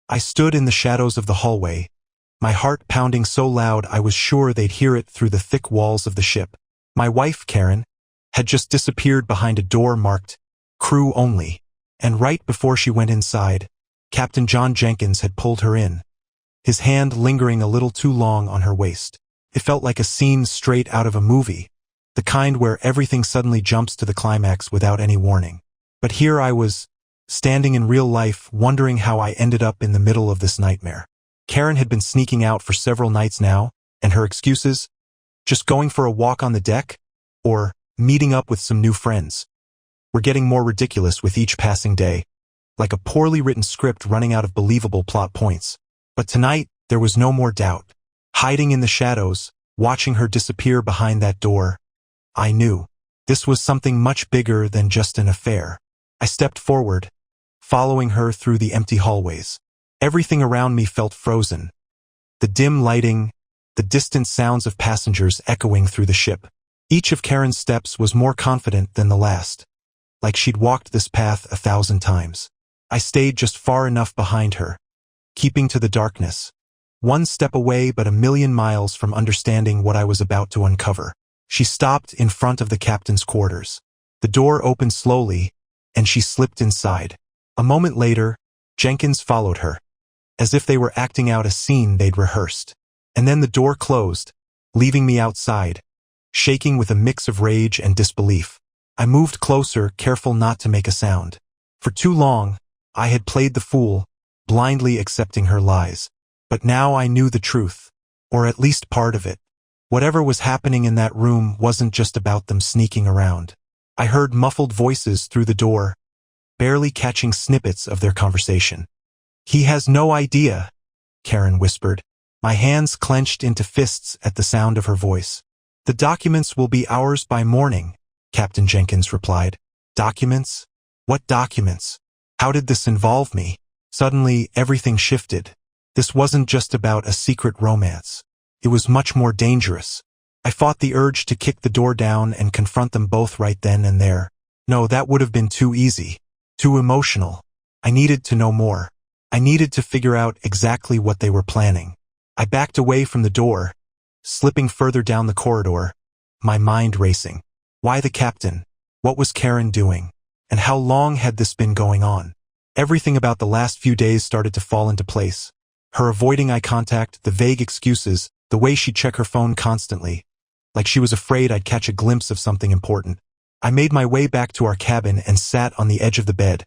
I stood in the shadows of the hallway, my heart pounding so loud I was sure they'd hear it through the thick walls of the ship. My wife, Karen, had just disappeared behind a door marked "Crew Only," and right before she went inside, Captain John Jenkins had pulled her in, his hand lingering a little too long on her waist. It felt like a scene straight out of a movie, the kind where everything suddenly jumps to the climax without any warning. But here I was, standing in real life, wondering how I ended up in the middle of this nightmare. Karen had been sneaking out for several nights now, and her excuses? Just going for a walk on the deck? Or meeting up with some new friends? Were getting more ridiculous with each passing day, like a poorly written script running out of believable plot points. But tonight, there was no more doubt. Hiding in the shadows, watching her disappear behind that door, I knew this was something much bigger than just an affair. I stepped forward, following her through the empty hallways. Everything around me felt frozen. The dim lighting, the distant sounds of passengers echoing through the ship. Each of Karen's steps was more confident than the last, like she'd walked this path 1,000 times. I stayed just far enough behind her, keeping to the darkness, one step away but a million miles from understanding what I was about to uncover. She stopped in front of the captain's quarters. The door opened slowly, and she slipped inside. A moment later, Jenkins followed her, as if they were acting out a scene they'd rehearsed. And then the door closed, leaving me outside, shaking with a mix of rage and disbelief. I moved closer, careful not to make a sound. For too long, I had played the fool, blindly accepting her lies. But now I knew the truth, or at least part of it. Whatever was happening in that room wasn't just about them sneaking around. I heard muffled voices through the door, barely catching snippets of their conversation. "He has no idea," Karen whispered. My hands clenched into fists at the sound of her voice. "The documents will be ours by morning," Captain Jenkins replied. "Documents? What documents? How did this involve me?" Suddenly, everything shifted. This wasn't just about a secret romance. It was much more dangerous. I fought the urge to kick the door down and confront them both right then and there. No, that would have been too easy, too emotional. I needed to know more. I needed to figure out exactly what they were planning. I backed away from the door, slipping further down the corridor, my mind racing. Why the captain? What was Karen doing? And how long had this been going on? Everything about the last few days started to fall into place. Her avoiding eye contact, the vague excuses, the way she'd check her phone constantly, like she was afraid I'd catch a glimpse of something important. I made my way back to our cabin and sat on the edge of the bed,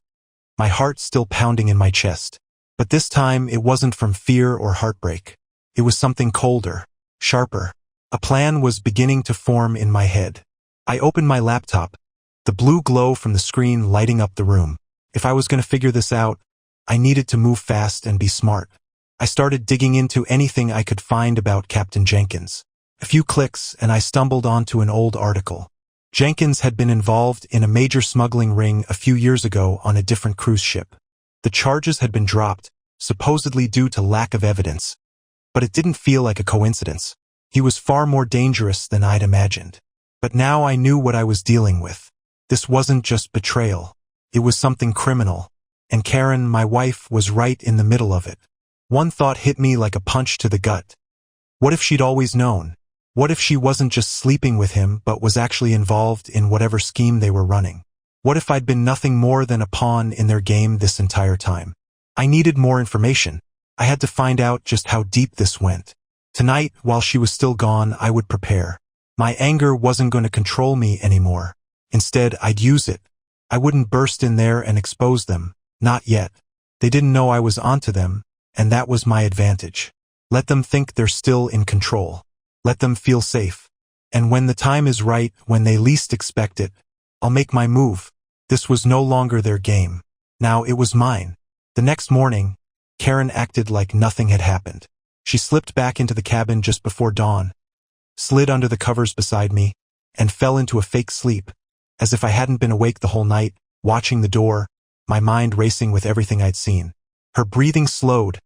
my heart still pounding in my chest. But this time it wasn't from fear or heartbreak. It was something colder, sharper. A plan was beginning to form in my head. I opened my laptop, the blue glow from the screen lighting up the room. If I was going to figure this out, I needed to move fast and be smart. I started digging into anything I could find about Captain Jenkins. A few clicks and I stumbled onto an old article. Jenkins had been involved in a major smuggling ring a few years ago on a different cruise ship. The charges had been dropped, supposedly due to lack of evidence. But it didn't feel like a coincidence. He was far more dangerous than I'd imagined. But now I knew what I was dealing with. This wasn't just betrayal. It was something criminal. And Karen, my wife, was right in the middle of it. One thought hit me like a punch to the gut. What if she'd always known? What if she wasn't just sleeping with him but was actually involved in whatever scheme they were running? What if I'd been nothing more than a pawn in their game this entire time? I needed more information. I had to find out just how deep this went. Tonight, while she was still gone, I would prepare. My anger wasn't going to control me anymore. Instead, I'd use it. I wouldn't burst in there and expose them. Not yet. They didn't know I was onto them, and that was my advantage. Let them think they're still in control. Let them feel safe. And when the time is right, when they least expect it, I'll make my move. This was no longer their game. Now it was mine. The next morning, Karen acted like nothing had happened. She slipped back into the cabin just before dawn, slid under the covers beside me, and fell into a fake sleep, as if I hadn't been awake the whole night, watching the door, my mind racing with everything I'd seen. Her breathing slowed,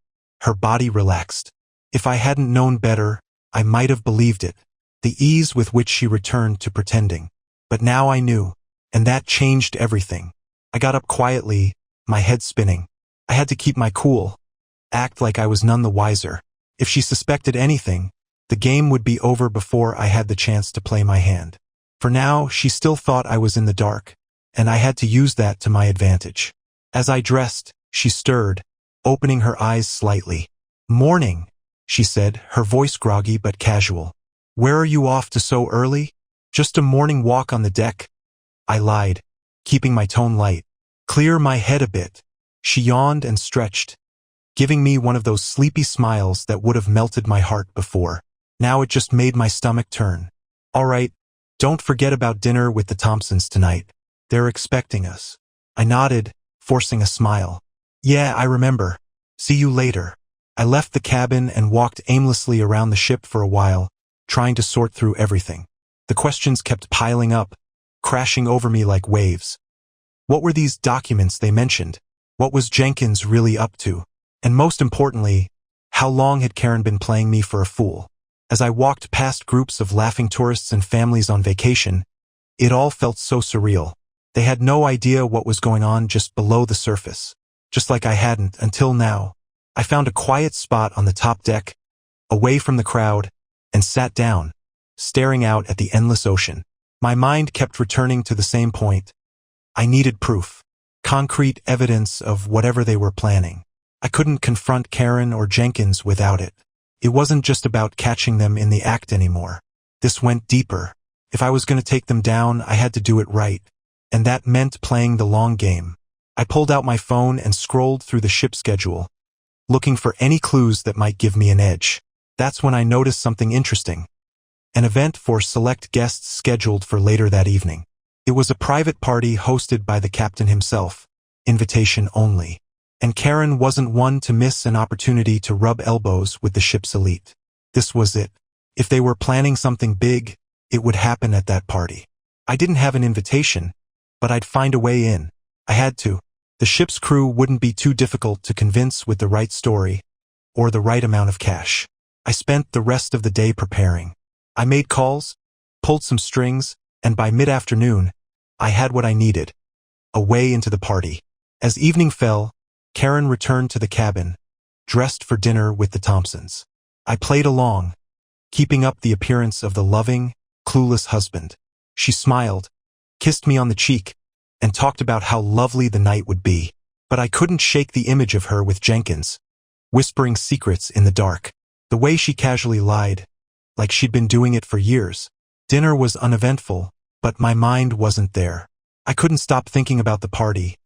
her body relaxed. If I hadn't known better, I might have believed it, the ease with which she returned to pretending. But now I knew, and that changed everything. I got up quietly, my head spinning. I had to keep my cool. act like I was none the wiser. If she suspected anything, the game would be over before I had the chance to play my hand. For now, she still thought I was in the dark, and I had to use that to my advantage. As I dressed, she stirred, opening her eyes slightly. "Morning," she said, her voice groggy but casual. "Where are you off to so early?" "Just a morning walk on the deck," I lied, keeping my tone light. "Clear my head a bit." She yawned and stretched, giving me one of those sleepy smiles that would have melted my heart before. Now it just made my stomach turn. "All right, don't forget about dinner with the Thompsons tonight. They're expecting us." I nodded, forcing a smile. "Yeah, I remember. See you later." I left the cabin and walked aimlessly around the ship for a while, trying to sort through everything. The questions kept piling up, crashing over me like waves. What were these documents they mentioned? What was Jenkins really up to? And most importantly, how long had Karen been playing me for a fool? As I walked past groups of laughing tourists and families on vacation, it all felt so surreal. They had no idea what was going on just below the surface, just like I hadn't until now. I found a quiet spot on the top deck, away from the crowd, and sat down, staring out at the endless ocean. My mind kept returning to the same point. I needed proof, concrete evidence of whatever they were planning. I couldn't confront Karen or Jenkins without it. It wasn't just about catching them in the act anymore. This went deeper. If I was going to take them down, I had to do it right. And that meant playing the long game. I pulled out my phone and scrolled through the ship schedule, looking for any clues that might give me an edge. That's when I noticed something interesting. An event for select guests scheduled for later that evening. It was a private party hosted by the captain himself, invitation only. And Karen wasn't one to miss an opportunity to rub elbows with the ship's elite. This was it. If they were planning something big, it would happen at that party. I didn't have an invitation, but I'd find a way in. I had to. The ship's crew wouldn't be too difficult to convince with the right story, or the right amount of cash. I spent the rest of the day preparing. I made calls, pulled some strings, and by mid-afternoon, I had what I needed. A way into the party. As evening fell, Karen returned to the cabin, dressed for dinner with the Thompsons. I played along, keeping up the appearance of the loving, clueless husband. She smiled, kissed me on the cheek, and talked about how lovely the night would be. But I couldn't shake the image of her with Jenkins, whispering secrets in the dark. The way she casually lied, like she'd been doing it for years. Dinner was uneventful, but my mind wasn't there. I couldn't stop thinking about the party,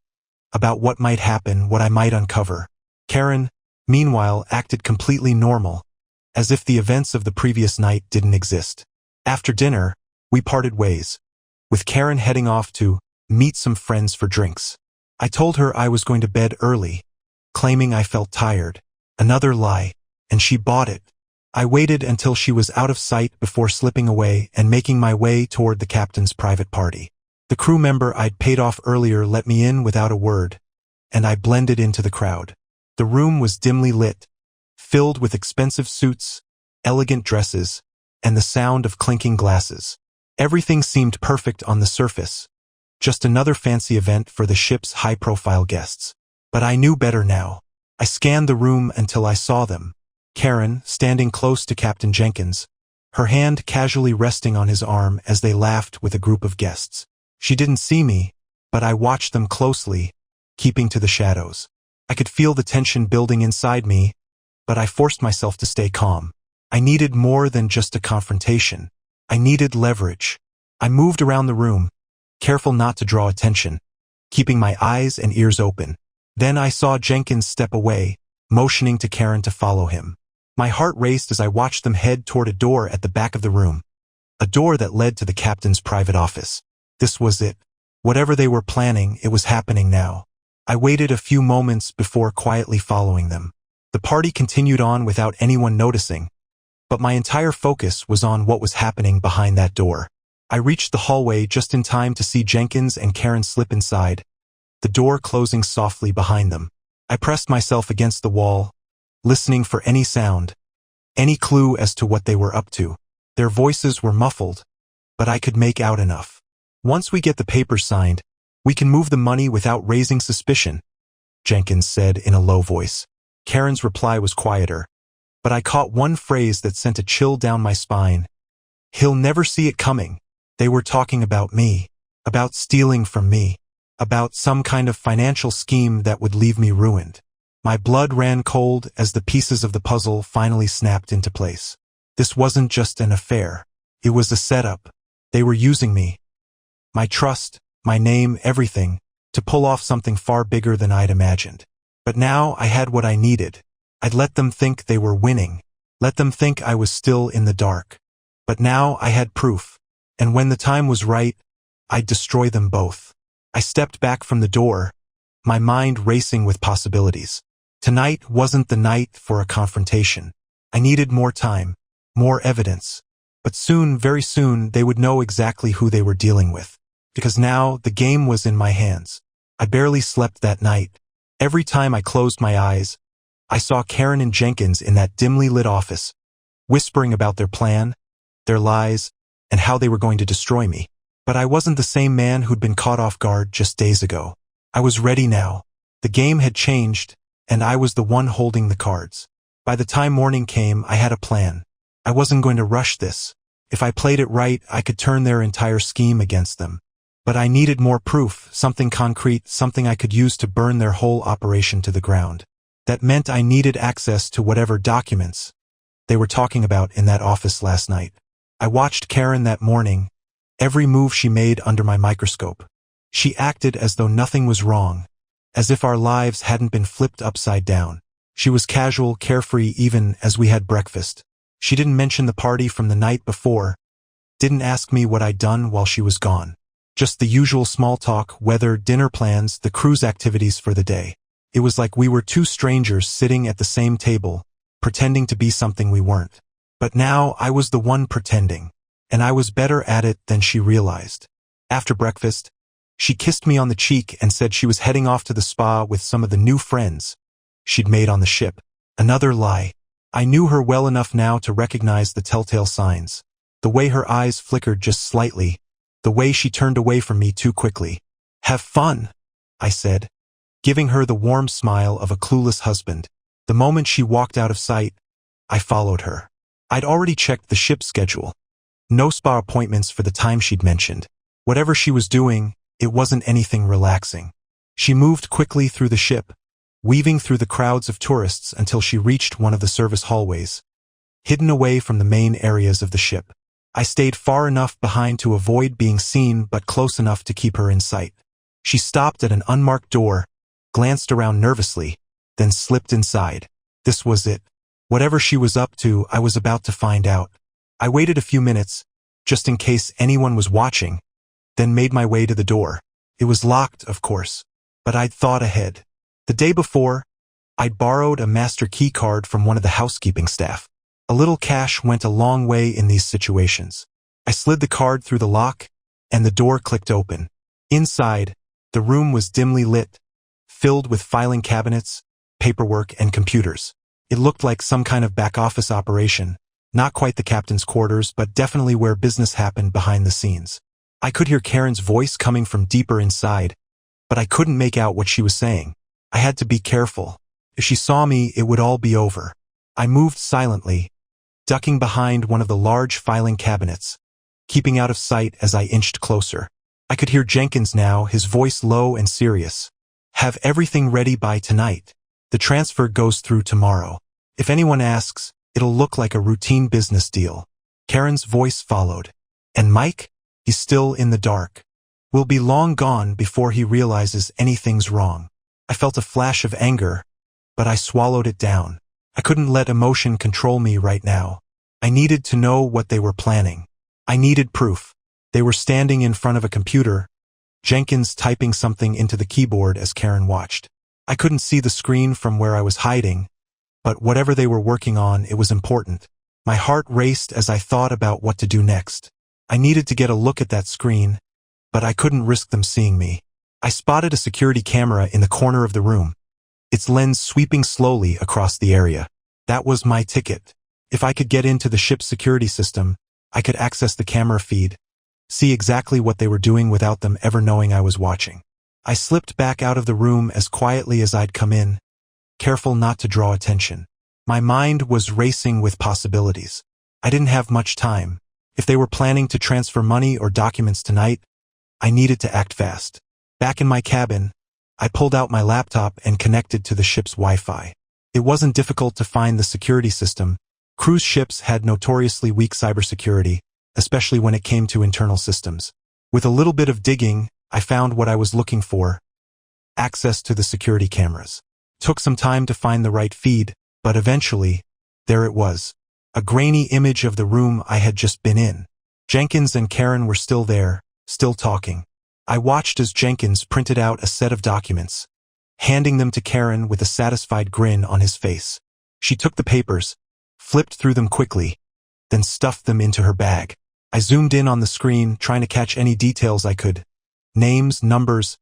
about what might happen, what I might uncover. Karen, meanwhile, acted completely normal, as if the events of the previous night didn't exist. After dinner, we parted ways, with Karen heading off to meet some friends for drinks. I told her I was going to bed early, claiming I felt tired. Another lie, and she bought it. I waited until she was out of sight before slipping away and making my way toward the captain's private party. The crew member I'd paid off earlier let me in without a word, and I blended into the crowd. The room was dimly lit, filled with expensive suits, elegant dresses, and the sound of clinking glasses. Everything seemed perfect on the surface, just another fancy event for the ship's high-profile guests. But I knew better now. I scanned the room until I saw them. Karen, standing close to Captain Jenkins, her hand casually resting on his arm as they laughed with a group of guests. She didn't see me, but I watched them closely, keeping to the shadows. I could feel the tension building inside me, but I forced myself to stay calm. I needed more than just a confrontation. I needed leverage. I moved around the room, careful not to draw attention, keeping my eyes and ears open. Then I saw Jenkins step away, motioning to Karen to follow him. My heart raced as I watched them head toward a door at the back of the room, a door that led to the captain's private office. This was it. Whatever they were planning, it was happening now. I waited a few moments before quietly following them. The party continued on without anyone noticing, but my entire focus was on what was happening behind that door. I reached the hallway just in time to see Jenkins and Karen slip inside, the door closing softly behind them. I pressed myself against the wall, listening for any sound, any clue as to what they were up to. Their voices were muffled, but I could make out enough. "Once we get the papers signed, we can move the money without raising suspicion," Jenkins said in a low voice. Karen's reply was quieter, but I caught one phrase that sent a chill down my spine. He'll never see it coming. They were talking about me, about stealing from me, about some kind of financial scheme that would leave me ruined. My blood ran cold as the pieces of the puzzle finally snapped into place. This wasn't just an affair. It was a setup. They were using me, my trust, my name, everything, to pull off something far bigger than I'd imagined. But now I had what I needed. I'd let them think they were winning, let them think I was still in the dark. But now I had proof, and when the time was right, I'd destroy them both. I stepped back from the door, my mind racing with possibilities. Tonight wasn't the night for a confrontation. I needed more time, more evidence. But soon, very soon, they would know exactly who they were dealing with. Because now, the game was in my hands. I barely slept that night. Every time I closed my eyes, I saw Karen and Jenkins in that dimly lit office, whispering about their plan, their lies, and how they were going to destroy me. But I wasn't the same man who'd been caught off guard just days ago. I was ready now. The game had changed, and I was the one holding the cards. By the time morning came, I had a plan. I wasn't going to rush this. If I played it right, I could turn their entire scheme against them. But I needed more proof, something concrete, something I could use to burn their whole operation to the ground. That meant I needed access to whatever documents they were talking about in that office last night. I watched Karen that morning, every move she made under my microscope. She acted as though nothing was wrong, as if our lives hadn't been flipped upside down. She was casual, carefree even as we had breakfast. She didn't mention the party from the night before, didn't ask me what I'd done while she was gone. Just the usual small talk, weather, dinner plans, the cruise activities for the day. It was like we were two strangers sitting at the same table, pretending to be something we weren't. But now I was the one pretending, and I was better at it than she realized. After breakfast, she kissed me on the cheek and said she was heading off to the spa with some of the new friends she'd made on the ship. Another lie. I knew her well enough now to recognize the telltale signs. The way her eyes flickered just slightly, the way she turned away from me too quickly. Have fun, I said, giving her the warm smile of a clueless husband. The moment she walked out of sight, I followed her. I'd already checked the ship's schedule. No spa appointments for the time she'd mentioned. Whatever she was doing, it wasn't anything relaxing. She moved quickly through the ship, weaving through the crowds of tourists until she reached one of the service hallways, hidden away from the main areas of the ship. I stayed far enough behind to avoid being seen but close enough to keep her in sight. She stopped at an unmarked door, glanced around nervously, then slipped inside. This was it. Whatever she was up to, I was about to find out. I waited a few minutes, just in case anyone was watching, then made my way to the door. It was locked, of course, but I'd thought ahead. The day before, I'd borrowed a master key card from one of the housekeeping staff. A little cash went a long way in these situations. I slid the card through the lock, and the door clicked open. Inside, the room was dimly lit, filled with filing cabinets, paperwork, and computers. It looked like some kind of back-office operation, not quite the captain's quarters, but definitely where business happened behind the scenes. I could hear Karen's voice coming from deeper inside, but I couldn't make out what she was saying. I had to be careful. If she saw me, it would all be over. I moved silently, ducking behind one of the large filing cabinets, keeping out of sight as I inched closer. I could hear Jenkins now, his voice low and serious. Have everything ready by tonight. The transfer goes through tomorrow. If anyone asks, it'll look like a routine business deal. Karen's voice followed. And Mike? He's still in the dark. Will be long gone before he realizes anything's wrong. I felt a flash of anger, but I swallowed it down. I couldn't let emotion control me right now. I needed to know what they were planning. I needed proof. They were standing in front of a computer, Jenkins typing something into the keyboard as Karen watched. I couldn't see the screen from where I was hiding, but whatever they were working on, it was important. My heart raced as I thought about what to do next. I needed to get a look at that screen, but I couldn't risk them seeing me. I spotted a security camera in the corner of the room, its lens sweeping slowly across the area. That was my ticket. If I could get into the ship's security system, I could access the camera feed, see exactly what they were doing without them ever knowing I was watching. I slipped back out of the room as quietly as I'd come in, careful not to draw attention. My mind was racing with possibilities. I didn't have much time. If they were planning to transfer money or documents tonight, I needed to act fast. Back in my cabin, I pulled out my laptop and connected to the ship's Wi-Fi. It wasn't difficult to find the security system. Cruise ships had notoriously weak cybersecurity, especially when it came to internal systems. With a little bit of digging, I found what I was looking for: access to the security cameras. Took some time to find the right feed, but eventually, there it was. A grainy image of the room I had just been in. Jenkins and Karen were still there, still talking. I watched as Jenkins printed out a set of documents, handing them to Karen with a satisfied grin on his face. She took the papers, flipped through them quickly, then stuffed them into her bag. I zoomed in on the screen, trying to catch any details I could. Names, numbers,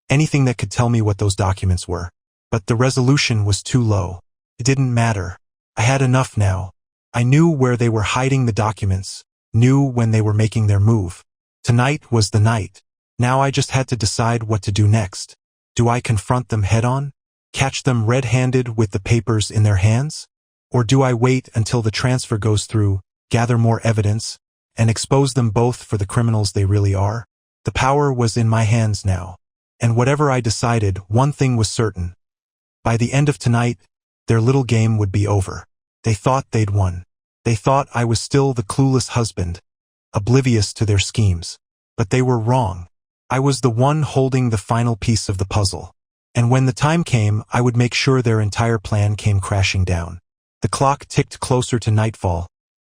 anything that could tell me what those documents were. But the resolution was too low. It didn't matter. I had enough now. I knew where they were hiding the documents, knew when they were making their move. Tonight was the night. Now I just had to decide what to do next. Do I confront them head-on? Catch them red-handed with the papers in their hands? Or do I wait until the transfer goes through, gather more evidence, and expose them both for the criminals they really are? The power was in my hands now. And whatever I decided, one thing was certain. By the end of tonight, their little game would be over. They thought they'd won. They thought I was still the clueless husband, oblivious to their schemes. But they were wrong. I was the one holding the final piece of the puzzle. And when the time came, I would make sure their entire plan came crashing down. The clock ticked closer to nightfall,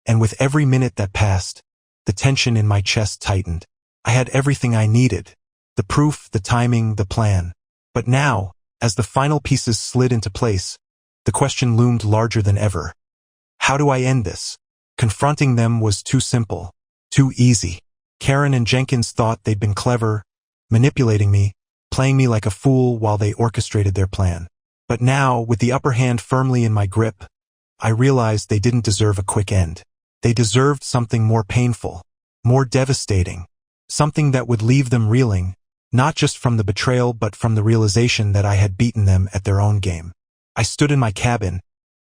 and with every minute that passed, the tension in my chest tightened. I had everything I needed: the proof, the timing, the plan. But now, as the final pieces slid into place, the question loomed larger than ever. How do I end this? Confronting them was too simple, too easy. Karen and Jenkins thought they'd been clever, manipulating me, playing me like a fool while they orchestrated their plan. But now, with the upper hand firmly in my grip, I realized they didn't deserve a quick end. They deserved something more painful, more devastating, something that would leave them reeling, not just from the betrayal but from the realization that I had beaten them at their own game. I stood in my cabin,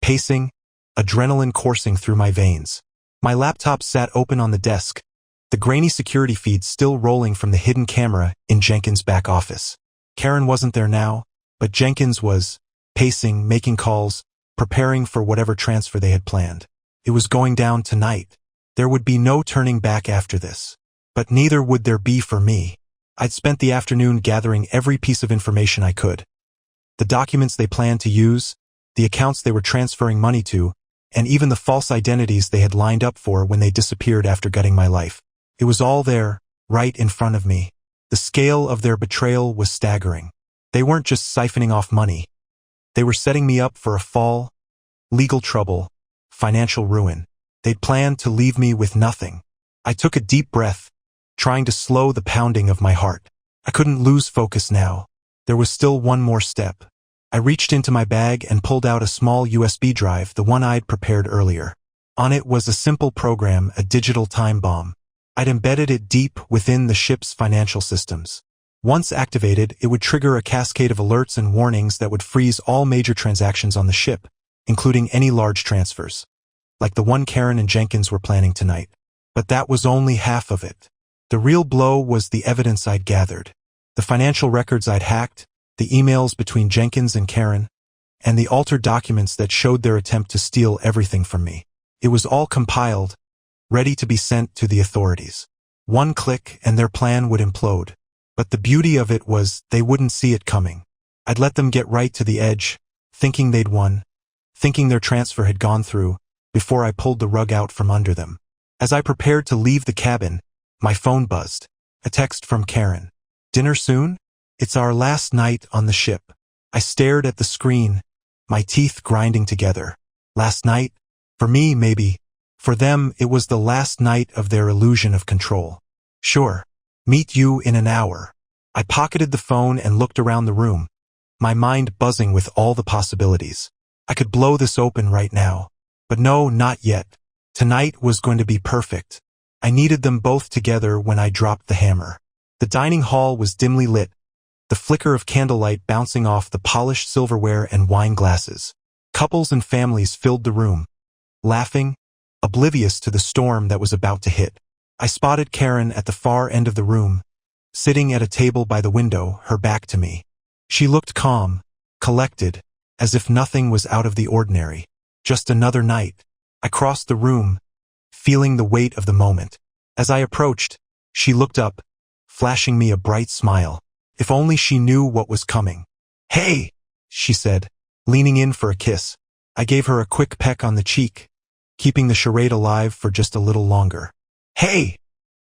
pacing, adrenaline coursing through my veins. My laptop sat open on the desk, the grainy security feed still rolling from the hidden camera in Jenkins' back office. Karen wasn't there now, but Jenkins was, pacing, making calls, preparing for whatever transfer they had planned. It was going down tonight. There would be no turning back after this. But neither would there be for me. I'd spent the afternoon gathering every piece of information I could. The documents they planned to use, the accounts they were transferring money to, and even the false identities they had lined up for when they disappeared after gutting my life. It was all there, right in front of me. The scale of their betrayal was staggering. They weren't just siphoning off money. They were setting me up for a fall, legal trouble, financial ruin. They'd planned to leave me with nothing. I took a deep breath, trying to slow the pounding of my heart. I couldn't lose focus now. There was still one more step. I reached into my bag and pulled out a small USB drive, the one I'd prepared earlier. On it was a simple program, a digital time bomb. I'd embedded it deep within the ship's financial systems. Once activated, it would trigger a cascade of alerts and warnings that would freeze all major transactions on the ship, including any large transfers, like the one Karen and Jenkins were planning tonight. But that was only half of it. The real blow was the evidence I'd gathered. The financial records I'd hacked, the emails between Jenkins and Karen, and the altered documents that showed their attempt to steal everything from me. It was all compiled, ready to be sent to the authorities. One click and their plan would implode. But the beauty of it was they wouldn't see it coming. I'd let them get right to the edge, thinking they'd won, thinking their transfer had gone through, before I pulled the rug out from under them. As I prepared to leave the cabin, my phone buzzed. A text from Karen. "Dinner soon? It's our last night on the ship." I stared at the screen, my teeth grinding together. Last night? For me, maybe. For them, it was the last night of their illusion of control. "Sure. Meet you in an hour." I pocketed the phone and looked around the room, my mind buzzing with all the possibilities. I could blow this open right now. But no, not yet. Tonight was going to be perfect. I needed them both together when I dropped the hammer. The dining hall was dimly lit, the flicker of candlelight bouncing off the polished silverware and wine glasses. Couples and families filled the room, laughing, oblivious to the storm that was about to hit. I spotted Karen at the far end of the room, sitting at a table by the window, her back to me. She looked calm, collected, as if nothing was out of the ordinary. Just another night. I crossed the room, feeling the weight of the moment. As I approached, she looked up, flashing me a bright smile. If only she knew what was coming. "Hey," she said, leaning in for a kiss. I gave her a quick peck on the cheek, keeping the charade alive for just a little longer. "Hey,"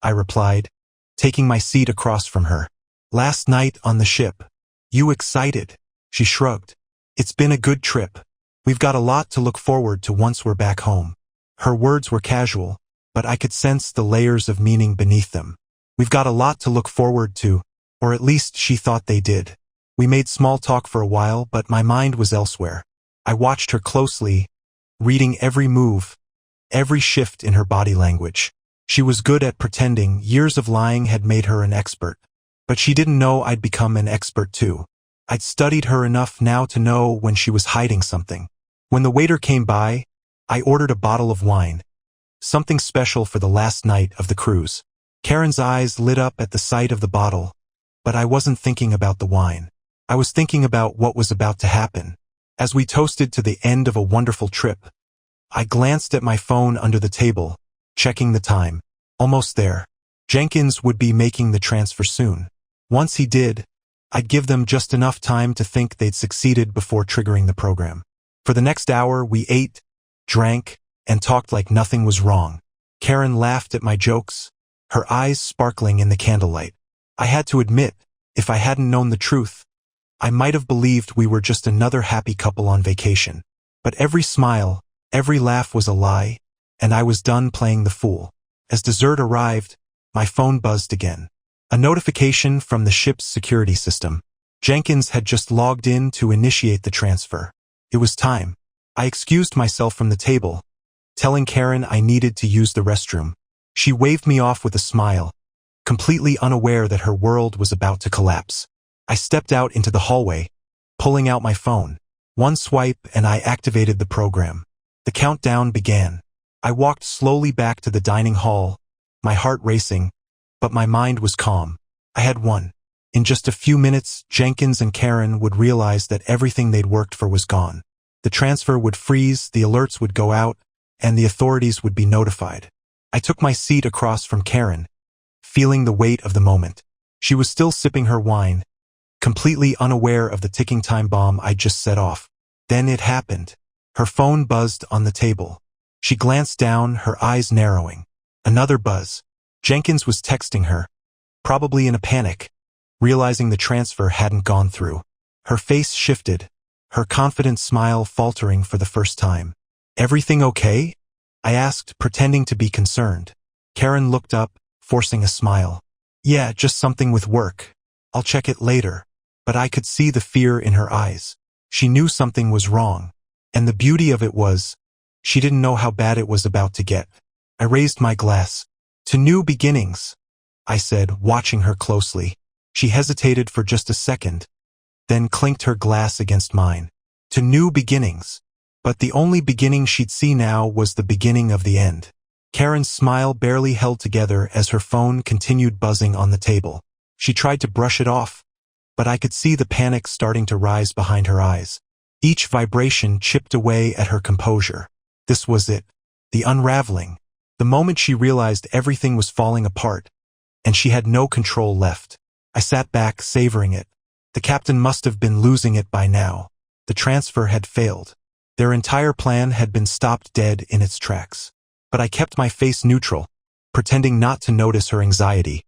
I replied, taking my seat across from her. "Last night on the ship. You excited?" She shrugged. "It's been a good trip. We've got a lot to look forward to once we're back home." Her words were casual, but I could sense the layers of meaning beneath them. We've got a lot to look forward to, or at least she thought they did. We made small talk for a while, but my mind was elsewhere. I watched her closely, reading every move, every shift in her body language. She was good at pretending. Years of lying had made her an expert. But she didn't know I'd become an expert too. I'd studied her enough now to know when she was hiding something. When the waiter came by, I ordered a bottle of wine, something special for the last night of the cruise. Karen's eyes lit up at the sight of the bottle, but I wasn't thinking about the wine. I was thinking about what was about to happen. As we toasted to the end of a wonderful trip, I glanced at my phone under the table, checking the time. Almost there. Jenkins would be making the transfer soon. Once he did, I'd give them just enough time to think they'd succeeded before triggering the program. For the next hour, we ate, drank, and talked like nothing was wrong. Karen laughed at my jokes, her eyes sparkling in the candlelight. I had to admit, if I hadn't known the truth, I might have believed we were just another happy couple on vacation. But every smile, every laugh was a lie, and I was done playing the fool. As dessert arrived, my phone buzzed again. A notification from the ship's security system. Jenkins had just logged in to initiate the transfer. It was time. I excused myself from the table, telling Karen I needed to use the restroom. She waved me off with a smile, completely unaware that her world was about to collapse. I stepped out into the hallway, pulling out my phone. One swipe and I activated the program. The countdown began. I walked slowly back to the dining hall, my heart racing, but my mind was calm. I had won. In just a few minutes, Jenkins and Karen would realize that everything they'd worked for was gone. The transfer would freeze, the alerts would go out, and the authorities would be notified. I took my seat across from Karen, feeling the weight of the moment. She was still sipping her wine, completely unaware of the ticking time bomb I'd just set off. Then it happened. Her phone buzzed on the table. She glanced down, her eyes narrowing. Another buzz. Jenkins was texting her, probably in a panic, realizing the transfer hadn't gone through. Her face shifted, her confident smile faltering for the first time. "Everything okay?" I asked, pretending to be concerned. Karen looked up, forcing a smile. "Yeah, just something with work. I'll check it later." But I could see the fear in her eyes. She knew something was wrong. And the beauty of it was, she didn't know how bad it was about to get. I raised my glass. "To new beginnings," I said, watching her closely. She hesitated for just a second, then clinked her glass against mine. To new beginnings. But the only beginning she'd see now was the beginning of the end. Karen's smile barely held together as her phone continued buzzing on the table. She tried to brush it off, but I could see the panic starting to rise behind her eyes. Each vibration chipped away at her composure. This was it. The unraveling. The moment she realized everything was falling apart, and she had no control left. I sat back, savoring it. The captain must have been losing it by now. The transfer had failed. Their entire plan had been stopped dead in its tracks. But I kept my face neutral, pretending not to notice her anxiety,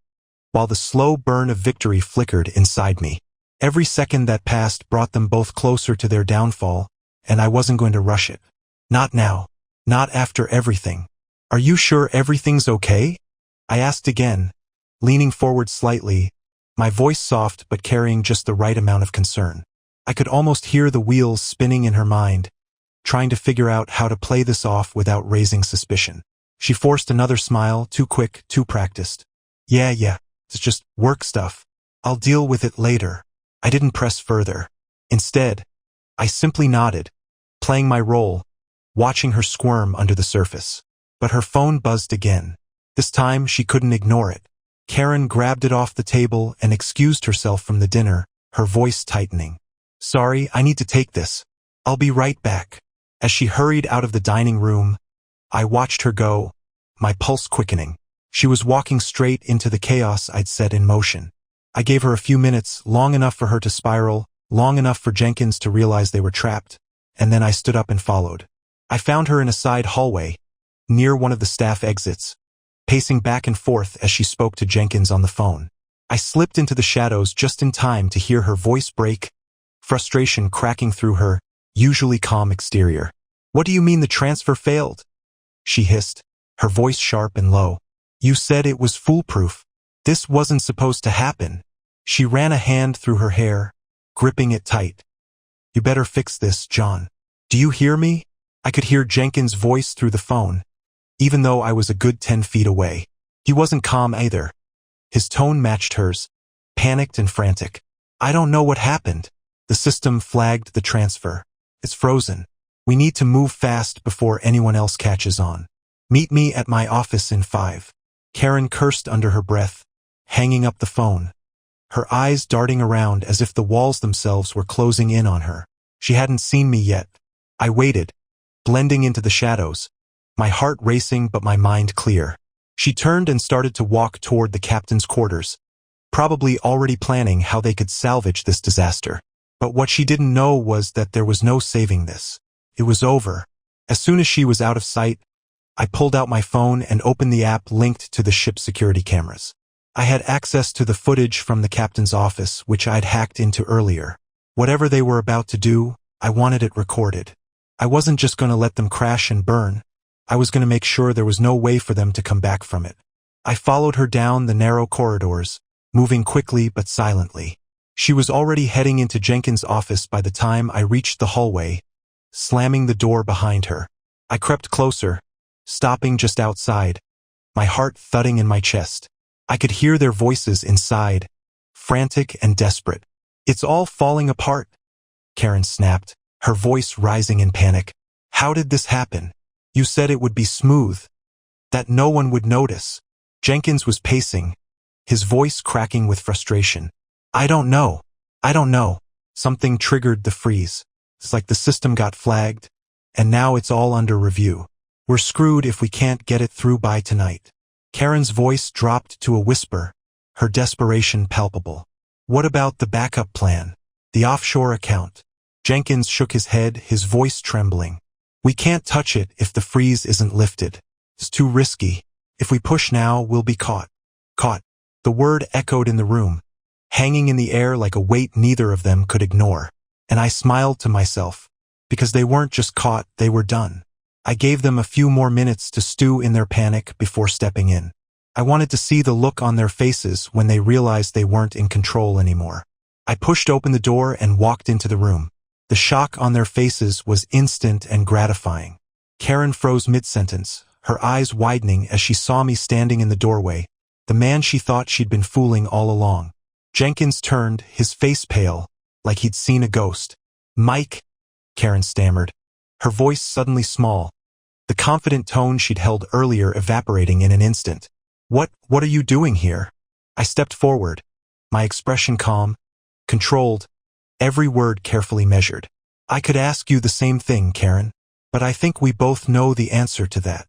while the slow burn of victory flickered inside me. Every second that passed brought them both closer to their downfall, and I wasn't going to rush it. Not now. Not after everything. "Are you sure everything's okay?" I asked again, leaning forward slightly, my voice soft but carrying just the right amount of concern. I could almost hear the wheels spinning in her mind, trying to figure out how to play this off without raising suspicion. She forced another smile, too quick, too practiced. Yeah, it's just work stuff. I'll deal with it later." I didn't press further. Instead, I simply nodded, playing my role, watching her squirm under the surface. But her phone buzzed again. This time she couldn't ignore it. Karen grabbed it off the table and excused herself from the dinner, her voice tightening. "Sorry, I need to take this. I'll be right back." As she hurried out of the dining room, I watched her go, my pulse quickening. She was walking straight into the chaos I'd set in motion. I gave her a few minutes, long enough for her to spiral, long enough for Jenkins to realize they were trapped, and then I stood up and followed. I found her in a side hallway, near one of the staff exits, pacing back and forth as she spoke to Jenkins on the phone. I slipped into the shadows just in time to hear her voice break, frustration cracking through her usually calm exterior. "What do you mean the transfer failed?" she hissed, her voice sharp and low. "You said it was foolproof. This wasn't supposed to happen." She ran a hand through her hair, gripping it tight. "You better fix this, John. Do you hear me?" I could hear Jenkins' voice through the phone, even though I was a good 10 feet away. He wasn't calm either. His tone matched hers, panicked and frantic. "I don't know what happened. The system flagged the transfer. It's frozen. We need to move fast before anyone else catches on. Meet me at my office in 5. Karen cursed under her breath, hanging up the phone, her eyes darting around as if the walls themselves were closing in on her. She hadn't seen me yet. I waited, blending into the shadows, my heart racing but my mind clear. She turned and started to walk toward the captain's quarters, probably already planning how they could salvage this disaster. But what she didn't know was that there was no saving this. It was over. As soon as she was out of sight, I pulled out my phone and opened the app linked to the ship's security cameras. I had access to the footage from the captain's office, which I'd hacked into earlier. Whatever they were about to do, I wanted it recorded. I wasn't just going to let them crash and burn. I was going to make sure there was no way for them to come back from it. I followed her down the narrow corridors, moving quickly but silently. She was already heading into Jenkins' office by the time I reached the hallway, slamming the door behind her. I crept closer, stopping just outside, my heart thudding in my chest. I could hear their voices inside, frantic and desperate. "It's all falling apart," Karen snapped, her voice rising in panic. "How did this happen? You said it would be smooth, that no one would notice." Jenkins was pacing, his voice cracking with frustration. I don't know. Something triggered the freeze. It's like the system got flagged, and now it's all under review. We're screwed if we can't get it through by tonight. Karen's voice dropped to a whisper, her desperation palpable. "What about the backup plan? The offshore account?" Jenkins shook his head, his voice trembling. "We can't touch it if the freeze isn't lifted. It's too risky. If we push now, we'll be caught." Caught. The word echoed in the room, hanging in the air like a weight neither of them could ignore. And I smiled to myself, because they weren't just caught, they were done. I gave them a few more minutes to stew in their panic before stepping in. I wanted to see the look on their faces when they realized they weren't in control anymore. I pushed open the door and walked into the room. The shock on their faces was instant and gratifying. Karen froze mid-sentence, her eyes widening as she saw me standing in the doorway, the man she thought she'd been fooling all along. Jenkins turned, his face pale, like he'd seen a ghost. "Mike," Karen stammered, her voice suddenly small, the confident tone she'd held earlier evaporating in an instant. What are you doing here?" I stepped forward, my expression calm, controlled, every word carefully measured. "I could ask you the same thing, Karen, but I think we both know the answer to that."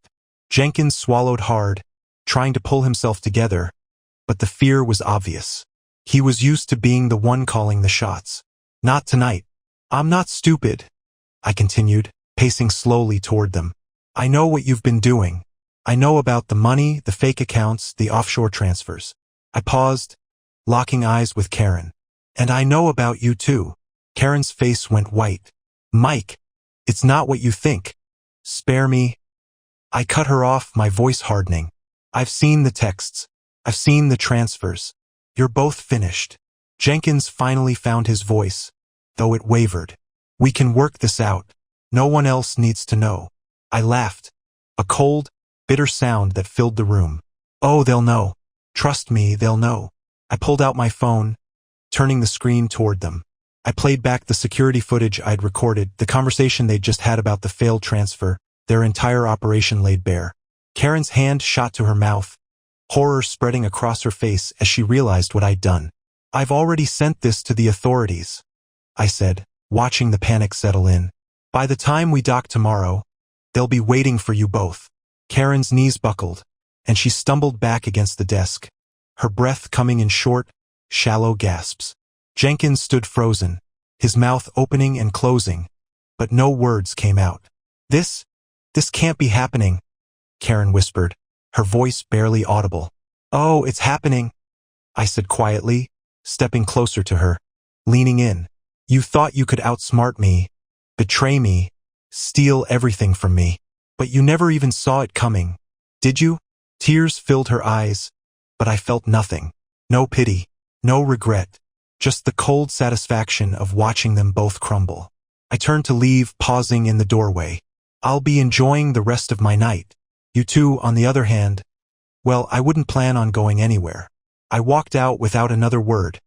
Jenkins swallowed hard, trying to pull himself together, but the fear was obvious. He was used to being the one calling the shots. "Not tonight. I'm not stupid," I continued, pacing slowly toward them. "I know what you've been doing. I know about the money, the fake accounts, the offshore transfers." I paused, locking eyes with Karen. "And I know about you too." Karen's face went white. "Mike, it's not what you think. Spare me." I cut her off, my voice hardening. "I've seen the texts. I've seen the transfers. You're both finished." Jenkins finally found his voice, though it wavered. "We can work this out. No one else needs to know." I laughed, a cold, bitter sound that filled the room. "Oh, they'll know. Trust me, they'll know." I pulled out my phone, turning the screen toward them. I played back the security footage I'd recorded, the conversation they'd just had about the failed transfer, their entire operation laid bare. Karen's hand shot to her mouth, horror spreading across her face as she realized what I'd done. "I've already sent this to the authorities," I said, watching the panic settle in. "By the time we dock tomorrow, they'll be waiting for you both." Karen's knees buckled, and she stumbled back against the desk, her breath coming in short, shallow gasps. Jenkins stood frozen, his mouth opening and closing, but no words came out. This can't be happening," Karen whispered, her voice barely audible. "Oh, it's happening," I said quietly, stepping closer to her, leaning in. "You thought you could outsmart me, betray me, steal everything from me. But you never even saw it coming, did you?" Tears filled her eyes, but I felt nothing. No pity, no regret, just the cold satisfaction of watching them both crumble. I turned to leave, pausing in the doorway. "I'll be enjoying the rest of my night. You two, on the other hand, well, I wouldn't plan on going anywhere." I walked out without another word,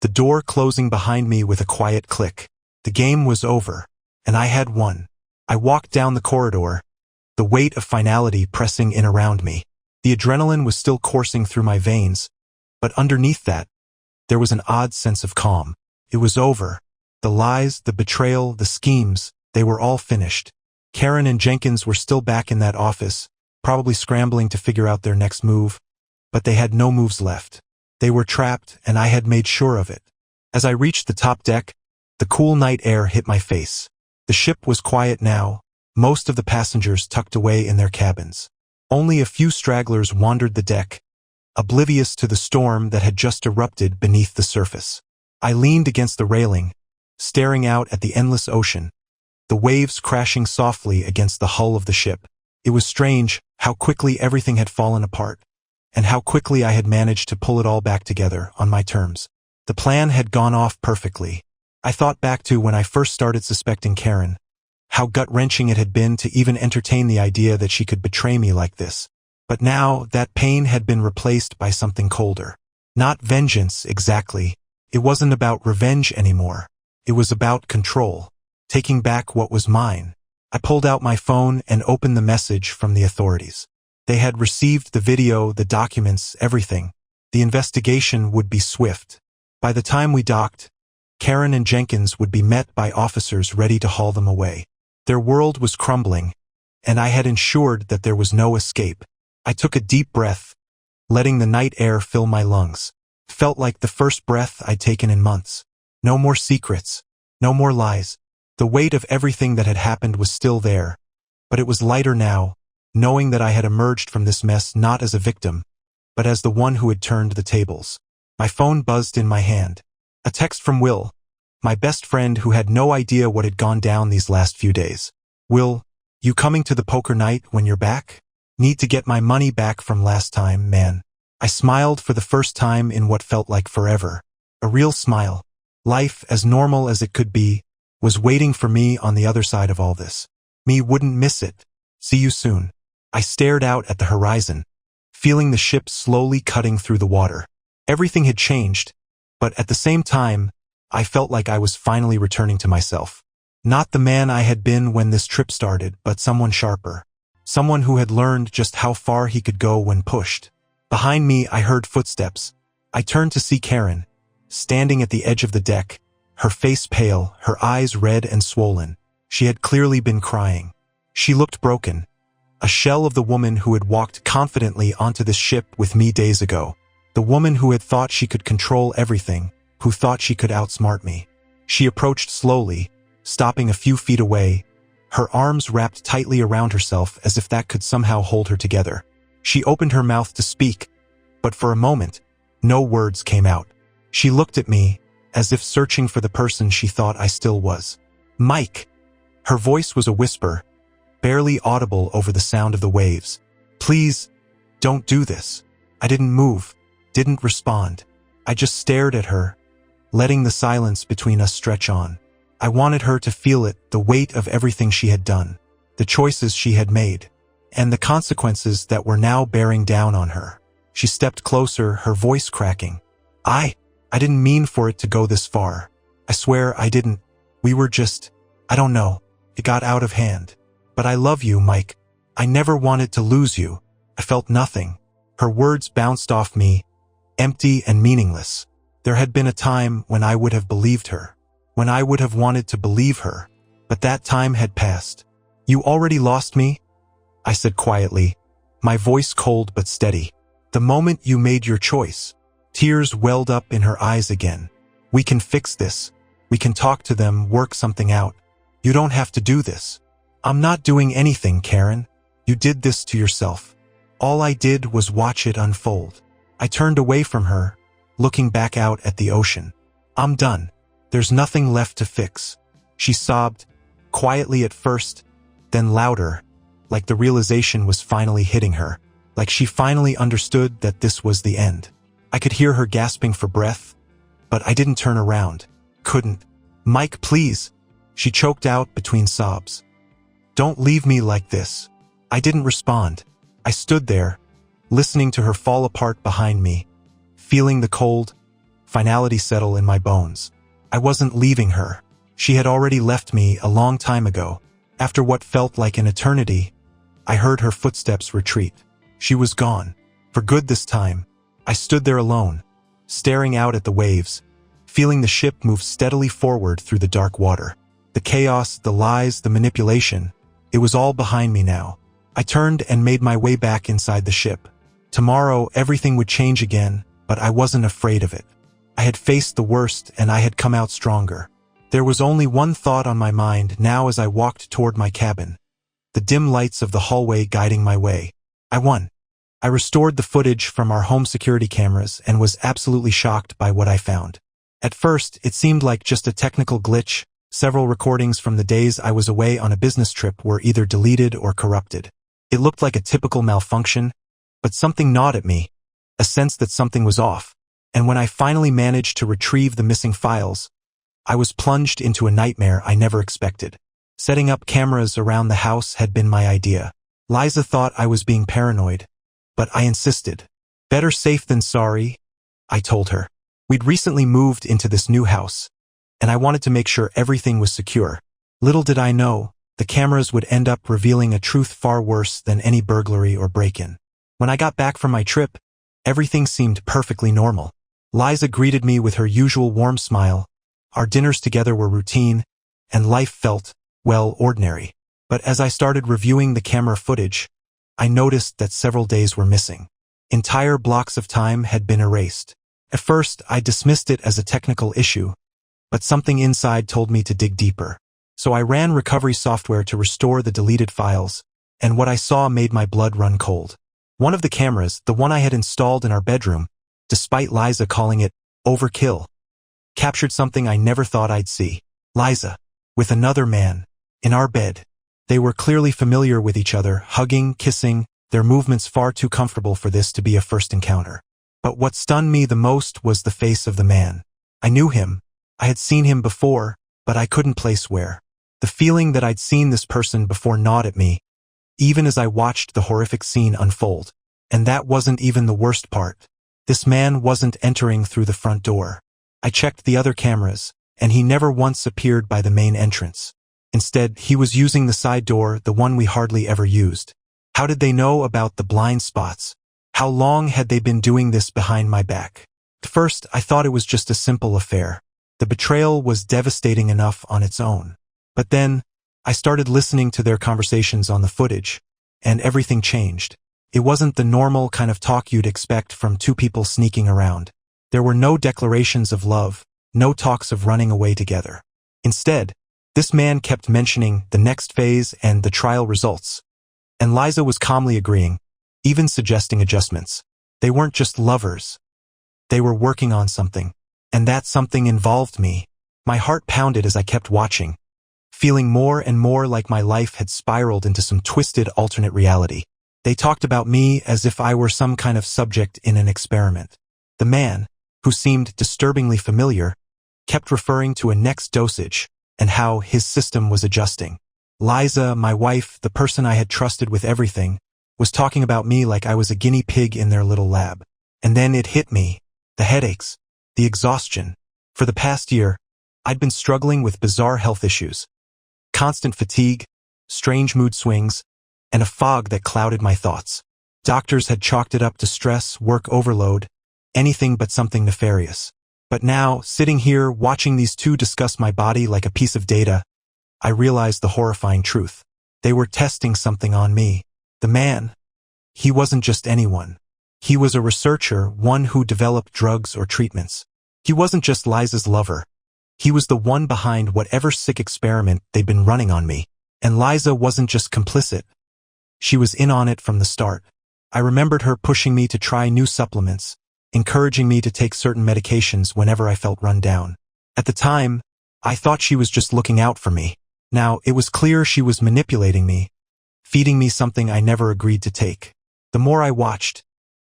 the door closing behind me with a quiet click. The game was over, and I had won. I walked down the corridor, the weight of finality pressing in around me. The adrenaline was still coursing through my veins, but underneath that, there was an odd sense of calm. It was over. The lies, the betrayal, the schemes, they were all finished. Karen and Jenkins were still back in that office, probably scrambling to figure out their next move, but they had no moves left. They were trapped, and I had made sure of it. As I reached the top deck, the cool night air hit my face. The ship was quiet now, most of the passengers tucked away in their cabins. Only a few stragglers wandered the deck, oblivious to the storm that had just erupted beneath the surface. I leaned against the railing, staring out at the endless ocean, the waves crashing softly against the hull of the ship. It was strange how quickly everything had fallen apart, and how quickly I had managed to pull it all back together on my terms. The plan had gone off perfectly. I thought back to when I first started suspecting Karen, how gut-wrenching it had been to even entertain the idea that she could betray me like this. But now, that pain had been replaced by something colder. Not vengeance, exactly. It wasn't about revenge anymore. It was about control, taking back what was mine. I pulled out my phone and opened the message from the authorities. They had received the video, the documents, everything. The investigation would be swift. By the time we docked, Karen and Jenkins would be met by officers ready to haul them away. Their world was crumbling, and I had ensured that there was no escape. I took a deep breath, letting the night air fill my lungs. Felt like the first breath I'd taken in months. No more secrets, no more lies. The weight of everything that had happened was still there, but it was lighter now, knowing that I had emerged from this mess not as a victim, but as the one who had turned the tables. My phone buzzed in my hand. A text from Will, my best friend who had no idea what had gone down these last few days. "Will, you coming to the poker night when you're back? Need to get my money back from last time, man." I smiled for the first time in what felt like forever. A real smile. Life, as normal as it could be, was waiting for me on the other side of all this. Me wouldn't miss it. See you soon. I stared out at the horizon, feeling the ship slowly cutting through the water. Everything had changed, but at the same time, I felt like I was finally returning to myself. Not the man I had been when this trip started, but someone sharper. Someone who had learned just how far he could go when pushed. Behind me, I heard footsteps. I turned to see Karen, standing at the edge of the deck, her face pale, her eyes red and swollen. She had clearly been crying. She looked broken, a shell of the woman who had walked confidently onto this ship with me days ago. The woman who had thought she could control everything, who thought she could outsmart me. She approached slowly, stopping a few feet away, her arms wrapped tightly around herself as if that could somehow hold her together. She opened her mouth to speak, but for a moment, no words came out. She looked at me, as if searching for the person she thought I still was. "Mike!" Her voice was a whisper, barely audible over the sound of the waves. "Please, don't do this." I didn't move, didn't respond. I just stared at her, letting the silence between us stretch on. I wanted her to feel it, the weight of everything she had done, the choices she had made, and the consequences that were now bearing down on her. She stepped closer, her voice cracking. I didn't mean for it to go this far. I swear I didn't. We were just, I don't know. It got out of hand. But I love you, Mike. I never wanted to lose you. I felt nothing. Her words bounced off me, empty and meaningless. There had been a time when I would have believed her, when I would have wanted to believe her, but that time had passed. You already lost me? I said quietly, my voice cold but steady. The moment you made your choice. Tears welled up in her eyes again. We can fix this. We can talk to them, work something out. You don't have to do this. I'm not doing anything, Karen. You did this to yourself. All I did was watch it unfold. I turned away from her, looking back out at the ocean. I'm done. There's nothing left to fix. She sobbed, quietly at first, then louder, like the realization was finally hitting her, like she finally understood that this was the end. I could hear her gasping for breath, but I didn't turn around. Couldn't. Mike, please. She choked out between sobs. Don't leave me like this. I didn't respond. I stood there, listening to her fall apart behind me, feeling the cold finality settle in my bones. I wasn't leaving her. She had already left me a long time ago. After what felt like an eternity, I heard her footsteps retreat. She was gone. For good this time. I stood there alone, staring out at the waves, feeling the ship move steadily forward through the dark water. The chaos, the lies, the manipulation, it was all behind me now. I turned and made my way back inside the ship. Tomorrow, everything would change again, but I wasn't afraid of it. I had faced the worst and I had come out stronger. There was only one thought on my mind now as I walked toward my cabin. The dim lights of the hallway guiding my way. I won. I restored the footage from our home security cameras and was absolutely shocked by what I found. At first, it seemed like just a technical glitch. Several recordings from the days I was away on a business trip were either deleted or corrupted. It looked like a typical malfunction, but something gnawed at me, a sense that something was off. And when I finally managed to retrieve the missing files, I was plunged into a nightmare I never expected. Setting up cameras around the house had been my idea. Liza thought I was being paranoid, but I insisted. Better safe than sorry, I told her. We'd recently moved into this new house, and I wanted to make sure everything was secure. Little did I know, the cameras would end up revealing a truth far worse than any burglary or break-in. When I got back from my trip, everything seemed perfectly normal. Liza greeted me with her usual warm smile. Our dinners together were routine, and life felt, well, ordinary. But as I started reviewing the camera footage, I noticed that several days were missing. Entire blocks of time had been erased. At first, I dismissed it as a technical issue, but something inside told me to dig deeper. So I ran recovery software to restore the deleted files, and what I saw made my blood run cold. One of the cameras, the one I had installed in our bedroom, despite Liza calling it overkill, captured something I never thought I'd see. Liza, with another man, in our bed. They were clearly familiar with each other, hugging, kissing, their movements far too comfortable for this to be a first encounter. But what stunned me the most was the face of the man. I knew him. I had seen him before, but I couldn't place where. The feeling that I'd seen this person before gnawed at me, even as I watched the horrific scene unfold. And that wasn't even the worst part. This man wasn't entering through the front door. I checked the other cameras, and he never once appeared by the main entrance. Instead, he was using the side door, the one we hardly ever used. How did they know about the blind spots? How long had they been doing this behind my back? At first, I thought it was just a simple affair. The betrayal was devastating enough on its own. But then, I started listening to their conversations on the footage, and everything changed. It wasn't the normal kind of talk you'd expect from two people sneaking around. There were no declarations of love, no talks of running away together. Instead, this man kept mentioning the next phase and the trial results. And Liza was calmly agreeing, even suggesting adjustments. They weren't just lovers. They were working on something. And that something involved me. My heart pounded as I kept watching, feeling more and more like my life had spiraled into some twisted alternate reality. They talked about me as if I were some kind of subject in an experiment. The man, who seemed disturbingly familiar, kept referring to a next dosage and how his system was adjusting. Liza, my wife, the person I had trusted with everything, was talking about me like I was a guinea pig in their little lab. And then it hit me. The headaches. the exhaustion. For the past year, I'd been struggling with bizarre health issues. Constant fatigue, strange mood swings, and a fog that clouded my thoughts. Doctors had chalked it up to stress, work overload, anything but something nefarious. But now, sitting here watching these two discuss my body like a piece of data, I realized the horrifying truth. They were testing something on me. The man, he wasn't just anyone. He was a researcher, one who developed drugs or treatments. He wasn't just Liza's lover. He was the one behind whatever sick experiment they'd been running on me. And Liza wasn't just complicit. She was in on it from the start. I remembered her pushing me to try new supplements, encouraging me to take certain medications whenever I felt run down. At the time, I thought she was just looking out for me. Now, it was clear she was manipulating me, feeding me something I never agreed to take. The more I watched,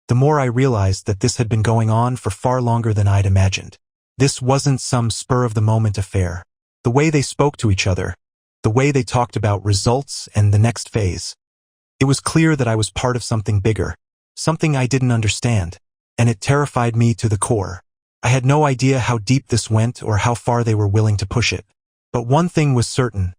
the more I realized that this had been going on for far longer than I'd imagined. This wasn't some spur-of-the-moment affair. The way they spoke to each other, the way they talked about results and the next phase. It was clear that I was part of something bigger, something I didn't understand, and it terrified me to the core. I had no idea how deep this went or how far they were willing to push it. But one thing was certain.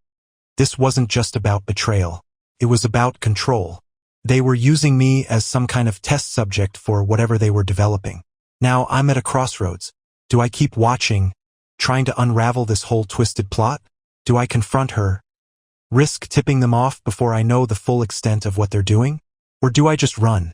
This wasn't just about betrayal. It was about control. They were using me as some kind of test subject for whatever they were developing. Now I'm at a crossroads. Do I keep watching, trying to unravel this whole twisted plot? Do I confront her, risk tipping them off before I know the full extent of what they're doing? Or do I just run?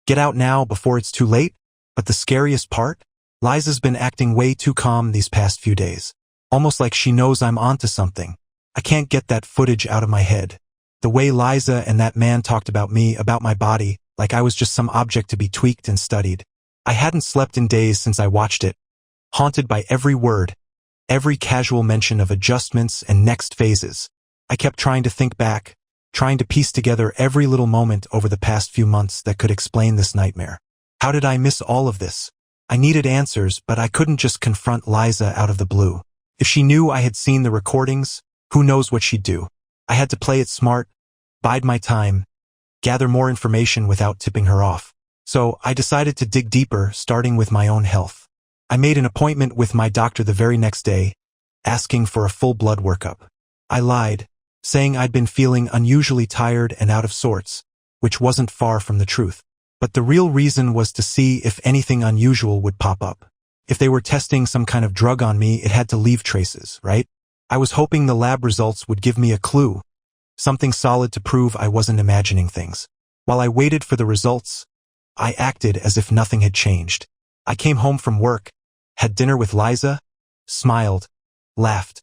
Get out now before it's too late? But the scariest part? Liza's been acting way too calm these past few days. Almost like she knows I'm onto something. I can't get that footage out of my head. The way Liza and that man talked about me, about my body, like I was just some object to be tweaked and studied. I hadn't slept in days since I watched it, haunted by every word, every casual mention of adjustments and next phases. I kept trying to think back, trying to piece together every little moment over the past few months that could explain this nightmare. How did I miss all of this? I needed answers, but I couldn't just confront Liza out of the blue. If she knew I had seen the recordings, who knows what she'd do. I had to play it smart, bide my time, gather more information without tipping her off. So I decided to dig deeper, starting with my own health. I made an appointment with my doctor the very next day, asking for a full blood workup. I lied, saying I'd been feeling unusually tired and out of sorts, which wasn't far from the truth. But the real reason was to see if anything unusual would pop up. If they were testing some kind of drug on me, it had to leave traces, right? I was hoping the lab results would give me a clue, something solid to prove I wasn't imagining things. While I waited for the results, I acted as if nothing had changed. I came home from work, had dinner with Liza, smiled, laughed,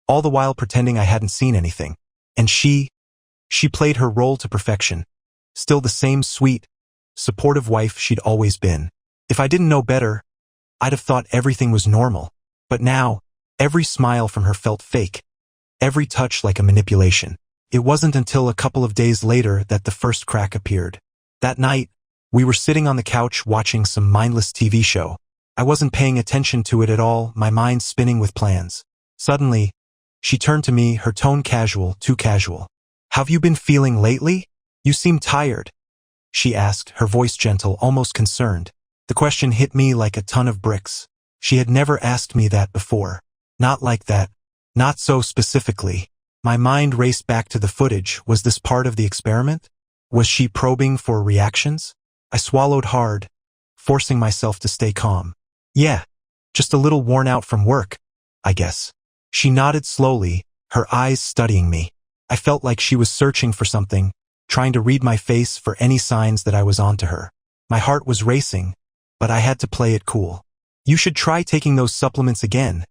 all the while pretending I hadn't seen anything. And she played her role to perfection, still the same sweet, supportive wife she'd always been. If I didn't know better, I'd have thought everything was normal. But now, every smile from her felt fake, every touch like a manipulation. It wasn't until a couple of days later that the first crack appeared. That night, we were sitting on the couch watching some mindless TV show. I wasn't paying attention to it at all, my mind spinning with plans. Suddenly, she turned to me, her tone casual, too casual. "Have you been feeling lately? You seem tired," she asked, her voice gentle, almost concerned. The question hit me like a ton of bricks. She had never asked me that before. Not like that. Not so specifically. My mind raced back to the footage. Was this part of the experiment? Was she probing for reactions? I swallowed hard, forcing myself to stay calm. "Yeah, just a little worn out from work, I guess." She nodded slowly, her eyes studying me. I felt like she was searching for something, trying to read my face for any signs that I was onto her. My heart was racing, but I had to play it cool. "You should try taking those supplements again,"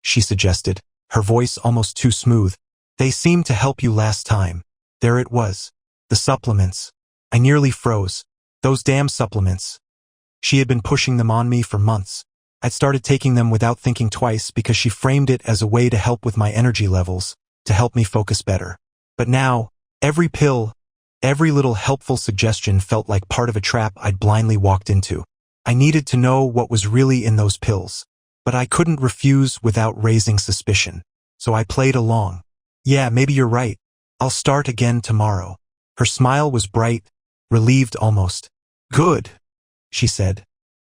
she suggested, her voice almost too smooth. "They seemed to help you last time." There it was. The supplements. I nearly froze. Those damn supplements. She had been pushing them on me for months. I'd started taking them without thinking twice because she framed it as a way to help with my energy levels, to help me focus better. But now, every pill, every little helpful suggestion felt like part of a trap I'd blindly walked into. I needed to know what was really in those pills, but I couldn't refuse without raising suspicion. So I played along. "Yeah, maybe you're right. I'll start again tomorrow." Her smile was bright, relieved almost. "Good," she said,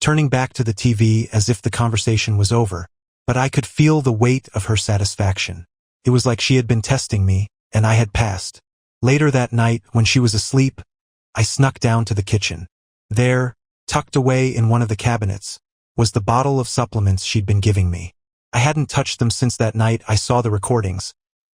turning back to the TV as if the conversation was over, but I could feel the weight of her satisfaction. It was like she had been testing me, and I had passed. Later that night, when she was asleep, I snuck down to the kitchen. There, tucked away in one of the cabinets, was the bottle of supplements she'd been giving me. I hadn't touched them since that night I saw the recordings,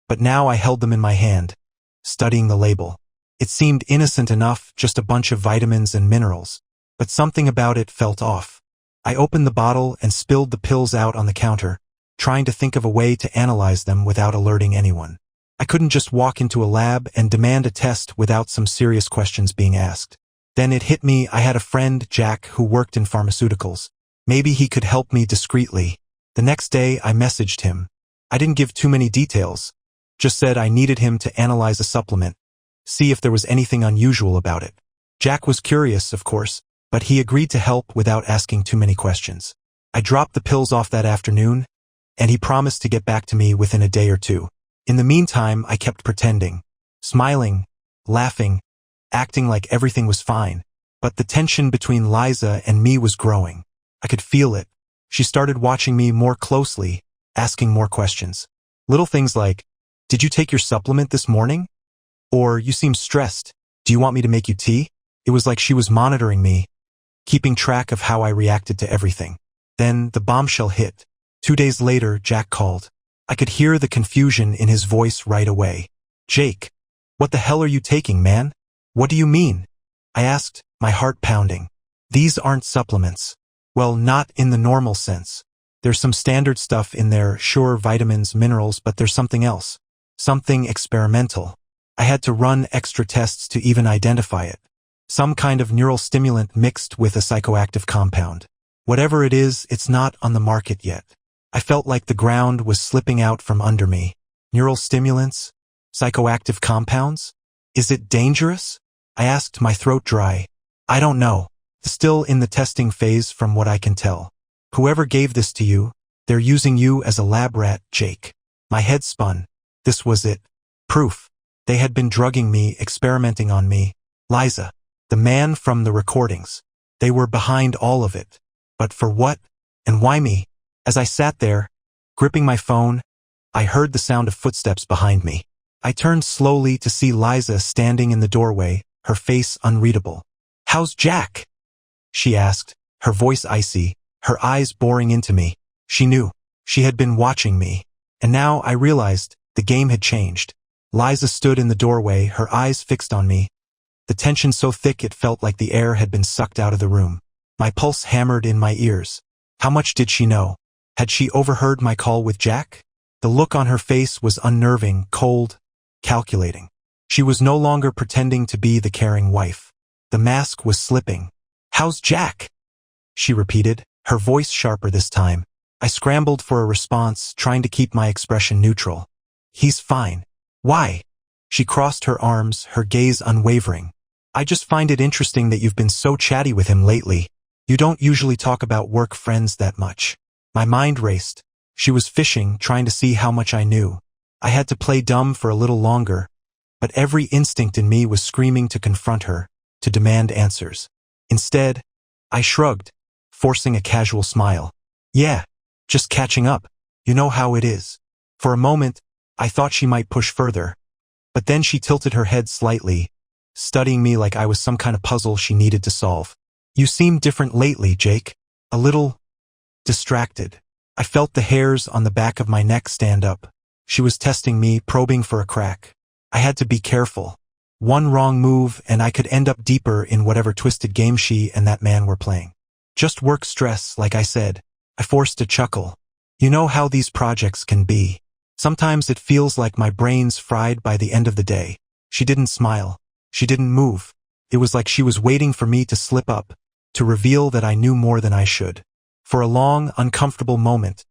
but now I held them in my hand, studying the label. It seemed innocent enough, just a bunch of vitamins and minerals, but something about it felt off. I opened the bottle and spilled the pills out on the counter, trying to think of a way to analyze them without alerting anyone. I couldn't just walk into a lab and demand a test without some serious questions being asked. Then it hit me I had a friend, Jack, who worked in pharmaceuticals. Maybe he could help me discreetly. The next day I messaged him. I didn't give too many details, just said I needed him to analyze a supplement, see if there was anything unusual about it. Jack was curious, of course, but he agreed to help without asking too many questions. I dropped the pills off that afternoon, and he promised to get back to me within a day or two. In the meantime, I kept pretending, smiling, laughing, acting like everything was fine, but the tension between Liza and me was growing. I could feel it. She started watching me more closely, asking more questions. Little things like, "Did you take your supplement this morning?" Or, "You seem stressed. Do you want me to make you tea?" It was like she was monitoring me, keeping track of how I reacted to everything. Then the bombshell hit. 2 days later, Jack called. I could hear the confusion in his voice right away. "Jake, what the hell are you taking, man? What do you mean?" I asked, my heart pounding. "These aren't supplements." "Well, not in the normal sense. There's some standard stuff in there, sure, vitamins, minerals, but there's something else. Something experimental. I had to run extra tests to even identify it. Some kind of neural stimulant mixed with a psychoactive compound. Whatever it is, it's not on the market yet." I felt like the ground was slipping out from under me. Neural stimulants? Psychoactive compounds? Is it dangerous? I asked, my throat dry. "I don't know. Still in the testing phase from what I can tell. Whoever gave this to you, they're using you as a lab rat, Jake." My head spun. This was it. Proof. They had been drugging me, experimenting on me. Liza. The man from the recordings. They were behind all of it. But for what? And why me? As I sat there, gripping my phone, I heard the sound of footsteps behind me. I turned slowly to see Liza standing in the doorway, her face unreadable. "How's Jack?" she asked, her voice icy, her eyes boring into me. She knew. She had been watching me. And now I realized the game had changed. Liza stood in the doorway, her eyes fixed on me. The tension so thick it felt like the air had been sucked out of the room. My pulse hammered in my ears. How much did she know? Had she overheard my call with Jack? The look on her face was unnerving, cold, calculating. She was no longer pretending to be the caring wife. The mask was slipping. "How's Jack?" she repeated, her voice sharper this time. I scrambled for a response, trying to keep my expression neutral. "He's fine." "Why?" She crossed her arms, her gaze unwavering. "I just find it interesting that you've been so chatty with him lately. You don't usually talk about work friends that much." My mind raced. She was fishing, trying to see how much I knew. I had to play dumb for a little longer, but every instinct in me was screaming to confront her, to demand answers. Instead, I shrugged, forcing a casual smile. "Yeah, just catching up. You know how it is." For a moment, I thought she might push further, but then she tilted her head slightly, studying me like I was some kind of puzzle she needed to solve. "You seem different lately, Jake. A little distracted." I felt the hairs on the back of my neck stand up. She was testing me, probing for a crack. I had to be careful. One wrong move and I could end up deeper in whatever twisted game she and that man were playing. "Just work stress, like I said." I forced a chuckle. "You know how these projects can be. Sometimes it feels like my brain's fried by the end of the day." She didn't smile. She didn't move. It was like she was waiting for me to slip up, to reveal that I knew more than I should. For a long, uncomfortable moment,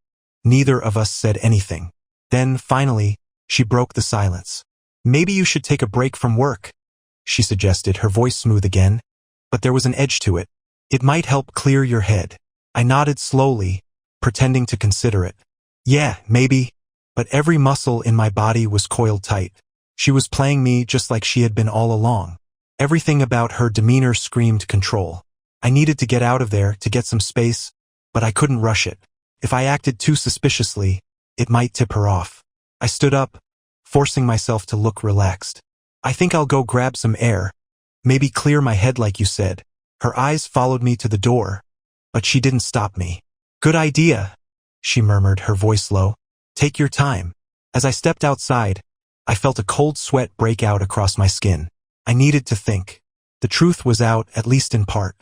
neither of us said anything. Then, finally, she broke the silence. "Maybe you should take a break from work," she suggested, her voice smooth again, but there was an edge to it. "It might help clear your head." I nodded slowly, pretending to consider it. "Yeah, maybe," but every muscle in my body was coiled tight. She was playing me just like she had been all along. Everything about her demeanor screamed control. I needed to get out of there to get some space, but I couldn't rush it. If I acted too suspiciously, it might tip her off. I stood up, forcing myself to look relaxed. I think I'll go grab some air, maybe clear my head like you said. Her eyes followed me to the door, but she didn't stop me. Good idea, she murmured, her voice low. Take your time. As I stepped outside, I felt a cold sweat break out across my skin. I needed to think. The truth was out, at least in part.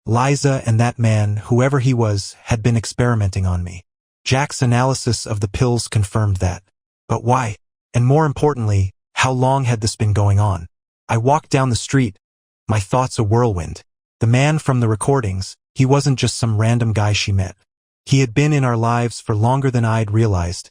Liza and that man, whoever he was, had been experimenting on me. Jack's analysis of the pills confirmed that. But why? And more importantly, how long had this been going on? I walked down the street, my thoughts a whirlwind. The man from the recordings, he wasn't just some random guy she met. He had been in our lives for longer than I'd realized,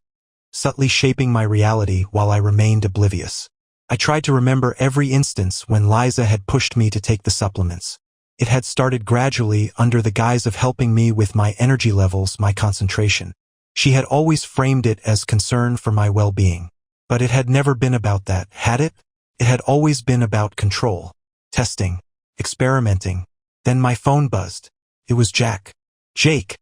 subtly shaping my reality while I remained oblivious. I tried to remember every instance when Liza had pushed me to take the supplements. It had started gradually under the guise of helping me with my energy levels, my concentration. She had always framed it as concern for my well-being. But it had never been about that, had it? It had always been about control, testing, experimenting. Then my phone buzzed. It was Jack. Jake.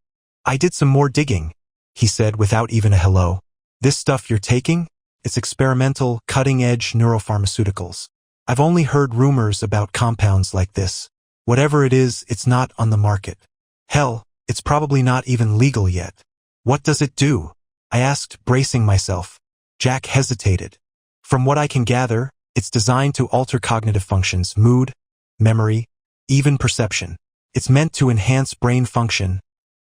I did some more digging, he said without even a hello. This stuff you're taking? It's experimental, cutting-edge neuropharmaceuticals. I've only heard rumors about compounds like this. Whatever it is, it's not on the market. Hell, it's probably not even legal yet. What does it do? I asked, bracing myself. Jack hesitated. From what I can gather, it's designed to alter cognitive functions, mood, memory, even perception. It's meant to enhance brain function,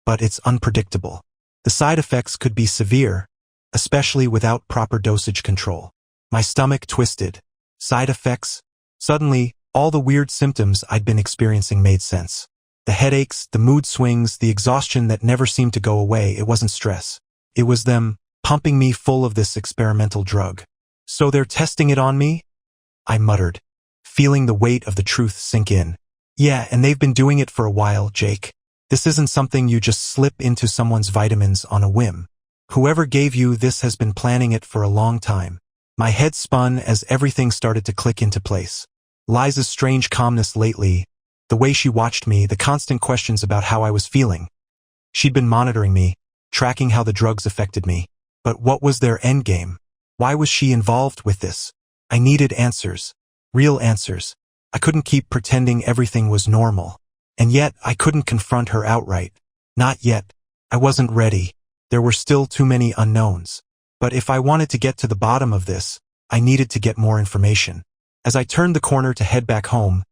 but it's unpredictable. The side effects could be severe, especially without proper dosage control. My stomach twisted. Side effects? Suddenly, all the weird symptoms I'd been experiencing made sense. The headaches, the mood swings, the exhaustion that never seemed to go away. It wasn't stress. It was them pumping me full of this experimental drug. So they're testing it on me? I muttered, feeling the weight of the truth sink in. Yeah, and they've been doing it for a while, Jake. This isn't something you just slip into someone's vitamins on a whim. Whoever gave you this has been planning it for a long time. My head spun as everything started to click into place. Liza's strange calmness lately, the way she watched me, the constant questions about how I was feeling. She'd been monitoring me, tracking how the drugs affected me. But what was their endgame? Why was she involved with this? I needed answers. Real answers. I couldn't keep pretending everything was normal. And yet, I couldn't confront her outright. Not yet. I wasn't ready. There were still too many unknowns. But if I wanted to get to the bottom of this, I needed to get more information. As I turned the corner to head back home,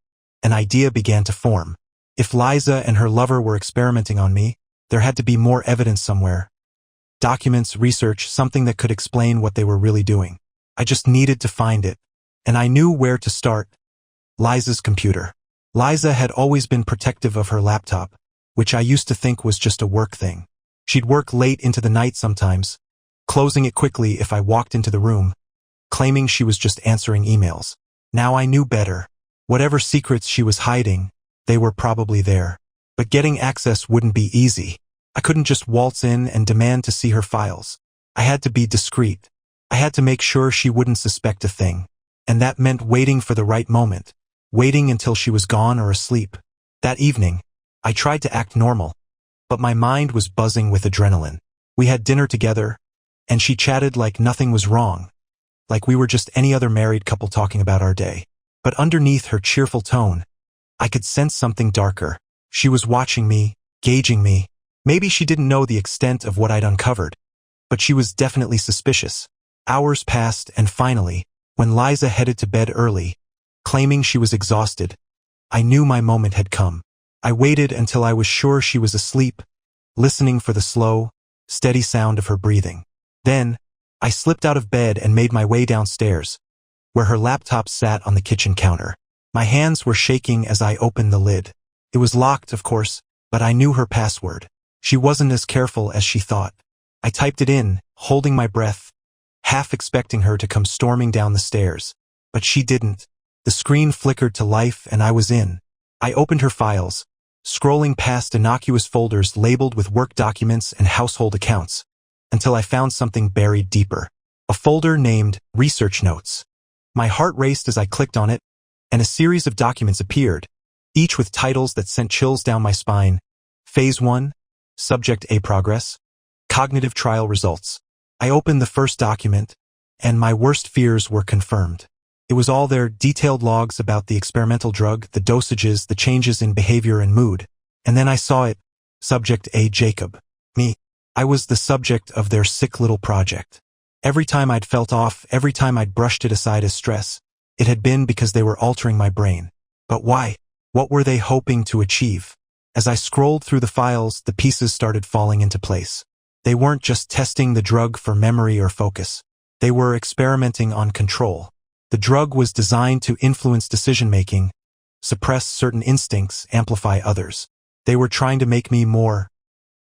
an idea began to form. If Liza and her lover were experimenting on me, there had to be more evidence somewhere. Documents, research, something that could explain what they were really doing. I just needed to find it. And I knew where to start. Liza's computer. Liza had always been protective of her laptop, which I used to think was just a work thing. She'd work late into the night sometimes, closing it quickly if I walked into the room, claiming she was just answering emails. Now I knew better. Whatever secrets she was hiding, they were probably there. But getting access wouldn't be easy. I couldn't just waltz in and demand to see her files. I had to be discreet. I had to make sure she wouldn't suspect a thing. And that meant waiting for the right moment, waiting until she was gone or asleep. That evening, I tried to act normal, but my mind was buzzing with adrenaline. We had dinner together, and she chatted like nothing was wrong, like we were just any other married couple talking about our day. But underneath her cheerful tone, I could sense something darker. She was watching me, gauging me. Maybe she didn't know the extent of what I'd uncovered, but she was definitely suspicious. Hours passed, and finally, when Liza headed to bed early, claiming she was exhausted, I knew my moment had come. I waited until I was sure she was asleep, listening for the slow, steady sound of her breathing. Then, I slipped out of bed and made my way downstairs, where her laptop sat on the kitchen counter. My hands were shaking as I opened the lid. It was locked, of course, but I knew her password. She wasn't as careful as she thought. I typed it in, holding my breath, half expecting her to come storming down the stairs. But she didn't. The screen flickered to life and I was in. I opened her files, scrolling past innocuous folders labeled with work documents and household accounts, until I found something buried deeper. A folder named Research Notes. My heart raced as I clicked on it, and a series of documents appeared, each with titles that sent chills down my spine. Phase 1, Subject A Progress, Cognitive Trial Results. I opened the first document, and my worst fears were confirmed. It was all there, detailed logs about the experimental drug, the dosages, the changes in behavior and mood. And then I saw it, Subject A Jacob. Me. I was the subject of their sick little project. Every time I'd felt off, every time I'd brushed it aside as stress, it had been because they were altering my brain. But why? What were they hoping to achieve? As I scrolled through the files, the pieces started falling into place. They weren't just testing the drug for memory or focus. They were experimenting on control. The drug was designed to influence decision-making, suppress certain instincts, amplify others. They were trying to make me more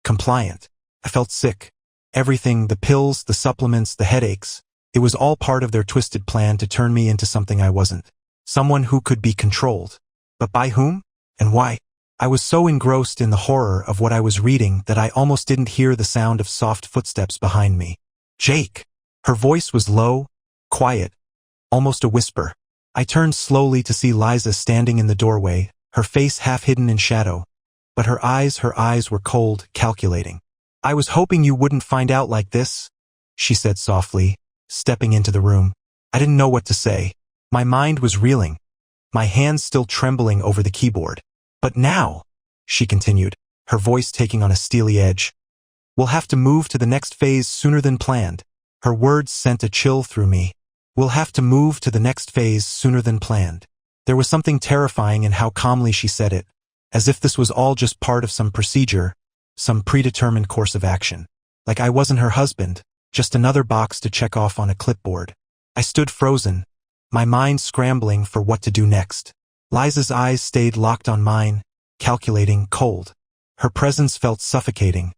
compliant. I felt sick. Everything, the pills, the supplements, the headaches, it was all part of their twisted plan to turn me into something I wasn't. Someone who could be controlled. But by whom? And why? I was so engrossed in the horror of what I was reading that I almost didn't hear the sound of soft footsteps behind me. Jake! Her voice was low, quiet, almost a whisper. I turned slowly to see Liza standing in the doorway, her face half hidden in shadow. But her eyes were cold, calculating. "I was hoping you wouldn't find out like this," she said softly, stepping into the room. I didn't know what to say. My mind was reeling, my hands still trembling over the keyboard. "But now," she continued, her voice taking on a steely edge, "we'll have to move to the next phase sooner than planned." Her words sent a chill through me. "We'll have to move to the next phase sooner than planned." There was something terrifying in how calmly she said it, as if this was all just part of some procedure, some predetermined course of action. Like I wasn't her husband, just another box to check off on a clipboard. I stood frozen, my mind scrambling for what to do next. Liza's eyes stayed locked on mine, calculating, cold. Her presence felt suffocating,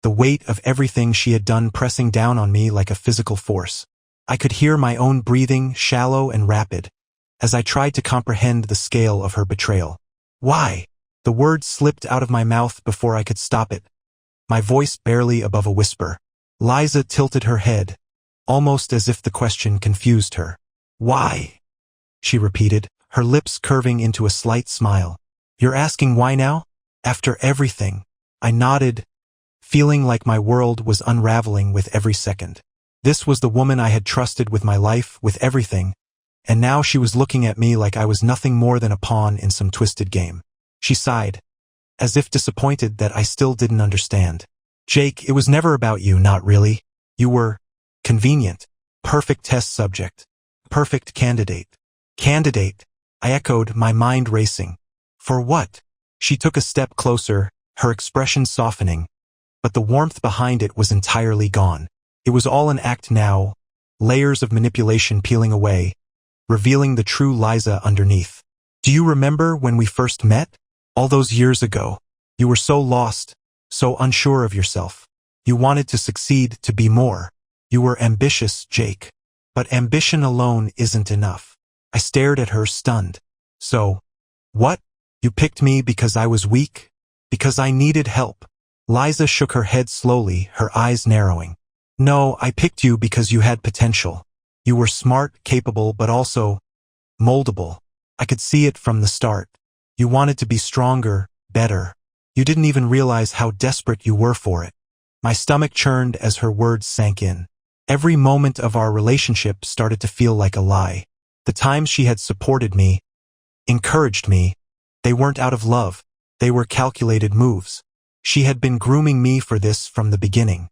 the weight of everything she had done pressing down on me like a physical force. I could hear my own breathing, shallow and rapid, as I tried to comprehend the scale of her betrayal. "Why?" The word slipped out of my mouth before I could stop it, my voice barely above a whisper. Liza tilted her head, almost as if the question confused her. "Why?" she repeated, her lips curving into a slight smile. "You're asking why now? After everything?" I nodded, feeling like my world was unraveling with every second. This was the woman I had trusted with my life, with everything, and now she was looking at me like I was nothing more than a pawn in some twisted game. She sighed, as if disappointed that I still didn't understand. "Jake, it was never about you, not really. You were convenient, perfect test subject, perfect candidate." "Candidate?" I echoed, my mind racing. "For what?" She took a step closer, her expression softening, but the warmth behind it was entirely gone. It was all an act now, layers of manipulation peeling away, revealing the true Liza underneath. "Do you remember when we first met? All those years ago. You were so lost, so unsure of yourself. You wanted to succeed, to be more. You were ambitious, Jake. But ambition alone isn't enough." I stared at her, stunned. "So, what? You picked me because I was weak? Because I needed help?" Liza shook her head slowly, her eyes narrowing. "No, I picked you because you had potential. You were smart, capable, but also moldable. I could see it from the start. You wanted to be stronger, better. You didn't even realize how desperate you were for it." My stomach churned as her words sank in. Every moment of our relationship started to feel like a lie. The times she had supported me, encouraged me, they weren't out of love. They were calculated moves. She had been grooming me for this from the beginning.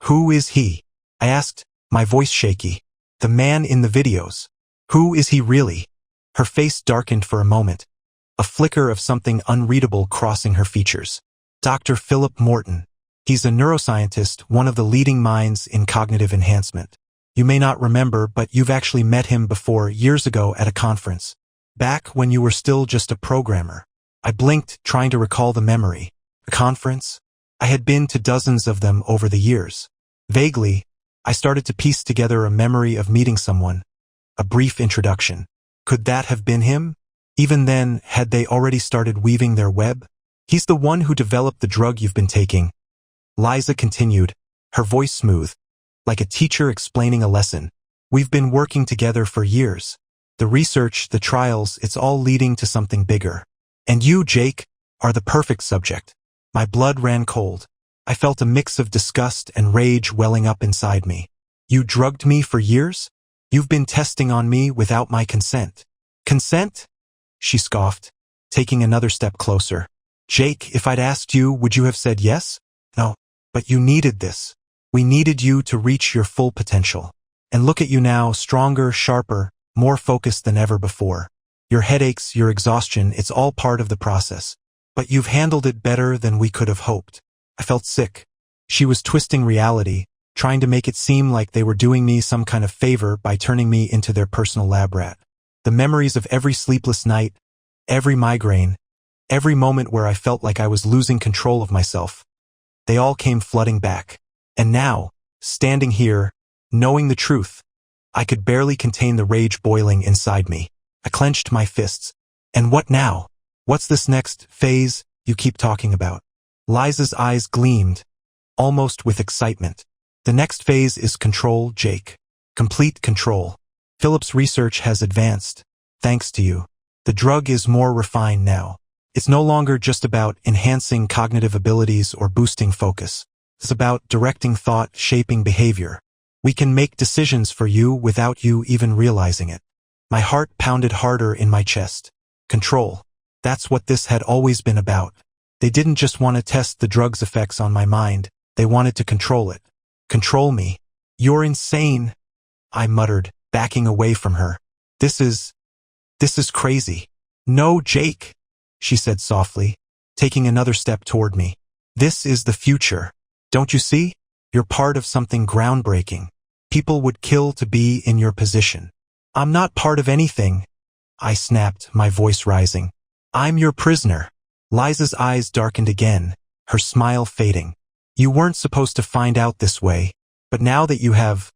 "Who is he?" I asked, my voice shaky. "The man in the videos. Who is he really?" Her face darkened for a moment, a flicker of something unreadable crossing her features. "Dr. Philip Morton. He's a neuroscientist, one of the leading minds in cognitive enhancement. You may not remember, but you've actually met him before, years ago at a conference. Back when you were still just a programmer." I blinked, trying to recall the memory. A conference? I had been to dozens of them over the years. Vaguely, I started to piece together a memory of meeting someone, a brief introduction. Could that have been him? Even then, had they already started weaving their web? "He's the one who developed the drug you've been taking," Liza continued, her voice smooth, like a teacher explaining a lesson. "We've been working together for years. The research, the trials, it's all leading to something bigger. And you, Jake, are the perfect subject. My blood ran cold. I felt a mix of disgust and rage welling up inside me. You drugged me for years? You've been testing on me without my consent. Consent? She scoffed, taking another step closer. Jake, if I'd asked you, would you have said yes? No, but you needed this. We needed you to reach your full potential. And look at you now, stronger, sharper, more focused than ever before. Your headaches, your exhaustion, it's all part of the process. But you've handled it better than we could have hoped. I felt sick. She was twisting reality, trying to make it seem like they were doing me some kind of favor by turning me into their personal lab rat. The memories of every sleepless night, every migraine, every moment where I felt like I was losing control of myself, they all came flooding back. And now, standing here, knowing the truth, I could barely contain the rage boiling inside me. I clenched my fists. And what now? What's this next phase you keep talking about? Liza's eyes gleamed, almost with excitement. The next phase is control, Jake. Complete control. Philip's research has advanced, thanks to you. The drug is more refined now. It's no longer just about enhancing cognitive abilities or boosting focus. It's about directing thought, shaping behavior. We can make decisions for you without you even realizing it. My heart pounded harder in my chest. Control. That's what this had always been about. They didn't just want to test the drug's effects on my mind. They wanted to control it. Control me. You're insane, I muttered, backing away from her. This is crazy. No, Jake, she said softly, taking another step toward me. This is the future. Don't you see? You're part of something groundbreaking. People would kill to be in your position. I'm not part of anything, I snapped, my voice rising. I'm your prisoner. Liza's eyes darkened again, her smile fading. You weren't supposed to find out this way, but now that you have,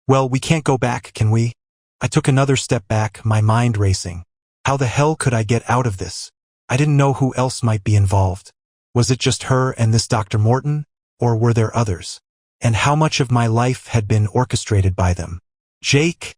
well, we can't go back, can we? I took another step back, my mind racing. How the hell could I get out of this? I didn't know who else might be involved. Was it just her and this Dr. Morton, or were there others? And how much of my life had been orchestrated by them? Jake,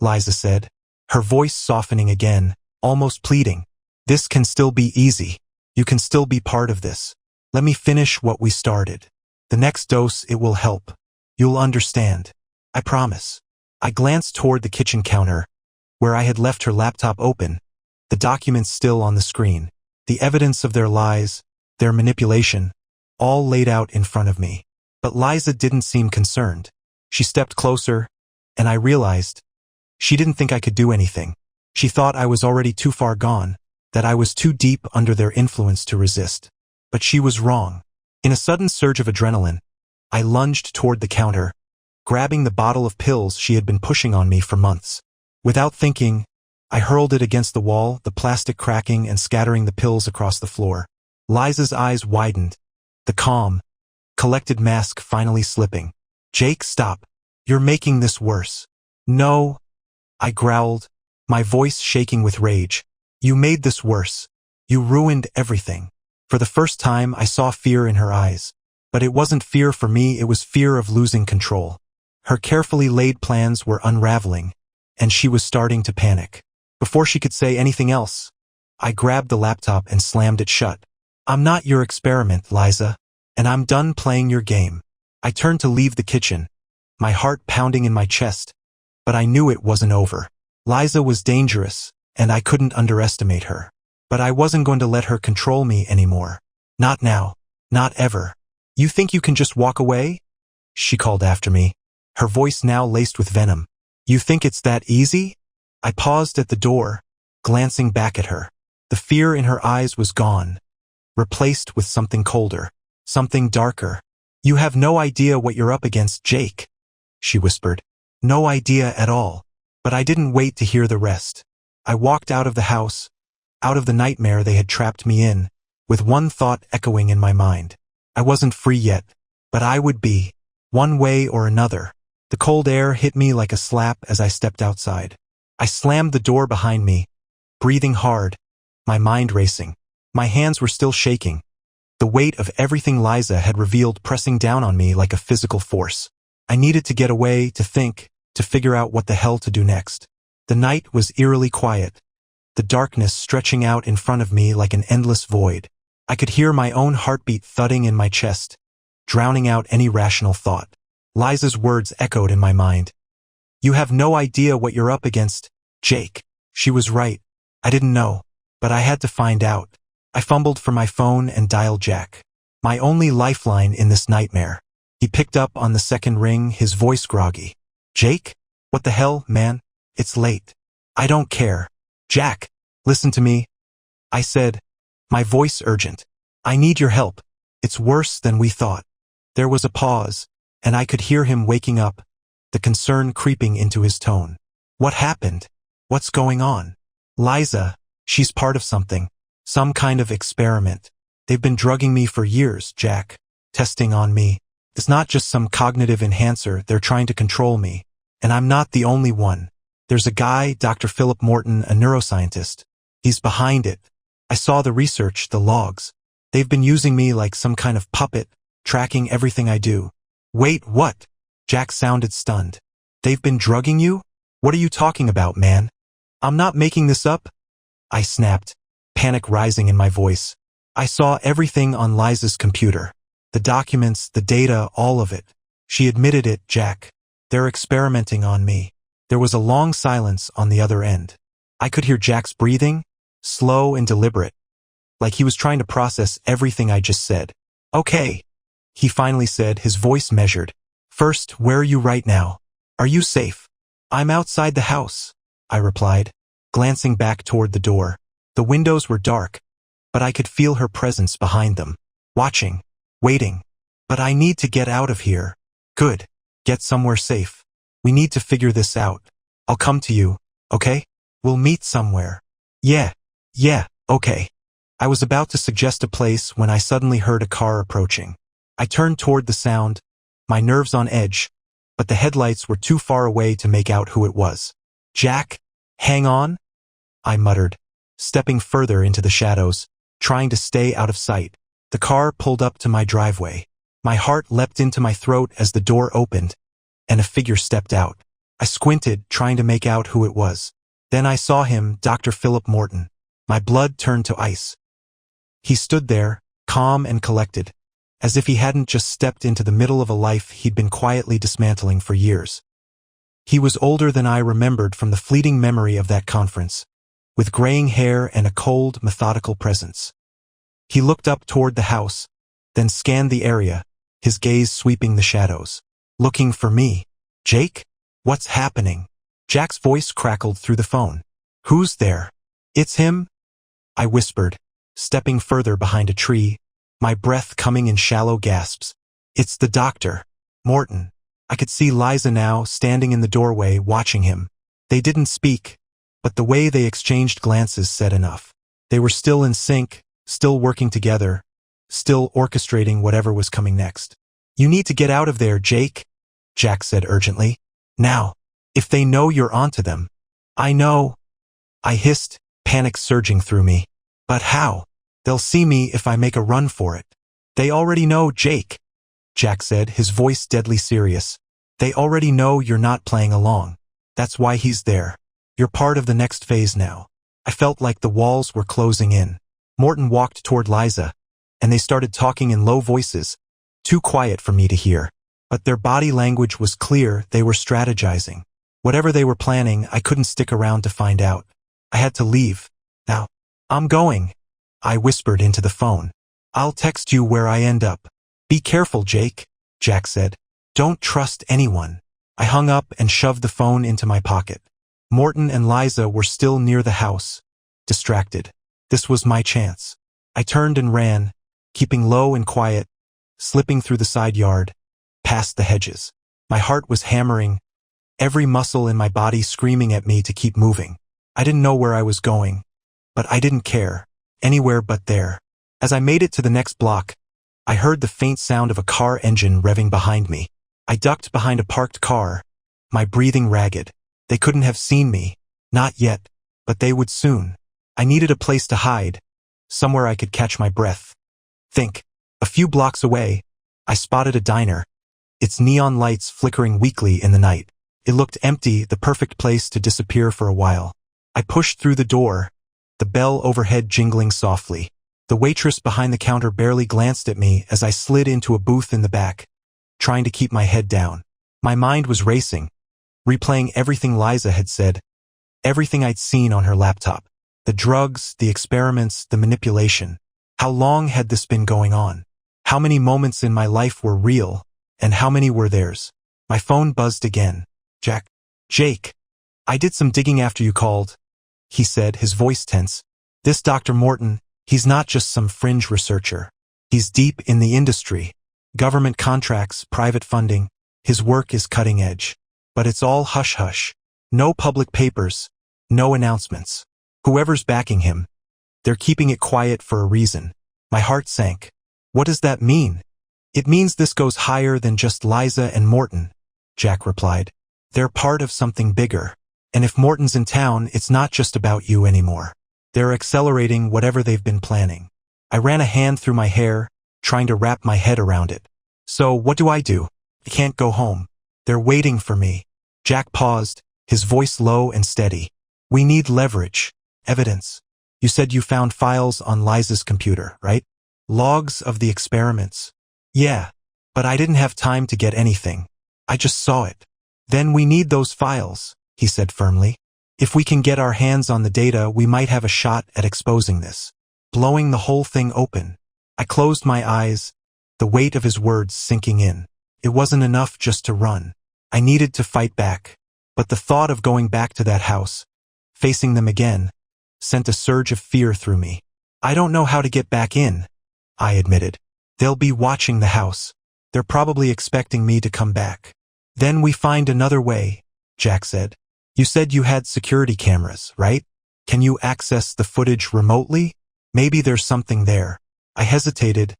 Liza said, her voice softening again, almost pleading. This can still be easy. You can still be part of this. Let me finish what we started. The next dose, it will help. You'll understand. I promise. I glanced toward the kitchen counter, where I had left her laptop open, the documents still on the screen, the evidence of their lies, their manipulation, all laid out in front of me. But Liza didn't seem concerned. She stepped closer, and I realized she didn't think I could do anything. She thought I was already too far gone, that I was too deep under their influence to resist. But she was wrong. In a sudden surge of adrenaline, I lunged toward the counter, grabbing the bottle of pills she had been pushing on me for months. Without thinking, I hurled it against the wall, the plastic cracking and scattering the pills across the floor. Liza's eyes widened, the calm, collected mask finally slipping. Jake, stop. You're making this worse. No, I growled, my voice shaking with rage. You made this worse. You ruined everything. For the first time, I saw fear in her eyes. But it wasn't fear for me, it was fear of losing control. Her carefully laid plans were unraveling, and she was starting to panic. Before she could say anything else, I grabbed the laptop and slammed it shut. I'm not your experiment, Liza, and I'm done playing your game. I turned to leave the kitchen, my heart pounding in my chest, but I knew it wasn't over. Liza was dangerous, and I couldn't underestimate her. But I wasn't going to let her control me anymore. Not now. Not ever. You think you can just walk away? She called after me, her voice now laced with venom. You think it's that easy? I paused at the door, glancing back at her. The fear in her eyes was gone, replaced with something colder, something darker. You have no idea what you're up against, Jake, she whispered. No idea at all. But I didn't wait to hear the rest. I walked out of the house, out of the nightmare they had trapped me in, with one thought echoing in my mind. I wasn't free yet, but I would be, one way or another. The cold air hit me like a slap as I stepped outside. I slammed the door behind me, breathing hard, my mind racing. My hands were still shaking, the weight of everything Liza had revealed pressing down on me like a physical force. I needed to get away, to think, to figure out what the hell to do next. The night was eerily quiet, the darkness stretching out in front of me like an endless void. I could hear my own heartbeat thudding in my chest, drowning out any rational thought. Liza's words echoed in my mind. "You have no idea what you're up against, Jake." She was right. I didn't know, but I had to find out. I fumbled for my phone and dialed Jack, my only lifeline in this nightmare. He picked up on the second ring, his voice groggy. "Jake? What the hell, man? It's late." "I don't care." "Jack, listen to me," I said, my voice urgent. "I need your help. It's worse than we thought." There was a pause, and I could hear him waking up, the concern creeping into his tone. "What happened? What's going on?" "Liza, she's part of something. Some kind of experiment. They've been drugging me for years, Jack. Testing on me. It's not just some cognitive enhancer, they're trying to control me. And I'm not the only one. There's a guy, Dr. Philip Morton, a neuroscientist. He's behind it. I saw the research, the logs. They've been using me like some kind of puppet, tracking everything I do." "Wait, what?" Jack sounded stunned. "They've been drugging you? What are you talking about, man?" "I'm not making this up," I snapped, panic rising in my voice. "I saw everything on Liza's computer. The documents, the data, all of it. She admitted it, Jack. They're experimenting on me." There was a long silence on the other end. I could hear Jack's breathing, slow and deliberate, like he was trying to process everything I just said. "Okay," he finally said, his voice measured. "First, where are you right now? Are you safe?" "I'm outside the house," I replied, glancing back toward the door. The windows were dark, but I could feel her presence behind them, watching, waiting. "But I need to get out of here." "Good. Get somewhere safe. We need to figure this out. I'll come to you, okay? We'll meet somewhere." Yeah, okay." I was about to suggest a place when I suddenly heard a car approaching. I turned toward the sound, my nerves on edge, but the headlights were too far away to make out who it was. "Jack, hang on," I muttered, stepping further into the shadows, trying to stay out of sight. The car pulled up to my driveway. My heart leapt into my throat as the door opened, and a figure stepped out. I squinted, trying to make out who it was. Then I saw him, Dr. Philip Morton. My blood turned to ice. He stood there, calm and collected, as if he hadn't just stepped into the middle of a life he'd been quietly dismantling for years. He was older than I remembered from the fleeting memory of that conference, with graying hair and a cold, methodical presence. He looked up toward the house, then scanned the area, his gaze sweeping the shadows. "Looking for me. Jake? What's happening?" Jack's voice crackled through the phone. "Who's there?" "It's him," I whispered, stepping further behind a tree, my breath coming in shallow gasps. "It's the doctor, Morton." I could see Liza now, standing in the doorway, watching him. They didn't speak, but the way they exchanged glances said enough. They were still in sync, still working together, still orchestrating whatever was coming next. "You need to get out of there, Jake," Jack said urgently. "Now. If they know you're onto them." "I know," I hissed, panic surging through me. "But how? They'll see me if I make a run for it." "They already know, Jake," Jack said, his voice deadly serious. "They already know you're not playing along. That's why he's there. You're part of the next phase now." I felt like the walls were closing in. Morton walked toward Liza, and they started talking in low voices, too quiet for me to hear. But their body language was clear, they were strategizing. Whatever they were planning, I couldn't stick around to find out. I had to leave. "Now, I'm going," I whispered into the phone. "I'll text you where I end up." "Be careful, Jake," Jack said. "Don't trust anyone." I hung up and shoved the phone into my pocket. Morton and Liza were still near the house, distracted. This was my chance. I turned and ran, keeping low and quiet, slipping through the side yard, past the hedges. My heart was hammering, every muscle in my body screaming at me to keep moving. I didn't know where I was going, but I didn't care. Anywhere but there. As I made it to the next block, I heard the faint sound of a car engine revving behind me. I ducked behind a parked car, my breathing ragged. They couldn't have seen me. Not yet, but they would soon. I needed a place to hide, somewhere I could catch my breath. Think. A few blocks away, I spotted a diner, its neon lights flickering weakly in the night. It looked empty, the perfect place to disappear for a while. I pushed through the door, the bell overhead jingling softly. The waitress behind the counter barely glanced at me as I slid into a booth in the back, trying to keep my head down. My mind was racing, replaying everything Liza had said, everything I'd seen on her laptop. The drugs, the experiments, the manipulation. How long had this been going on? How many moments in my life were real, and how many were theirs? My phone buzzed again. Jake. I did some digging after you called, he said, his voice tense. This Dr. Morton, he's not just some fringe researcher. He's deep in the industry. Government contracts, private funding. His work is cutting edge. But it's all hush-hush. No public papers. No announcements. Whoever's backing him, they're keeping it quiet for a reason. My heart sank. What does that mean? It means this goes higher than just Liza and Morton, Jack replied. They're part of something bigger. And if Morton's in town, it's not just about you anymore. They're accelerating whatever they've been planning. I ran a hand through my hair, trying to wrap my head around it. So what do? I can't go home. They're waiting for me. Jack paused, his voice low and steady. We need leverage, evidence. You said you found files on Liza's computer, right? Logs of the experiments. Yeah, but I didn't have time to get anything. I just saw it. Then we need those files, he said firmly. If we can get our hands on the data, we might have a shot at exposing this, blowing the whole thing open. I closed my eyes, the weight of his words sinking in. It wasn't enough just to run. I needed to fight back. But the thought of going back to that house, facing them again, sent a surge of fear through me. I don't know how to get back in, I admitted. They'll be watching the house. They're probably expecting me to come back. Then we find another way, Jack said. You said you had security cameras, right? Can you access the footage remotely? Maybe there's something there. I hesitated,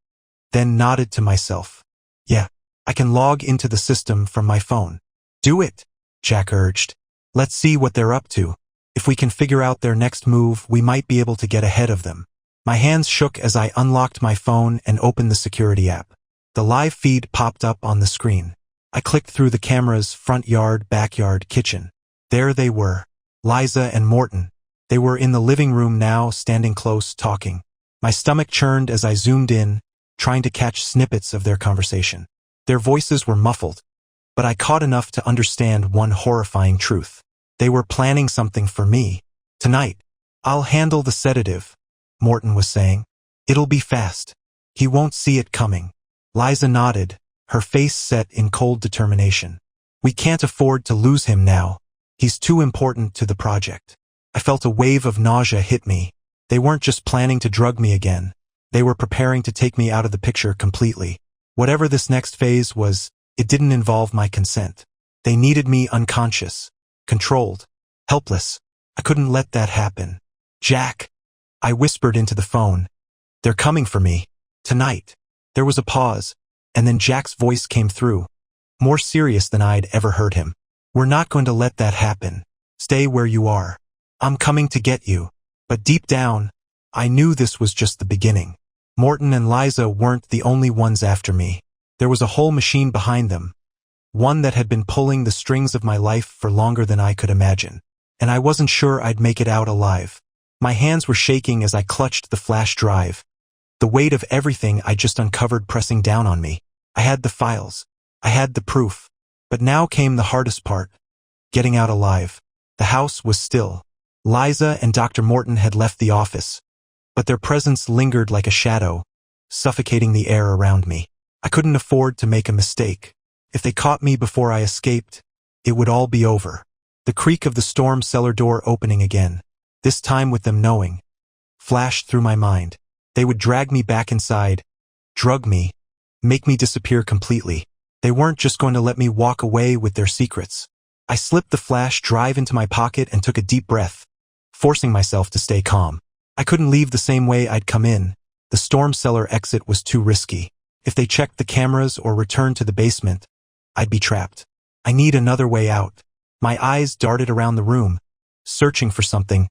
then nodded to myself. Yeah, I can log into the system from my phone. Do it, Jack urged. Let's see what they're up to. If we can figure out their next move, we might be able to get ahead of them. My hands shook as I unlocked my phone and opened the security app. The live feed popped up on the screen. I clicked through the cameras, front yard, backyard, kitchen. There they were, Liza and Morton. They were in the living room now, standing close, talking. My stomach churned as I zoomed in, trying to catch snippets of their conversation. Their voices were muffled, but I caught enough to understand one horrifying truth. They were planning something for me. Tonight. I'll handle the sedative, Morton was saying. It'll be fast. He won't see it coming. Liza nodded, her face set in cold determination. We can't afford to lose him now. He's too important to the project. I felt a wave of nausea hit me. They weren't just planning to drug me again. They were preparing to take me out of the picture completely. Whatever this next phase was, it didn't involve my consent. They needed me unconscious, controlled, helpless. I couldn't let that happen. Jack, I whispered into the phone. They're coming for me. Tonight. There was a pause, and then Jack's voice came through, more serious than I'd ever heard him. We're not going to let that happen. Stay where you are. I'm coming to get you. But deep down, I knew this was just the beginning. Morton and Liza weren't the only ones after me. There was a whole machine behind them, one that had been pulling the strings of my life for longer than I could imagine. And I wasn't sure I'd make it out alive. My hands were shaking as I clutched the flash drive, the weight of everything I just uncovered pressing down on me. I had the files. I had the proof. But now came the hardest part, getting out alive. The house was still. Liza and Dr. Morton had left the office, but their presence lingered like a shadow, suffocating the air around me. I couldn't afford to make a mistake. If they caught me before I escaped, it would all be over. The creak of the storm cellar door opening again, this time with them knowing, flashed through my mind. They would drag me back inside, drug me, make me disappear completely. They weren't just going to let me walk away with their secrets. I slipped the flash drive into my pocket and took a deep breath, forcing myself to stay calm. I couldn't leave the same way I'd come in. The storm cellar exit was too risky. If they checked the cameras or returned to the basement, I'd be trapped. I need another way out. My eyes darted around the room, searching for something,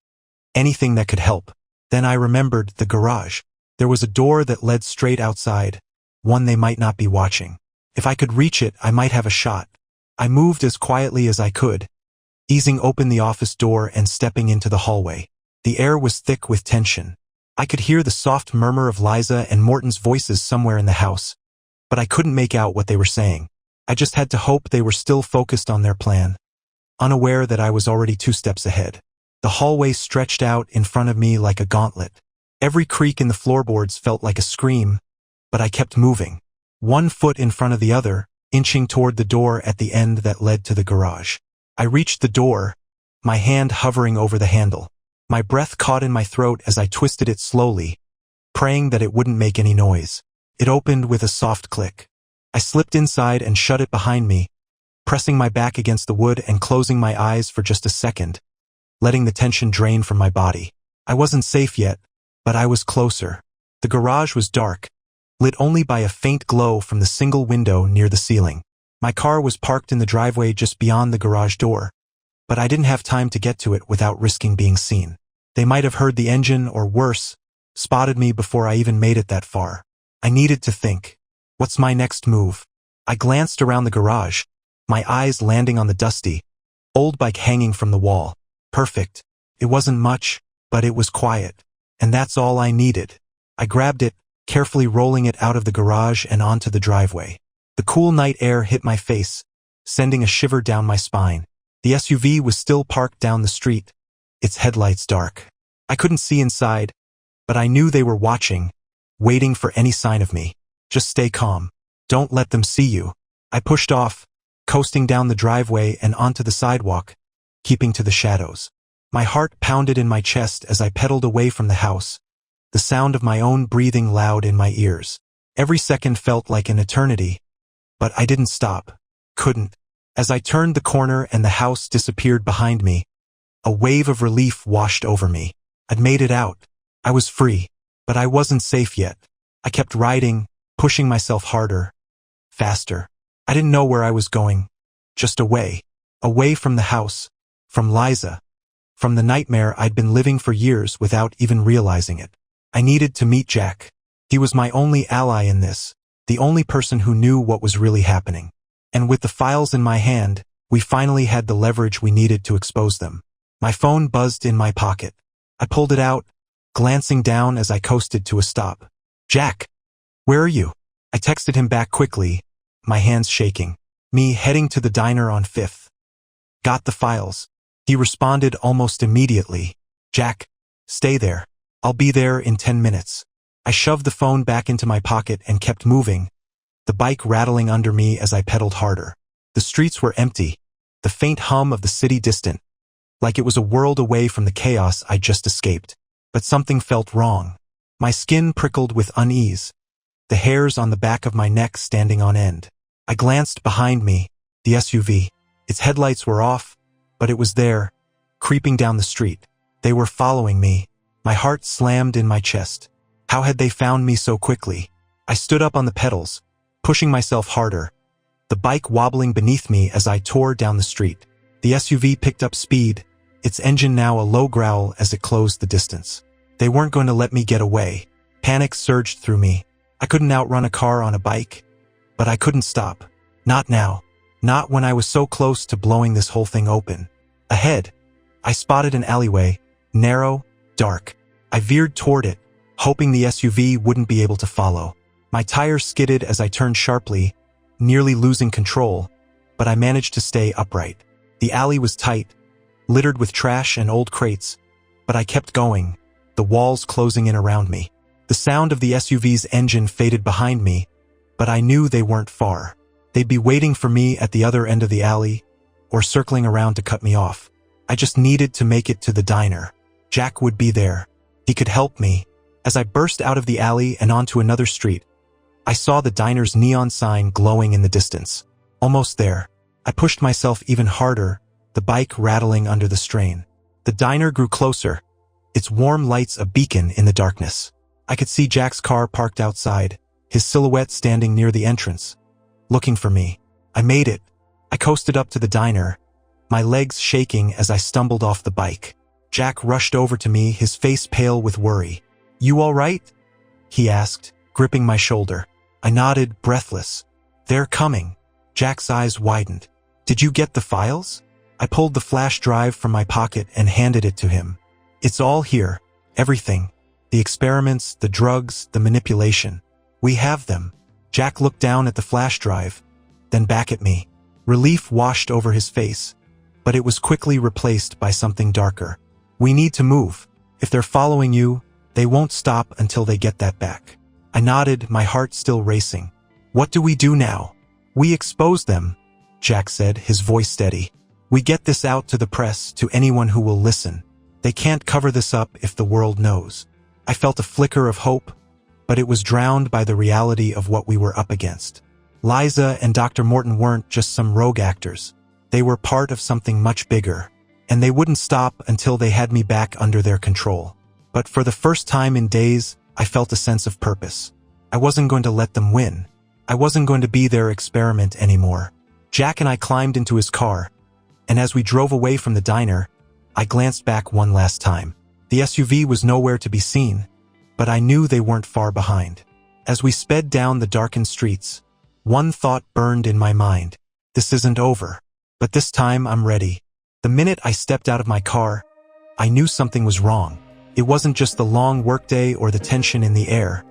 anything that could help. Then I remembered the garage. There was a door that led straight outside, one they might not be watching. If I could reach it, I might have a shot. I moved as quietly as I could, easing open the office door and stepping into the hallway. The air was thick with tension. I could hear the soft murmur of Liza and Morton's voices somewhere in the house, but I couldn't make out what they were saying. I just had to hope they were still focused on their plan, unaware that I was already 2 steps ahead. The hallway stretched out in front of me like a gauntlet. Every creak in the floorboards felt like a scream, but I kept moving, 1 foot in front of the other, inching toward the door at the end that led to the garage. I reached the door, my hand hovering over the handle. My breath caught in my throat as I twisted it slowly, praying that it wouldn't make any noise. It opened with a soft click. I slipped inside and shut it behind me, pressing my back against the wood and closing my eyes for just a second, letting the tension drain from my body. I wasn't safe yet, but I was closer. The garage was dark, lit only by a faint glow from the single window near the ceiling. My car was parked in the driveway just beyond the garage door, but I didn't have time to get to it without risking being seen. They might have heard the engine or worse, spotted me before I even made it that far. I needed to think. What's my next move? I glanced around the garage, my eyes landing on the dusty, old bike hanging from the wall. Perfect. It wasn't much, but it was quiet. And that's all I needed. I grabbed it, carefully rolling it out of the garage and onto the driveway. The cool night air hit my face, sending a shiver down my spine. The SUV was still parked down the street, its headlights dark. I couldn't see inside, but I knew they were watching, waiting for any sign of me. Just stay calm. Don't let them see you. I pushed off, coasting down the driveway and onto the sidewalk, keeping to the shadows. My heart pounded in my chest as I pedaled away from the house, the sound of my own breathing loud in my ears. Every second felt like an eternity, but I didn't stop. Couldn't. As I turned the corner and the house disappeared behind me, a wave of relief washed over me. I'd made it out. I was free, but I wasn't safe yet. I kept riding, pushing myself harder, faster. I didn't know where I was going. Just away. Away from the house, from Liza, from the nightmare I'd been living for years without even realizing it. I needed to meet Jack. He was my only ally in this, the only person who knew what was really happening. And with the files in my hand, we finally had the leverage we needed to expose them. My phone buzzed in my pocket. I pulled it out, glancing down as I coasted to a stop. Jack, where are you? I texted him back quickly, my hands shaking. Me heading to the diner on 5th. Got the files. He responded almost immediately. Jack, stay there. I'll be there in 10 minutes. I shoved the phone back into my pocket and kept moving, the bike rattling under me as I pedaled harder. The streets were empty, the faint hum of the city distant, like it was a world away from the chaos I just escaped. But something felt wrong. My skin prickled with unease, the hairs on the back of my neck standing on end. I glanced behind me, the SUV. Its headlights were off, but it was there, creeping down the street. They were following me. My heart slammed in my chest. How had they found me so quickly? I stood up on the pedals, pushing myself harder, the bike wobbling beneath me as I tore down the street. The SUV picked up speed, its engine now a low growl as it closed the distance. They weren't going to let me get away. Panic surged through me. I couldn't outrun a car on a bike, but I couldn't stop. Not now. Not when I was so close to blowing this whole thing open. Ahead, I spotted an alleyway, narrow, dark. I veered toward it, hoping the SUV wouldn't be able to follow. My tires skidded as I turned sharply, nearly losing control, but I managed to stay upright. The alley was tight, littered with trash and old crates, but I kept going, the walls closing in around me. The sound of the SUV's engine faded behind me, but I knew they weren't far. They'd be waiting for me at the other end of the alley, or circling around to cut me off. I just needed to make it to the diner. Jack would be there. He could help me. As I burst out of the alley and onto another street, I saw the diner's neon sign glowing in the distance. Almost there. I pushed myself even harder, the bike rattling under the strain. The diner grew closer, its warm lights a beacon in the darkness. I could see Jack's car parked outside, his silhouette standing near the entrance, looking for me. I made it. I coasted up to the diner, my legs shaking as I stumbled off the bike. Jack rushed over to me, his face pale with worry. "You all right?" he asked, gripping my shoulder. I nodded, breathless. "They're coming." Jack's eyes widened. "Did you get the files?" I pulled the flash drive from my pocket and handed it to him. It's all here. Everything. The experiments, the drugs, the manipulation. We have them. Jack looked down at the flash drive, then back at me. Relief washed over his face, but it was quickly replaced by something darker. We need to move. If they're following you, they won't stop until they get that back. I nodded, my heart still racing. What do we do now? We expose them, Jack said, his voice steady. We get this out to the press, to anyone who will listen. They can't cover this up if the world knows. I felt a flicker of hope, but it was drowned by the reality of what we were up against. Liza and Dr. Morton weren't just some rogue actors. They were part of something much bigger, and they wouldn't stop until they had me back under their control. But for the first time in days, I felt a sense of purpose. I wasn't going to let them win. I wasn't going to be their experiment anymore. Jack and I climbed into his car, and as we drove away from the diner, I glanced back one last time. The SUV was nowhere to be seen, but I knew they weren't far behind. As we sped down the darkened streets, one thought burned in my mind. This isn't over, but this time I'm ready. The minute I stepped out of my car, I knew something was wrong. It wasn't just the long workday or the tension in the air.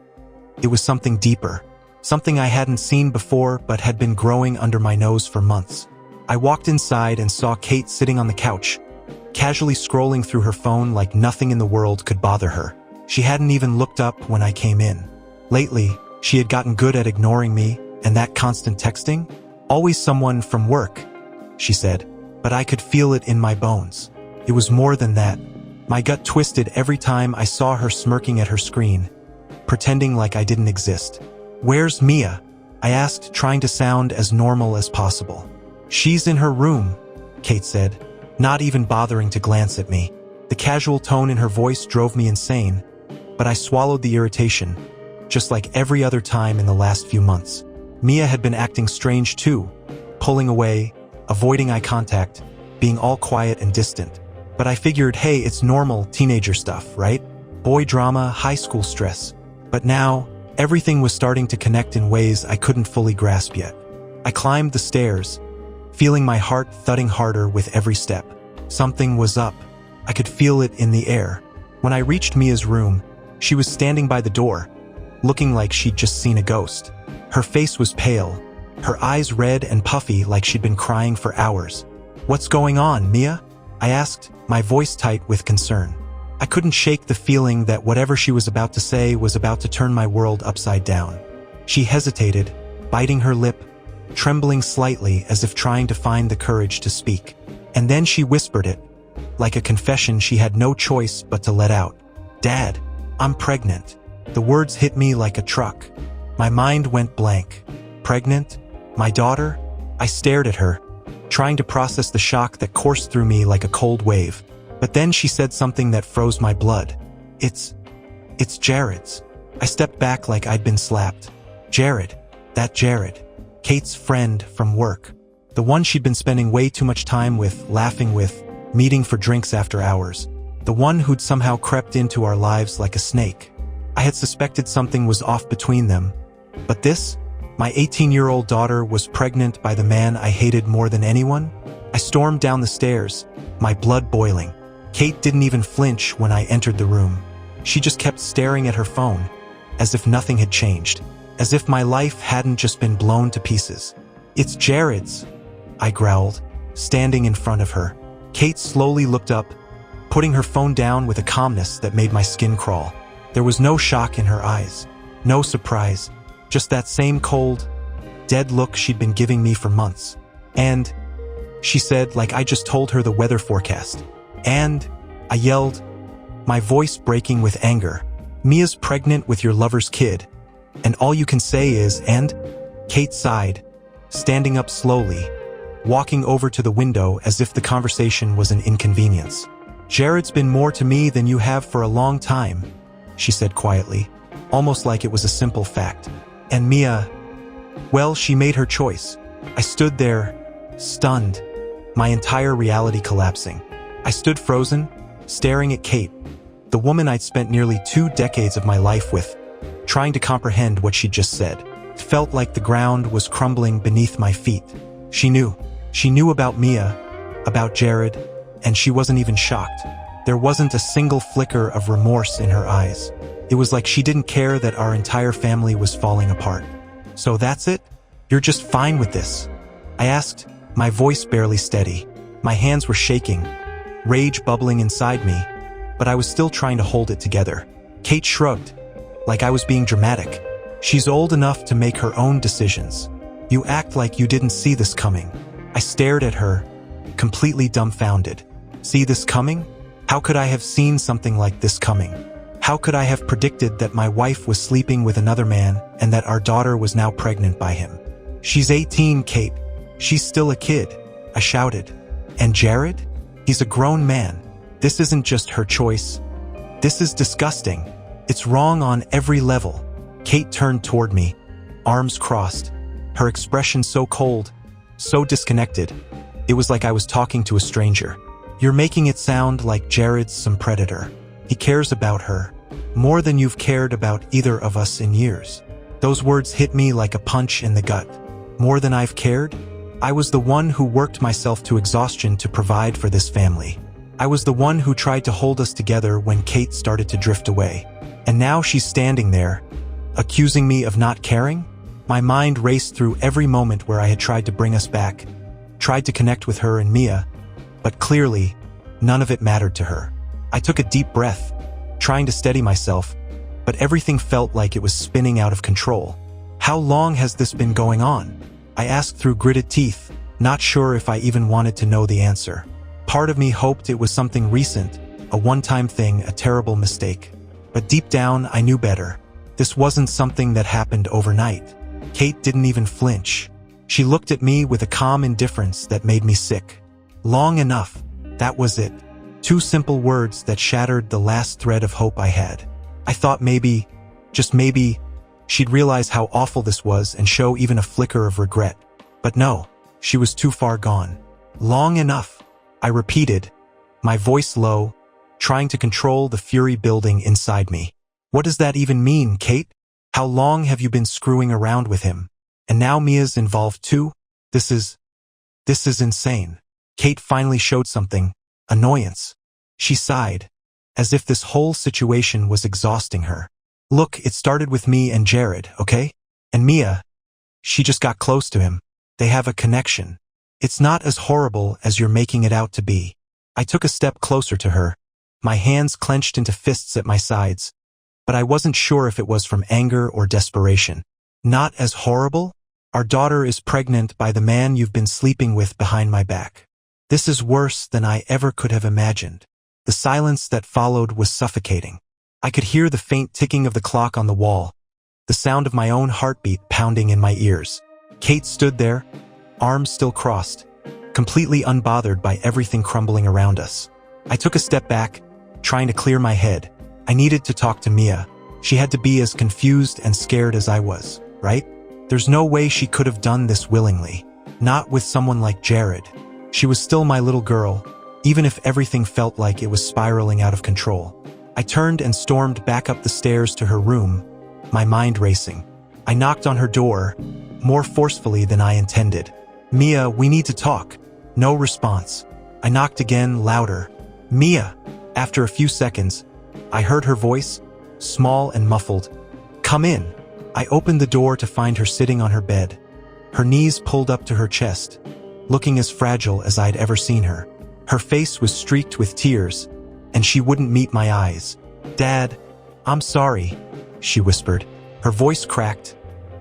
It was something deeper, something I hadn't seen before but had been growing under my nose for months. I walked inside and saw Kate sitting on the couch, casually scrolling through her phone like nothing in the world could bother her. She hadn't even looked up when I came in. Lately, she had gotten good at ignoring me, and that constant texting? Always someone from work, she said, but I could feel it in my bones. It was more than that. My gut twisted every time I saw her smirking at her screen, pretending like I didn't exist. Where's Mia? I asked, trying to sound as normal as possible. She's in her room, Kate said, not even bothering to glance at me. The casual tone in her voice drove me insane, but I swallowed the irritation, just like every other time in the last few months. Mia had been acting strange too, pulling away, avoiding eye contact, being all quiet and distant. But I figured, hey, it's normal teenager stuff, right? Boy drama, high school stress. But now, everything was starting to connect in ways I couldn't fully grasp yet. I climbed the stairs, feeling my heart thudding harder with every step. Something was up. I could feel it in the air. When I reached Mia's room, she was standing by the door, looking like she'd just seen a ghost. Her face was pale, her eyes red and puffy like she'd been crying for hours. What's going on, Mia? I asked, my voice tight with concern. I couldn't shake the feeling that whatever she was about to say was about to turn my world upside down. She hesitated, biting her lip, trembling slightly as if trying to find the courage to speak. And then she whispered it, like a confession she had no choice but to let out. Dad, I'm pregnant. The words hit me like a truck. My mind went blank. Pregnant? My daughter? I stared at her, trying to process the shock that coursed through me like a cold wave. But then she said something that froze my blood. It's Jared's. I stepped back like I'd been slapped. Jared. That Jared. Kate's friend from work. The one she'd been spending way too much time with, laughing with, meeting for drinks after hours. The one who'd somehow crept into our lives like a snake. I had suspected something was off between them. But this? My 18-year-old daughter was pregnant by the man I hated more than anyone? I stormed down the stairs, my blood boiling. Kate didn't even flinch when I entered the room. She just kept staring at her phone, as if nothing had changed, as if my life hadn't just been blown to pieces. It's Jared's, I growled, standing in front of her. Kate slowly looked up, putting her phone down with a calmness that made my skin crawl. There was no shock in her eyes, no surprise, just that same cold, dead look she'd been giving me for months. And, she said, like I just told her the weather forecast. And, I yelled, my voice breaking with anger. Mia's pregnant with your lover's kid. And all you can say is, and? Kate sighed, standing up slowly, walking over to the window as if the conversation was an inconvenience. Jared's been more to me than you have for a long time, she said quietly, almost like it was a simple fact. And Mia, well, she made her choice. I stood there, stunned, my entire reality collapsing. I stood frozen, staring at Kate, the woman I'd spent nearly 2 decades of my life with, trying to comprehend what she'd just said. It felt like the ground was crumbling beneath my feet. She knew. She knew about Mia, about Jared, and she wasn't even shocked. There wasn't a single flicker of remorse in her eyes. It was like she didn't care that our entire family was falling apart. "So that's it? You're just fine with this?" I asked, my voice barely steady. My hands were shaking, rage bubbling inside me, but I was still trying to hold it together. Kate shrugged, like I was being dramatic. "She's old enough to make her own decisions. You act like you didn't see this coming." I stared at her, completely dumbfounded. See this coming? How could I have seen something like this coming? How could I have predicted that my wife was sleeping with another man and that our daughter was now pregnant by him? "She's 18, Kate. She's still a kid," I shouted. "And Jared? He's a grown man. This isn't just her choice. This is disgusting. It's wrong on every level." Kate turned toward me, arms crossed, her expression so cold, so disconnected. It was like I was talking to a stranger. "You're making it sound like Jared's some predator. He cares about her, more than you've cared about either of us in years." Those words hit me like a punch in the gut. More than I've cared? I was the one who worked myself to exhaustion to provide for this family. I was the one who tried to hold us together when Kate started to drift away. And now she's standing there, accusing me of not caring? My mind raced through every moment where I had tried to bring us back, tried to connect with her and Mia, but clearly, none of it mattered to her. I took a deep breath, trying to steady myself, but everything felt like it was spinning out of control. "How long has this been going on?" I asked through gritted teeth, not sure if I even wanted to know the answer. Part of me hoped it was something recent, a one-time thing, a terrible mistake. But deep down, I knew better. This wasn't something that happened overnight. Kate didn't even flinch. She looked at me with a calm indifference that made me sick. "Long enough. That was it." Two simple words that shattered the last thread of hope I had. I thought maybe, just maybe, she'd realize how awful this was and show even a flicker of regret. But no, she was too far gone. "Long enough," I repeated, my voice low, trying to control the fury building inside me. "What does that even mean, Kate? How long have you been screwing around with him? And now Mia's involved too? This is insane." Kate finally showed something, annoyance. She sighed, as if this whole situation was exhausting her. "Look, it started with me and Jared, okay? And Mia, she just got close to him. They have a connection. It's not as horrible as you're making it out to be." I took a step closer to her, my hands clenched into fists at my sides, but I wasn't sure if it was from anger or desperation. "Not as horrible? Our daughter is pregnant by the man you've been sleeping with behind my back. This is worse than I ever could have imagined." The silence that followed was suffocating. I could hear the faint ticking of the clock on the wall, the sound of my own heartbeat pounding in my ears. Kate stood there, arms still crossed, completely unbothered by everything crumbling around us. I took a step back, trying to clear my head. I needed to talk to Mia. She had to be as confused and scared as I was, right? There's no way she could have done this willingly. Not with someone like Jared. She was still my little girl, even if everything felt like it was spiraling out of control. I turned and stormed back up the stairs to her room, my mind racing. I knocked on her door, more forcefully than I intended. "Mia, we need to talk." No response. I knocked again, louder. "Mia." After a few seconds, I heard her voice, small and muffled. "Come in." I opened the door to find her sitting on her bed, her knees pulled up to her chest, looking as fragile as I'd ever seen her. Her face was streaked with tears, and she wouldn't meet my eyes. "Dad, I'm sorry," she whispered. Her voice cracked,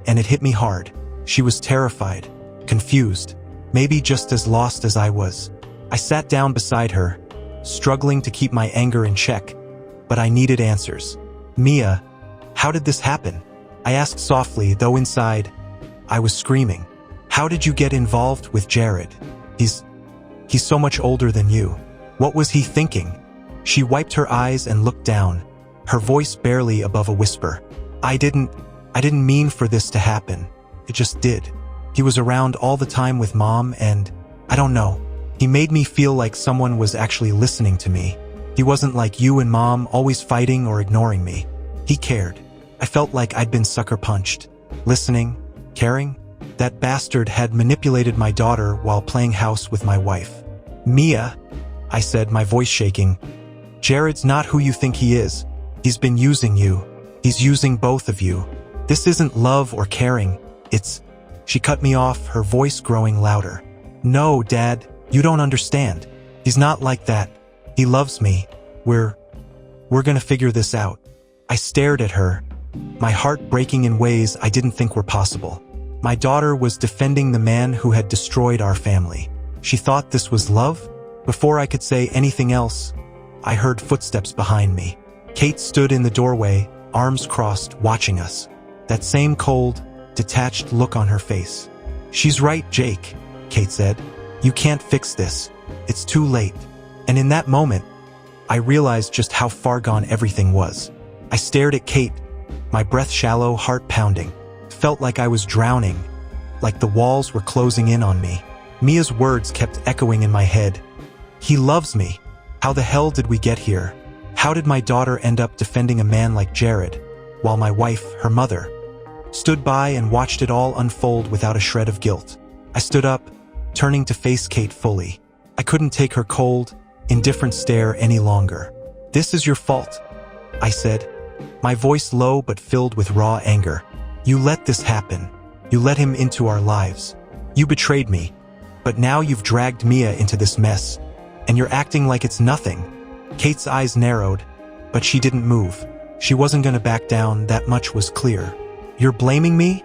and it hit me hard. She was terrified, confused, maybe just as lost as I was. I sat down beside her, struggling to keep my anger in check, but I needed answers. "Mia, how did this happen?" I asked softly, though inside, I was screaming. "How did you get involved with Jared? He's so much older than you. What was he thinking?" She wiped her eyes and looked down, her voice barely above a whisper. I didn't mean for this to happen. It just did. He was around all the time with Mom and, I don't know, he made me feel like someone was actually listening to me. He wasn't like you and Mom, always fighting or ignoring me. He cared. I felt like I'd been sucker punched. Listening, caring. That bastard had manipulated my daughter while playing house with my wife. "Mia," I said, my voice shaking, Jared's not who you think he is. He's been using you. He's using both of you. This isn't love or caring. It's..." She cut me off, her voice growing louder. "No, Dad, you don't understand. He's not like that. He loves me. We're gonna figure this out." I stared at her, my heart breaking in ways I didn't think were possible. My daughter was defending the man who had destroyed our family. She thought this was love? Before I could say anything else, I heard footsteps behind me. Kate stood in the doorway, arms crossed, watching us. That same cold, detached look on her face. "She's right, Jake," Kate said. "You can't fix this. It's too late." And in that moment, I realized just how far gone everything was. I stared at Kate, my breath shallow, heart pounding. Felt like I was drowning, like the walls were closing in on me. Mia's words kept echoing in my head. "He loves me. How the hell did we get here? How did my daughter end up defending a man like Jared, while my wife, her mother, stood by and watched it all unfold without a shred of guilt?" I stood up, turning to face Kate fully. I couldn't take her cold, indifferent stare any longer. "This is your fault," I said, my voice low but filled with raw anger. "You let this happen. You let him into our lives. You betrayed me. But now you've dragged Mia into this mess, and you're acting like it's nothing." Kate's eyes narrowed, but she didn't move. She wasn't gonna back down, that much was clear. "You're blaming me?"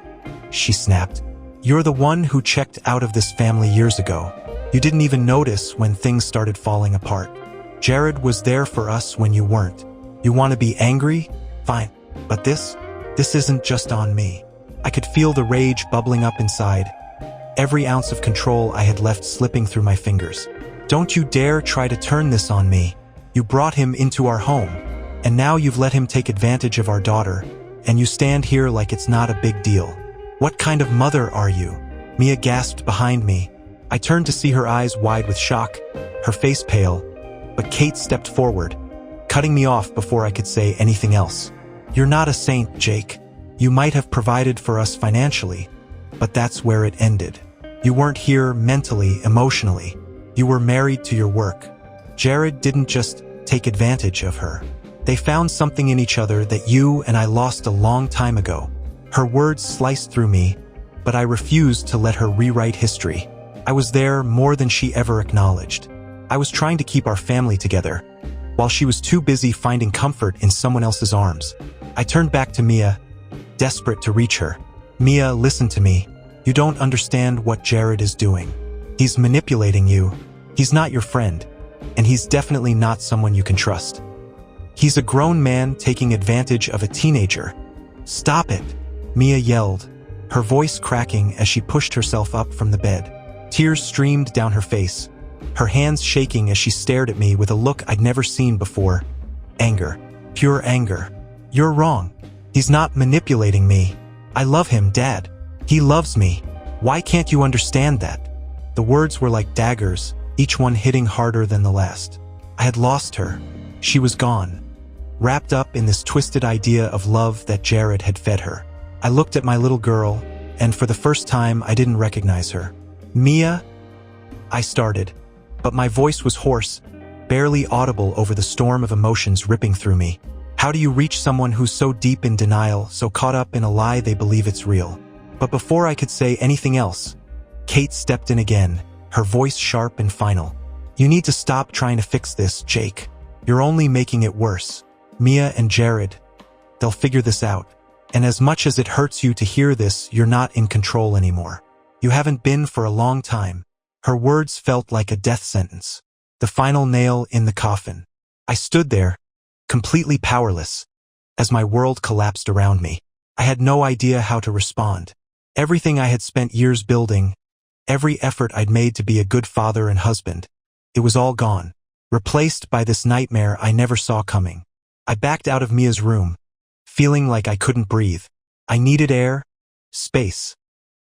she snapped. "You're the one who checked out of this family years ago. You didn't even notice when things started falling apart. Jared was there for us when you weren't. You want to be angry? Fine. But this isn't just on me." I could feel the rage bubbling up inside, every ounce of control I had left slipping through my fingers. "Don't you dare try to turn this on me. You brought him into our home, and now you've let him take advantage of our daughter, and you stand here like it's not a big deal. What kind of mother are you?" Mia gasped behind me. I turned to see her eyes wide with shock, her face pale, but Kate stepped forward, cutting me off before I could say anything else. "You're not a saint, Jake. You might have provided for us financially, but that's where it ended. You weren't here mentally, emotionally. You were married to your work. Jared didn't just take advantage of her. They found something in each other that you and I lost a long time ago." Her words sliced through me, but I refused to let her rewrite history. I was there more than she ever acknowledged. I was trying to keep our family together, while she was too busy finding comfort in someone else's arms. I turned back to Mia, desperate to reach her. "Mia, listen to me. You don't understand what Jared is doing. He's manipulating you. He's not your friend, and he's definitely not someone you can trust. He's a grown man taking advantage of a teenager. Stop it," Mia yelled, her voice cracking as she pushed herself up from the bed. Tears streamed down her face, her hands shaking as she stared at me with a look I'd never seen before. Anger. Pure anger. "You're wrong. He's not manipulating me. I love him, Dad. He loves me. Why can't you understand that?" The words were like daggers, each one hitting harder than the last. I had lost her. She was gone, wrapped up in this twisted idea of love that Jared had fed her. I looked at my little girl, and for the first time I didn't recognize her. "Mia?" I started, but my voice was hoarse, barely audible over the storm of emotions ripping through me. How do you reach someone who's so deep in denial, so caught up in a lie they believe it's real? But before I could say anything else, Kate stepped in again, her voice sharp and final. "You need to stop trying to fix this, Jake. You're only making it worse. Mia and Jared, they'll figure this out. And as much as it hurts you to hear this, you're not in control anymore. You haven't been for a long time." Her words felt like a death sentence, the final nail in the coffin. I stood there, completely powerless, as my world collapsed around me. I had no idea how to respond. Everything I had spent years building, every effort I'd made to be a good father and husband, it was all gone, replaced by this nightmare I never saw coming. I backed out of Mia's room, feeling like I couldn't breathe. I needed air, space,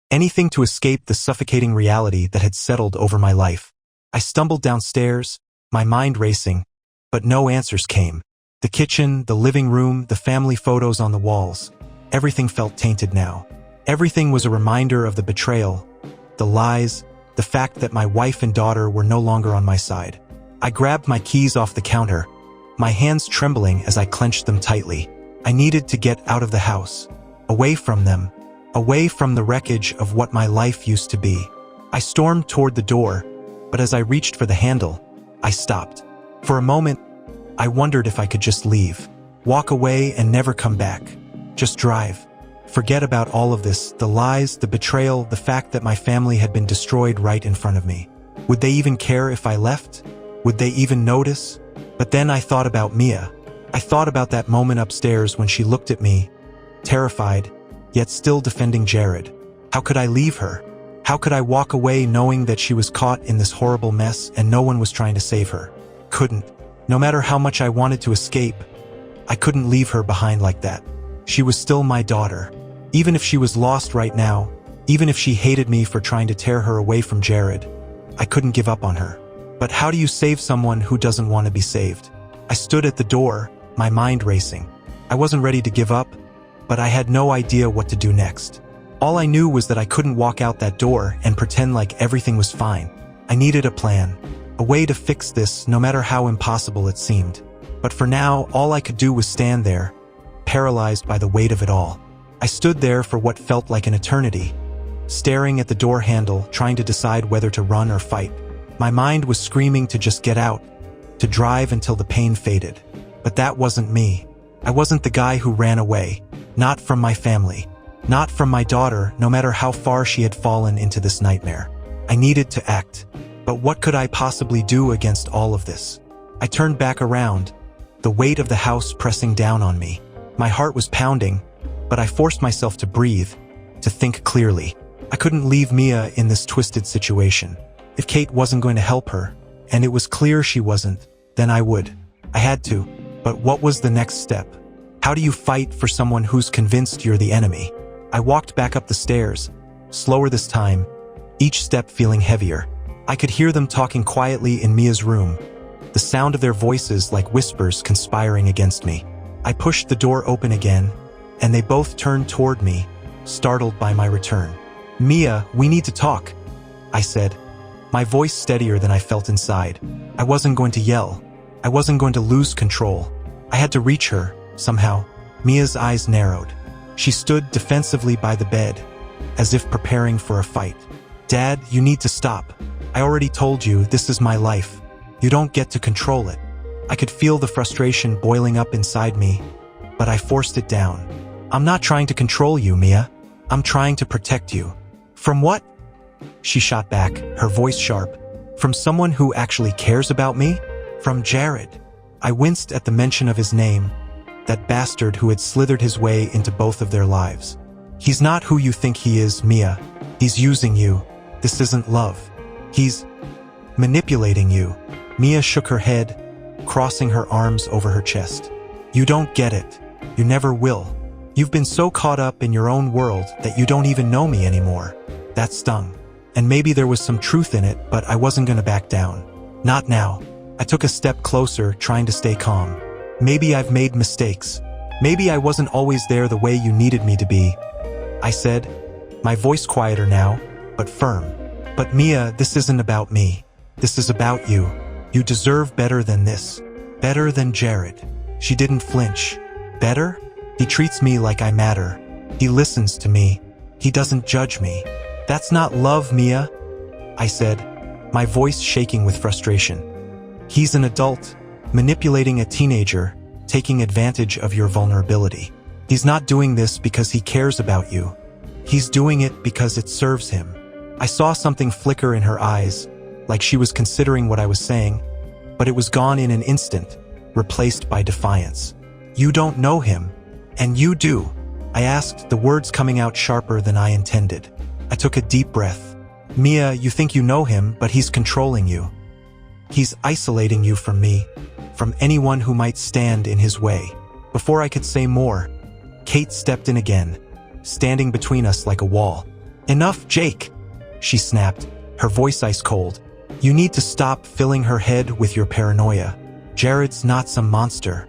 anything to escape the suffocating reality that had settled over my life. I stumbled downstairs, my mind racing, but no answers came. The kitchen, the living room, the family photos on the walls, everything felt tainted now. Everything was a reminder of the betrayal, the lies, the fact that my wife and daughter were no longer on my side. I grabbed my keys off the counter, my hands trembling as I clenched them tightly. I needed to get out of the house, away from them, away from the wreckage of what my life used to be. I stormed toward the door, but as I reached for the handle, I stopped. For a moment, I wondered if I could just leave, walk away and never come back. Just drive. Forget about all of this, the lies, the betrayal, the fact that my family had been destroyed right in front of me. Would they even care if I left? Would they even notice? But then I thought about Mia. I thought about that moment upstairs when she looked at me, terrified, yet still defending Jared. How could I leave her? How could I walk away knowing that she was caught in this horrible mess and no one was trying to save her? Couldn't. No matter how much I wanted to escape, I couldn't leave her behind like that. She was still my daughter. Even if she was lost right now, even if she hated me for trying to tear her away from Jared, I couldn't give up on her. But how do you save someone who doesn't want to be saved? I stood at the door, my mind racing. I wasn't ready to give up, but I had no idea what to do next. All I knew was that I couldn't walk out that door and pretend like everything was fine. I needed a plan, a way to fix this no matter how impossible it seemed. But for now, all I could do was stand there, paralyzed by the weight of it all. I stood there for what felt like an eternity, staring at the door handle, trying to decide whether to run or fight. My mind was screaming to just get out, to drive until the pain faded. But that wasn't me. I wasn't the guy who ran away, not from my family, not from my daughter, no matter how far she had fallen into this nightmare. I needed to act. But what could I possibly do against all of this? I turned back around, the weight of the house pressing down on me. My heart was pounding, but I forced myself to breathe, to think clearly. I couldn't leave Mia in this twisted situation. If Kate wasn't going to help her, and it was clear she wasn't, then I would. I had to. But what was the next step? How do you fight for someone who's convinced you're the enemy? I walked back up the stairs, slower this time, each step feeling heavier. I could hear them talking quietly in Mia's room, the sound of their voices like whispers conspiring against me. I pushed the door open again, and they both turned toward me, startled by my return. "Mia, we need to talk," I said, my voice steadier than I felt inside. I wasn't going to yell. I wasn't going to lose control. I had to reach her, somehow. Mia's eyes narrowed. She stood defensively by the bed, as if preparing for a fight. "Dad, you need to stop. I already told you, this is my life. You don't get to control it." I could feel the frustration boiling up inside me, but I forced it down. "I'm not trying to control you, Mia. I'm trying to protect you." "From what?" She shot back, her voice sharp. "From someone who actually cares about me? From Jared." I winced at the mention of his name, that bastard who had slithered his way into both of their lives. "He's not who you think he is, Mia. He's using you. This isn't love. He's manipulating you." Mia shook her head, crossing her arms over her chest. "You don't get it. You never will. You've been so caught up in your own world that you don't even know me anymore." That stung. And maybe there was some truth in it, but I wasn't going to back down. Not now. I took a step closer, trying to stay calm. "Maybe I've made mistakes. Maybe I wasn't always there the way you needed me to be," I said, my voice quieter now, but firm. "But Mia, this isn't about me. This is about you. You deserve better than this. Better than Jared." She didn't flinch. "Better? He treats me like I matter. He listens to me. He doesn't judge me." "That's not love, Mia," I said, my voice shaking with frustration. "He's an adult, manipulating a teenager, taking advantage of your vulnerability. He's not doing this because he cares about you. He's doing it because it serves him." I saw something flicker in her eyes, like she was considering what I was saying, but it was gone in an instant, replaced by defiance. "You don't know him, and you do," I asked, the words coming out sharper than I intended. I took a deep breath. "Mia, you think you know him, but he's controlling you. He's isolating you from me, from anyone who might stand in his way." Before I could say more, Kate stepped in again, standing between us like a wall. "Enough, Jake," she snapped, her voice ice cold. "You need to stop filling her head with your paranoia. Jared's not some monster.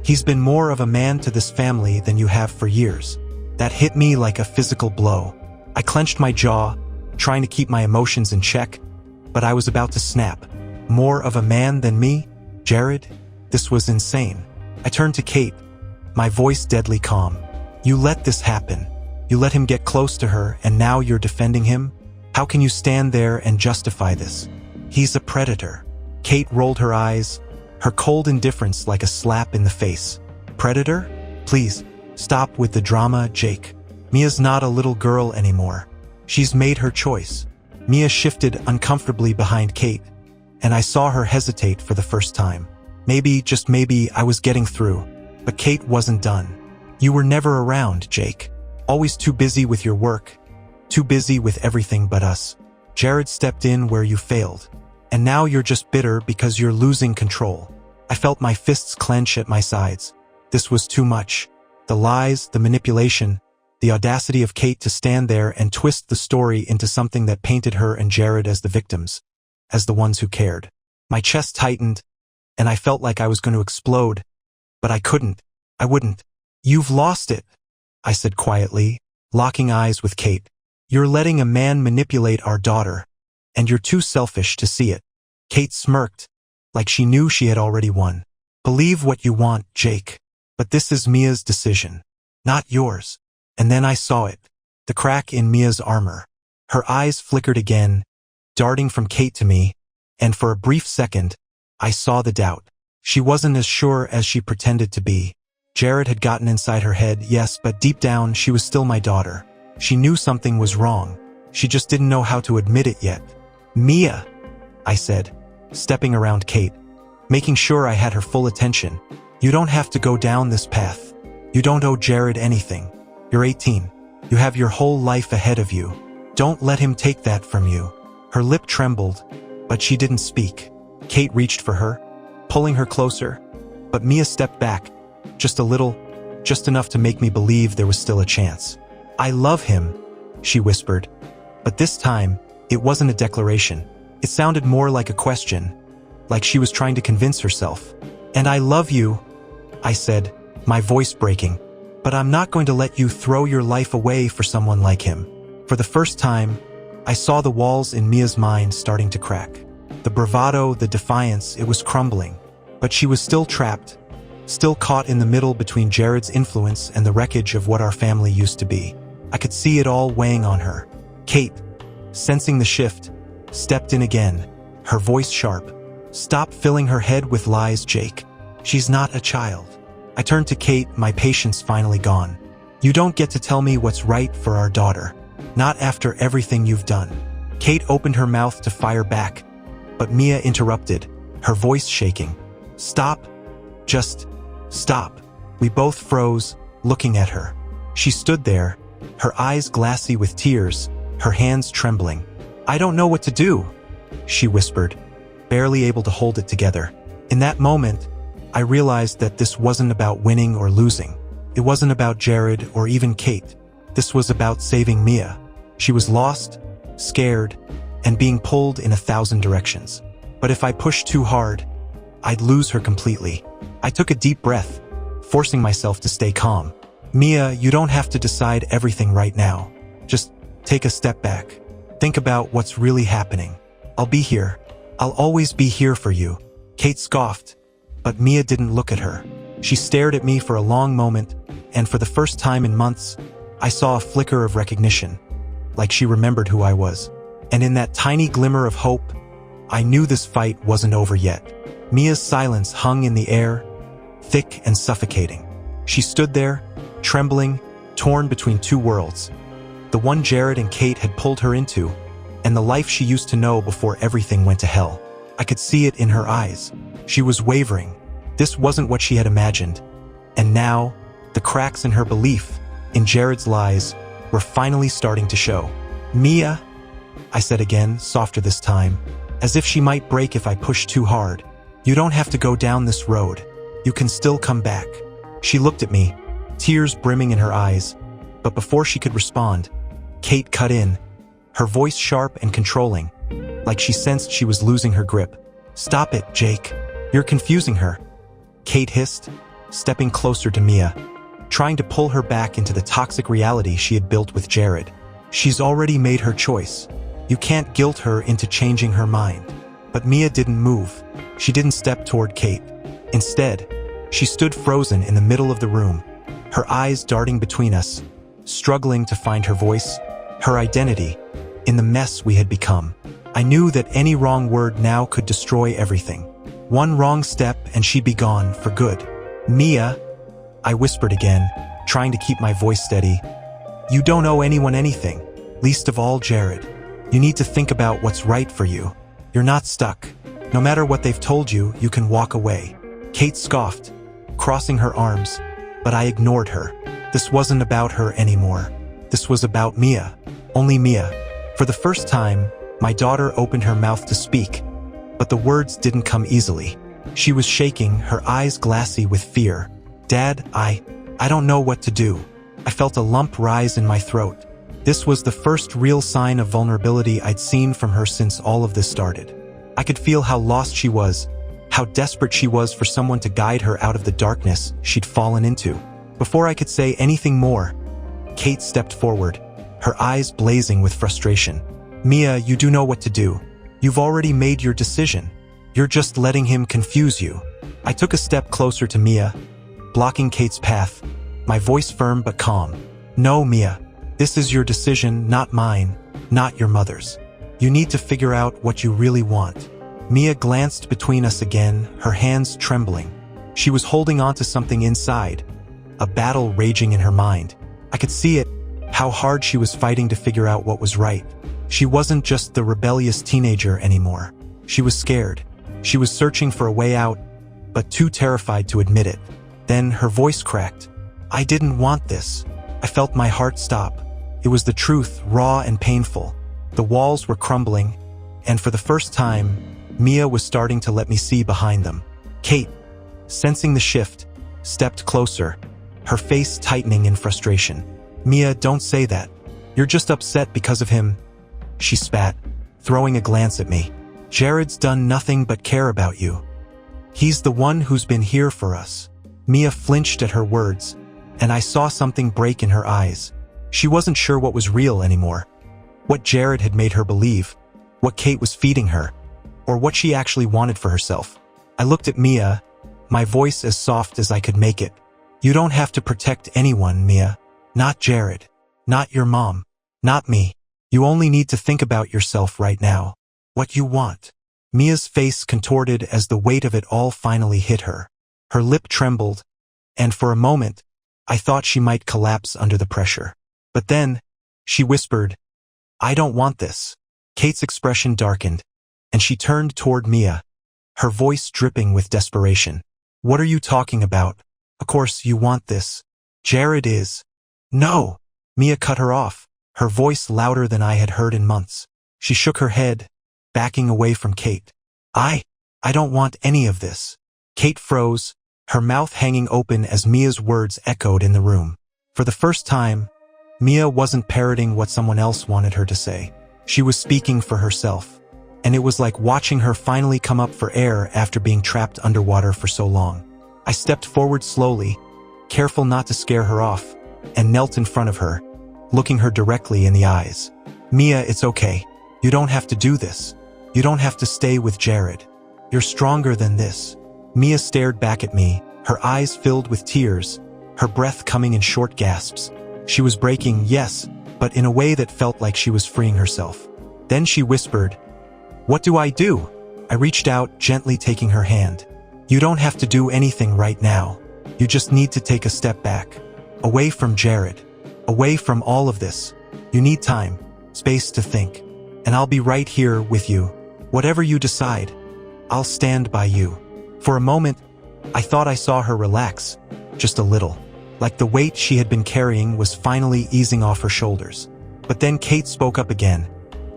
He's been more of a man to this family than you have for years." That hit me like a physical blow. I clenched my jaw, trying to keep my emotions in check, but I was about to snap. More of a man than me? Jared? This was insane. I turned to Kate, my voice deadly calm. You let this happen. You let him get close to her, and now you're defending him? How can you stand there and justify this? He's a predator. Kate rolled her eyes, her cold indifference like a slap in the face. Predator? Please, stop with the drama, Jake. Mia's not a little girl anymore. She's made her choice. Mia shifted uncomfortably behind Kate, and I saw her hesitate for the first time. Maybe, just maybe, I was getting through. But Kate wasn't done. You were never around, Jake. Always too busy with your work. Too busy with everything but us. Jared stepped in where you failed. And now you're just bitter because you're losing control. I felt my fists clench at my sides. This was too much. The lies, the manipulation, the audacity of Kate to stand there and twist the story into something that painted her and Jared as the victims, as the ones who cared. My chest tightened, and I felt like I was going to explode, but I couldn't. I wouldn't. You've lost it, I said quietly, locking eyes with Kate. You're letting a man manipulate our daughter, and you're too selfish to see it. Kate smirked, like she knew she had already won. Believe what you want, Jake, but this is Mia's decision, not yours. And then I saw it, the crack in Mia's armor. Her eyes flickered again, darting from Kate to me, and for a brief second, I saw the doubt. She wasn't as sure as she pretended to be. Jared had gotten inside her head, yes, but deep down, she was still my daughter. She knew something was wrong. She just didn't know how to admit it yet. Mia, I said, stepping around Kate, making sure I had her full attention. You don't have to go down this path. You don't owe Jared anything. You're 18. You have your whole life ahead of you. Don't let him take that from you. Her lip trembled, but she didn't speak. Kate reached for her, pulling her closer, but Mia stepped back, just a little, just enough to make me believe there was still a chance. I love him, she whispered, but this time, it wasn't a declaration. It sounded more like a question, like she was trying to convince herself. And I love you, I said, my voice breaking, but I'm not going to let you throw your life away for someone like him. For the first time, I saw the walls in Mia's mind starting to crack. The bravado, the defiance, it was crumbling. But she was still trapped, still caught in the middle between Jared's influence and the wreckage of what our family used to be. I could see it all weighing on her. Kate, sensing the shift, stepped in again, her voice sharp. Stop filling her head with lies, Jake. She's not a child. I turned to Kate, my patience finally gone. You don't get to tell me what's right for our daughter. Not after everything you've done. Kate opened her mouth to fire back, but Mia interrupted, her voice shaking. Stop. Just stop. We both froze, looking at her. She stood there, her eyes glassy with tears, her hands trembling. I don't know what to do, she whispered, barely able to hold it together. In that moment, I realized that this wasn't about winning or losing. It wasn't about Jared or even Kate. This was about saving Mia. She was lost, scared, and being pulled in 1,000 directions. But if I pushed too hard, I'd lose her completely. I took a deep breath, forcing myself to stay calm. Mia, you don't have to decide everything right now. Just take a step back. Think about what's really happening. I'll be here. I'll always be here for you. Kate scoffed, but Mia didn't look at her. She stared at me for a long moment, and for the first time in months, I saw a flicker of recognition, like she remembered who I was. And in that tiny glimmer of hope, I knew this fight wasn't over yet. Mia's silence hung in the air, thick and suffocating. She stood there, trembling, torn between two worlds. The one Jared and Kate had pulled her into, and the life she used to know before everything went to hell. I could see it in her eyes. She was wavering. This wasn't what she had imagined. And now, the cracks in her belief, in Jared's lies, were finally starting to show. Mia, I said again, softer this time, as if she might break if I pushed too hard. You don't have to go down this road. You can still come back. She looked at me, tears brimming in her eyes, but before she could respond, Kate cut in, her voice sharp and controlling, like she sensed she was losing her grip. Stop it, Jake. You're confusing her, Kate hissed, stepping closer to Mia, trying to pull her back into the toxic reality she had built with Jared. She's already made her choice. You can't guilt her into changing her mind. But Mia didn't move. She didn't step toward Kate. Instead, she stood frozen in the middle of the room, her eyes darting between us, struggling to find her voice, her identity, in the mess we had become. I knew that any wrong word now could destroy everything. One wrong step and she'd be gone for good. "Mia," I whispered again, trying to keep my voice steady. "You don't owe anyone anything, least of all Jared. You need to think about what's right for you. You're not stuck. No matter what they've told you, you can walk away." Kate scoffed, crossing her arms, but I ignored her. This wasn't about her anymore. This was about Mia. Only Mia. For the first time, my daughter opened her mouth to speak, but the words didn't come easily. She was shaking, her eyes glassy with fear. "Dad, I don't know what to do." I felt a lump rise in my throat. This was the first real sign of vulnerability I'd seen from her since all of this started. I could feel how lost she was, how desperate she was for someone to guide her out of the darkness she'd fallen into. Before I could say anything more, Kate stepped forward, her eyes blazing with frustration. "Mia, you do know what to do. You've already made your decision. You're just letting him confuse you." I took a step closer to Mia, blocking Kate's path, my voice firm but calm. "No, Mia. This is your decision, not mine, not your mother's. You need to figure out what you really want." Mia glanced between us again, her hands trembling. She was holding on to something inside, a battle raging in her mind. I could see it, how hard she was fighting to figure out what was right. She wasn't just the rebellious teenager anymore. She was scared. She was searching for a way out, but too terrified to admit it. Then her voice cracked. "I didn't want this." I felt my heart stop. It was the truth, raw and painful. The walls were crumbling, and for the first time, Mia was starting to let me see behind them. Kate, sensing the shift, stepped closer, her face tightening in frustration. "Mia, don't say that. You're just upset because of him," she spat, throwing a glance at me. "Jared's done nothing but care about you. He's the one who's been here for us." Mia flinched at her words, and I saw something break in her eyes. She wasn't sure what was real anymore, what Jared had made her believe, what Kate was feeding her, or what she actually wanted for herself. I looked at Mia, my voice as soft as I could make it. "You don't have to protect anyone, Mia. Not Jared. Not your mom. Not me. You only need to think about yourself right now. What you want." Mia's face contorted as the weight of it all finally hit her. Her lip trembled, and for a moment, I thought she might collapse under the pressure. But then, she whispered, "I don't want this." Kate's expression darkened, and she turned toward Mia, her voice dripping with desperation. "What are you talking about? Of course you want this. Jared is—" "No!" Mia cut her off, her voice louder than I had heard in months. She shook her head, backing away from Kate. I don't want any of this." Kate froze, her mouth hanging open as Mia's words echoed in the room. For the first time, Mia wasn't parroting what someone else wanted her to say. She was speaking for herself, and it was like watching her finally come up for air after being trapped underwater for so long. I stepped forward slowly, careful not to scare her off, and knelt in front of her, looking her directly in the eyes. "Mia, it's okay. You don't have to do this. You don't have to stay with Jared. You're stronger than this." Mia stared back at me, her eyes filled with tears, her breath coming in short gasps. She was breaking, yes, but in a way that felt like she was freeing herself. Then she whispered, "What do I do?" I reached out, gently taking her hand. "You don't have to do anything right now. You just need to take a step back. Away from Jared. Away from all of this. You need time, space to think. And I'll be right here with you. Whatever you decide, I'll stand by you." For a moment, I thought I saw her relax, just a little, like the weight she had been carrying was finally easing off her shoulders. But then Kate spoke up again,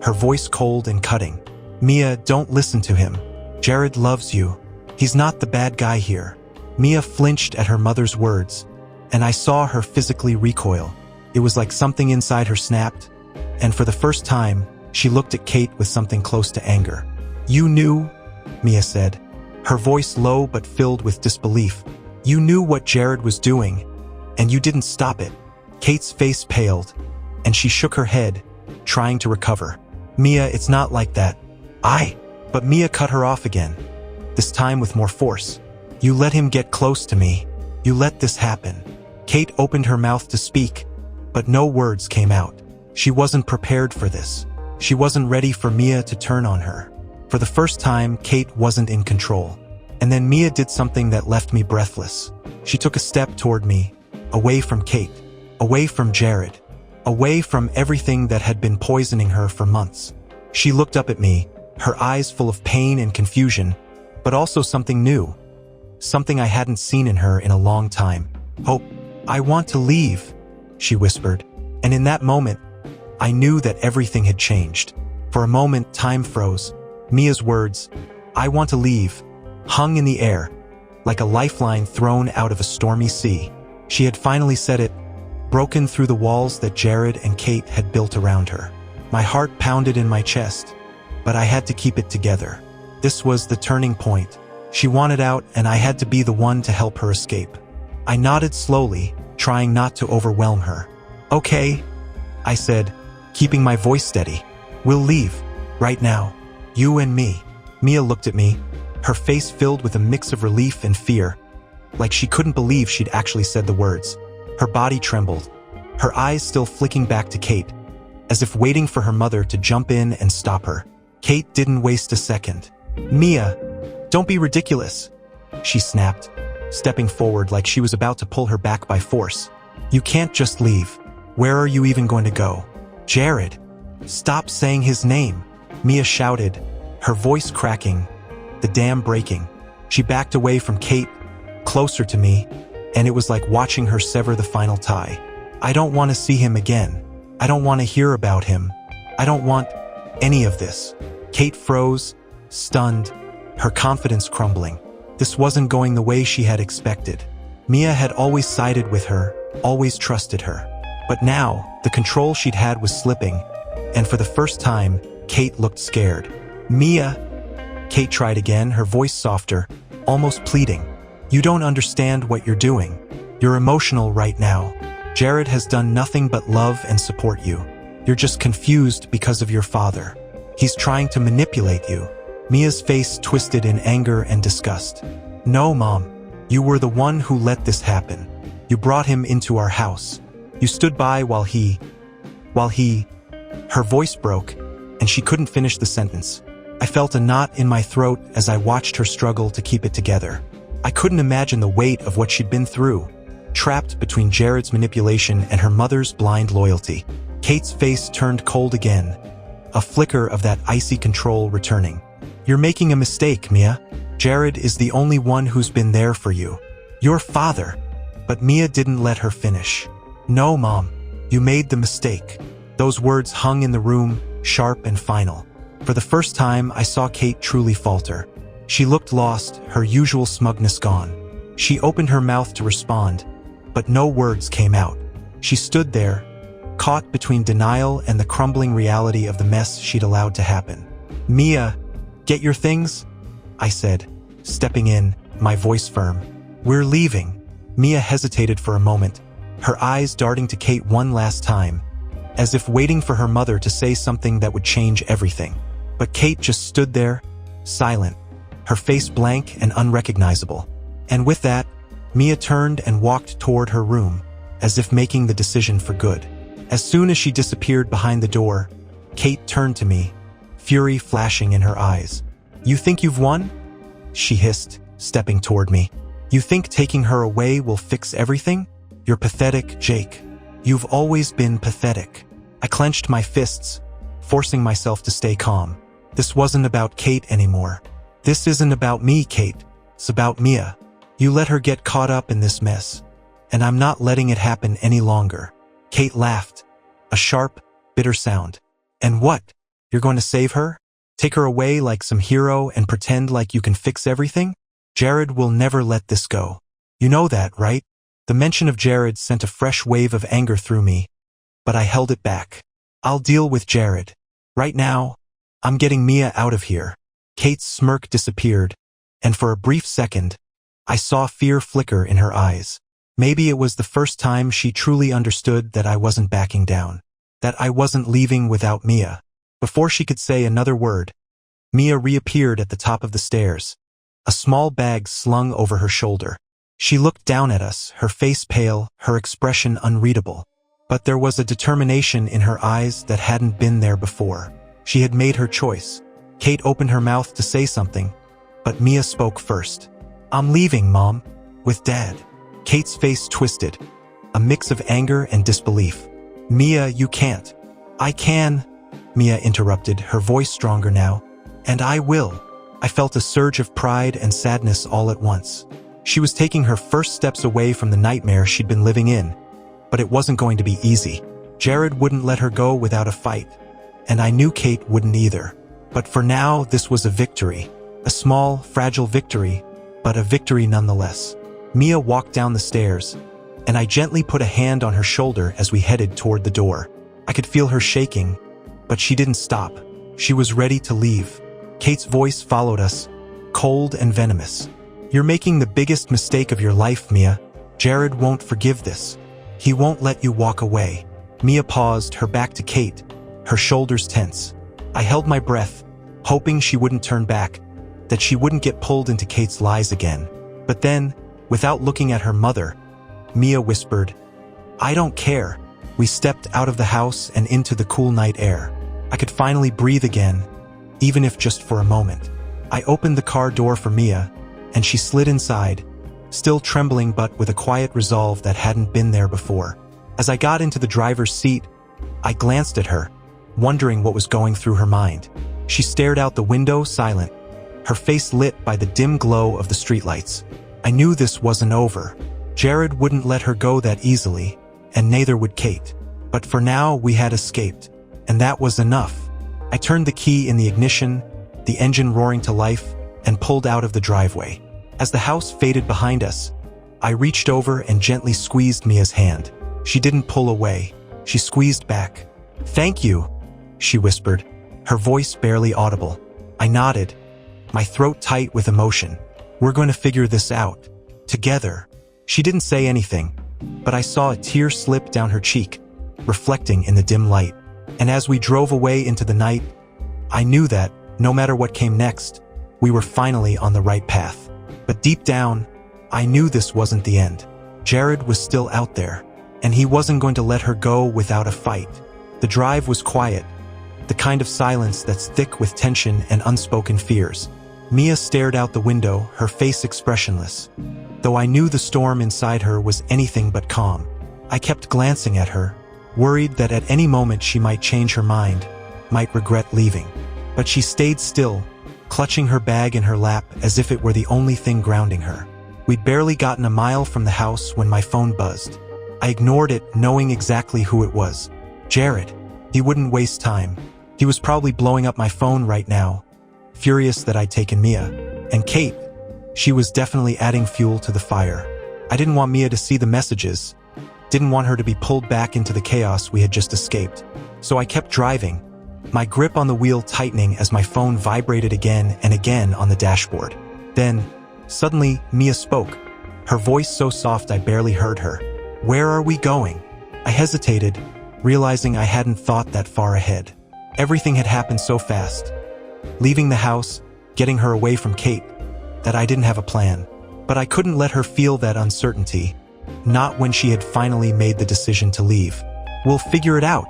her voice cold and cutting. "Mia, don't listen to him. Jared loves you. He's not the bad guy here." Mia flinched at her mother's words, and I saw her physically recoil. It was like something inside her snapped, and for the first time, she looked at Kate with something close to anger. "You knew," Mia said, her voice low but filled with disbelief. "You knew what Jared was doing, and you didn't stop it." Kate's face paled, and she shook her head, trying to recover. "Mia, it's not like that. But Mia cut her off again, this time with more force. You let him get close to me. You let this happen. Kate opened her mouth to speak, but no words came out. She wasn't prepared for this. She wasn't ready for Mia to turn on her. For the first time, Kate wasn't in control. And then Mia did something that left me breathless. She took a step toward me, away from Kate, away from Jared, away from everything that had been poisoning her for months. She looked up at me, her eyes full of pain and confusion, but also something new. Something I hadn't seen in her in a long time. "Hope, I want to leave," she whispered. And in that moment, I knew that everything had changed. For a moment, time froze. Mia's words, "I want to leave," hung in the air, like a lifeline thrown out of a stormy sea. She had finally said it, broken through the walls that Jared and Kate had built around her. My heart pounded in my chest, but I had to keep it together. This was the turning point. She wanted out, and I had to be the one to help her escape. I nodded slowly, trying not to overwhelm her. "Okay," I said, keeping my voice steady. "We'll leave, right now. You and me." Mia looked at me, her face filled with a mix of relief and fear, like she couldn't believe she'd actually said the words. Her body trembled, her eyes still flicking back to Kate, as if waiting for her mother to jump in and stop her. Kate didn't waste a second. "Mia, don't be ridiculous," she snapped, stepping forward like she was about to pull her back by force. "You can't just leave. Where are you even going to go?" "Jared, stop saying his name," Mia shouted, her voice cracking, the dam breaking. She backed away from Kate, closer to me, and it was like watching her sever the final tie. "I don't want to see him again. I don't want to hear about him. I don't want any of this." Kate froze, stunned, her confidence crumbling. This wasn't going the way she had expected. Mia had always sided with her, always trusted her. But now, the control she'd had was slipping, and for the first time, Kate looked scared. "Mia," Kate tried again, her voice softer, almost pleading. "You don't understand what you're doing. You're emotional right now. Jared has done nothing but love and support you. You're just confused because of your father. He's trying to manipulate you." Mia's face twisted in anger and disgust. "No, Mom. You were the one who let this happen. You brought him into our house. You stood by while he... Her voice broke, and she couldn't finish the sentence. I felt a knot in my throat as I watched her struggle to keep it together. I couldn't imagine the weight of what she'd been through, trapped between Jared's manipulation and her mother's blind loyalty. Kate's face turned cold again, a flicker of that icy control returning. "You're making a mistake, Mia. Jared is the only one who's been there for you. Your father." But Mia didn't let her finish. "No, Mom. You made the mistake." Those words hung in the room, sharp and final. For the first time, I saw Kate truly falter. She looked lost, her usual smugness gone. She opened her mouth to respond, but no words came out. She stood there, caught between denial and the crumbling reality of the mess she'd allowed to happen. "Mia, get your things?" I said, stepping in, my voice firm. "We're leaving." Mia hesitated for a moment, her eyes darting to Kate one last time, as if waiting for her mother to say something that would change everything. But Kate just stood there, silent, her face blank and unrecognizable. And with that, Mia turned and walked toward her room, as if making the decision for good. As soon as she disappeared behind the door, Kate turned to me, fury flashing in her eyes. "You think you've won?" she hissed, stepping toward me. "You think taking her away will fix everything? You're pathetic, Jake. You've always been pathetic." I clenched my fists, forcing myself to stay calm. This wasn't about Kate anymore. "This isn't about me, Kate. It's about Mia. You let her get caught up in this mess, and I'm not letting it happen any longer." Kate laughed, a sharp, bitter sound. "And what? You're going to save her? Take her away like some hero and pretend like you can fix everything? Jared will never let this go. You know that, right?" The mention of Jared sent a fresh wave of anger through me, but I held it back. "I'll deal with Jared. Right now, I'm getting Mia out of here." Kate's smirk disappeared, and for a brief second, I saw fear flicker in her eyes. Maybe it was the first time she truly understood that I wasn't backing down, that I wasn't leaving without Mia. Before she could say another word, Mia reappeared at the top of the stairs, a small bag slung over her shoulder. She looked down at us, her face pale, her expression unreadable. But there was a determination in her eyes that hadn't been there before. She had made her choice. Kate opened her mouth to say something, but Mia spoke first. "I'm leaving, Mom. With Dad." Kate's face twisted, a mix of anger and disbelief. "Mia, you can't." "I can," Mia interrupted, her voice stronger now. "And I will." I felt a surge of pride and sadness all at once. She was taking her first steps away from the nightmare she'd been living in, but it wasn't going to be easy. Jared wouldn't let her go without a fight, and I knew Kate wouldn't either. But for now, this was a victory. A small, fragile victory, but a victory nonetheless. Mia walked down the stairs, and I gently put a hand on her shoulder as we headed toward the door. I could feel her shaking, but she didn't stop. She was ready to leave. Kate's voice followed us, cold and venomous. "You're making the biggest mistake of your life, Mia. Jared won't forgive this. He won't let you walk away." Mia paused, her back to Kate, her shoulders tense. I held my breath, hoping she wouldn't turn back, that she wouldn't get pulled into Kate's lies again. But then, without looking at her mother, Mia whispered, "I don't care." We stepped out of the house and into the cool night air. I could finally breathe again, even if just for a moment. I opened the car door for Mia, and she slid inside, still trembling but with a quiet resolve that hadn't been there before. As I got into the driver's seat, I glanced at her, wondering what was going through her mind. She stared out the window, silent, her face lit by the dim glow of the streetlights. I knew this wasn't over. Jared wouldn't let her go that easily, and neither would Kate. But for now, we had escaped, and that was enough. I turned the key in the ignition, the engine roaring to life, and pulled out of the driveway. As the house faded behind us, I reached over and gently squeezed Mia's hand. She didn't pull away. She squeezed back. "Thank you," she whispered, her voice barely audible. I nodded, my throat tight with emotion. "We're going to figure this out. Together." She didn't say anything, but I saw a tear slip down her cheek, reflecting in the dim light. And as we drove away into the night, I knew that, no matter what came next, we were finally on the right path. But deep down, I knew this wasn't the end. Jared was still out there, and he wasn't going to let her go without a fight. The drive was quiet, the kind of silence that's thick with tension and unspoken fears. Mia stared out the window, her face expressionless, though I knew the storm inside her was anything but calm. I kept glancing at her, worried that at any moment she might change her mind, might regret leaving. But she stayed still, clutching her bag in her lap as if it were the only thing grounding her. We'd barely gotten a mile from the house when my phone buzzed. I ignored it, knowing exactly who it was. Jared. He wouldn't waste time. He was probably blowing up my phone right now, furious that I'd taken Mia. And Kate, she was definitely adding fuel to the fire. I didn't want Mia to see the messages, didn't want her to be pulled back into the chaos we had just escaped. So I kept driving, my grip on the wheel tightening as my phone vibrated again and again on the dashboard. Then, suddenly, Mia spoke, her voice so soft I barely heard her. "Where are we going?" I hesitated, realizing I hadn't thought that far ahead. Everything had happened so fast. Leaving the house, getting her away from Kate, that I didn't have a plan. But I couldn't let her feel that uncertainty, not when she had finally made the decision to leave. "We'll figure it out,"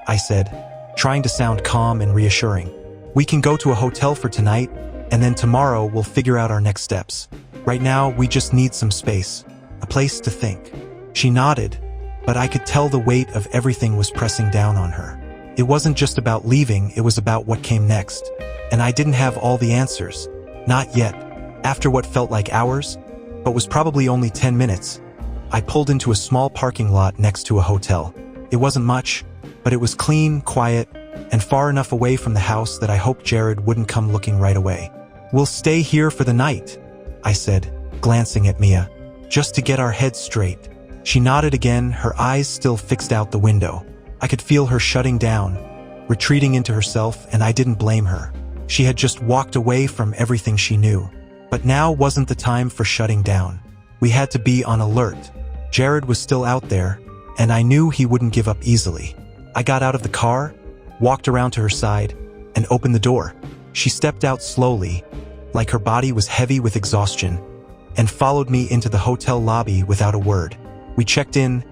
I said, trying to sound calm and reassuring. "We can go to a hotel for tonight, and then tomorrow we'll figure out our next steps. Right now, we just need some space, a place to think." She nodded, but I could tell the weight of everything was pressing down on her. It wasn't just about leaving, it was about what came next. And I didn't have all the answers. Not yet. After what felt like hours, but was probably only 10 minutes, I pulled into a small parking lot next to a hotel. It wasn't much, but it was clean, quiet, and far enough away from the house that I hoped Jared wouldn't come looking right away. "We'll stay here for the night," I said, glancing at Mia, "just to get our heads straight." She nodded again, her eyes still fixed out the window. I could feel her shutting down, retreating into herself, and I didn't blame her. She had just walked away from everything she knew. But now wasn't the time for shutting down. We had to be on alert. Jared was still out there, and I knew he wouldn't give up easily. I got out of the car, walked around to her side, and opened the door. She stepped out slowly, like her body was heavy with exhaustion, and followed me into the hotel lobby without a word. We checked in,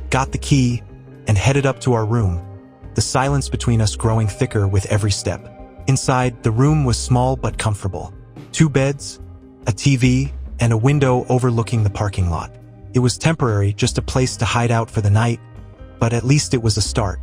got the key, and headed up to our room, the silence between us growing thicker with every step. Inside, the room was small but comfortable. 2 beds, a TV, and a window overlooking the parking lot. It was temporary, just a place to hide out for the night, but at least it was a start.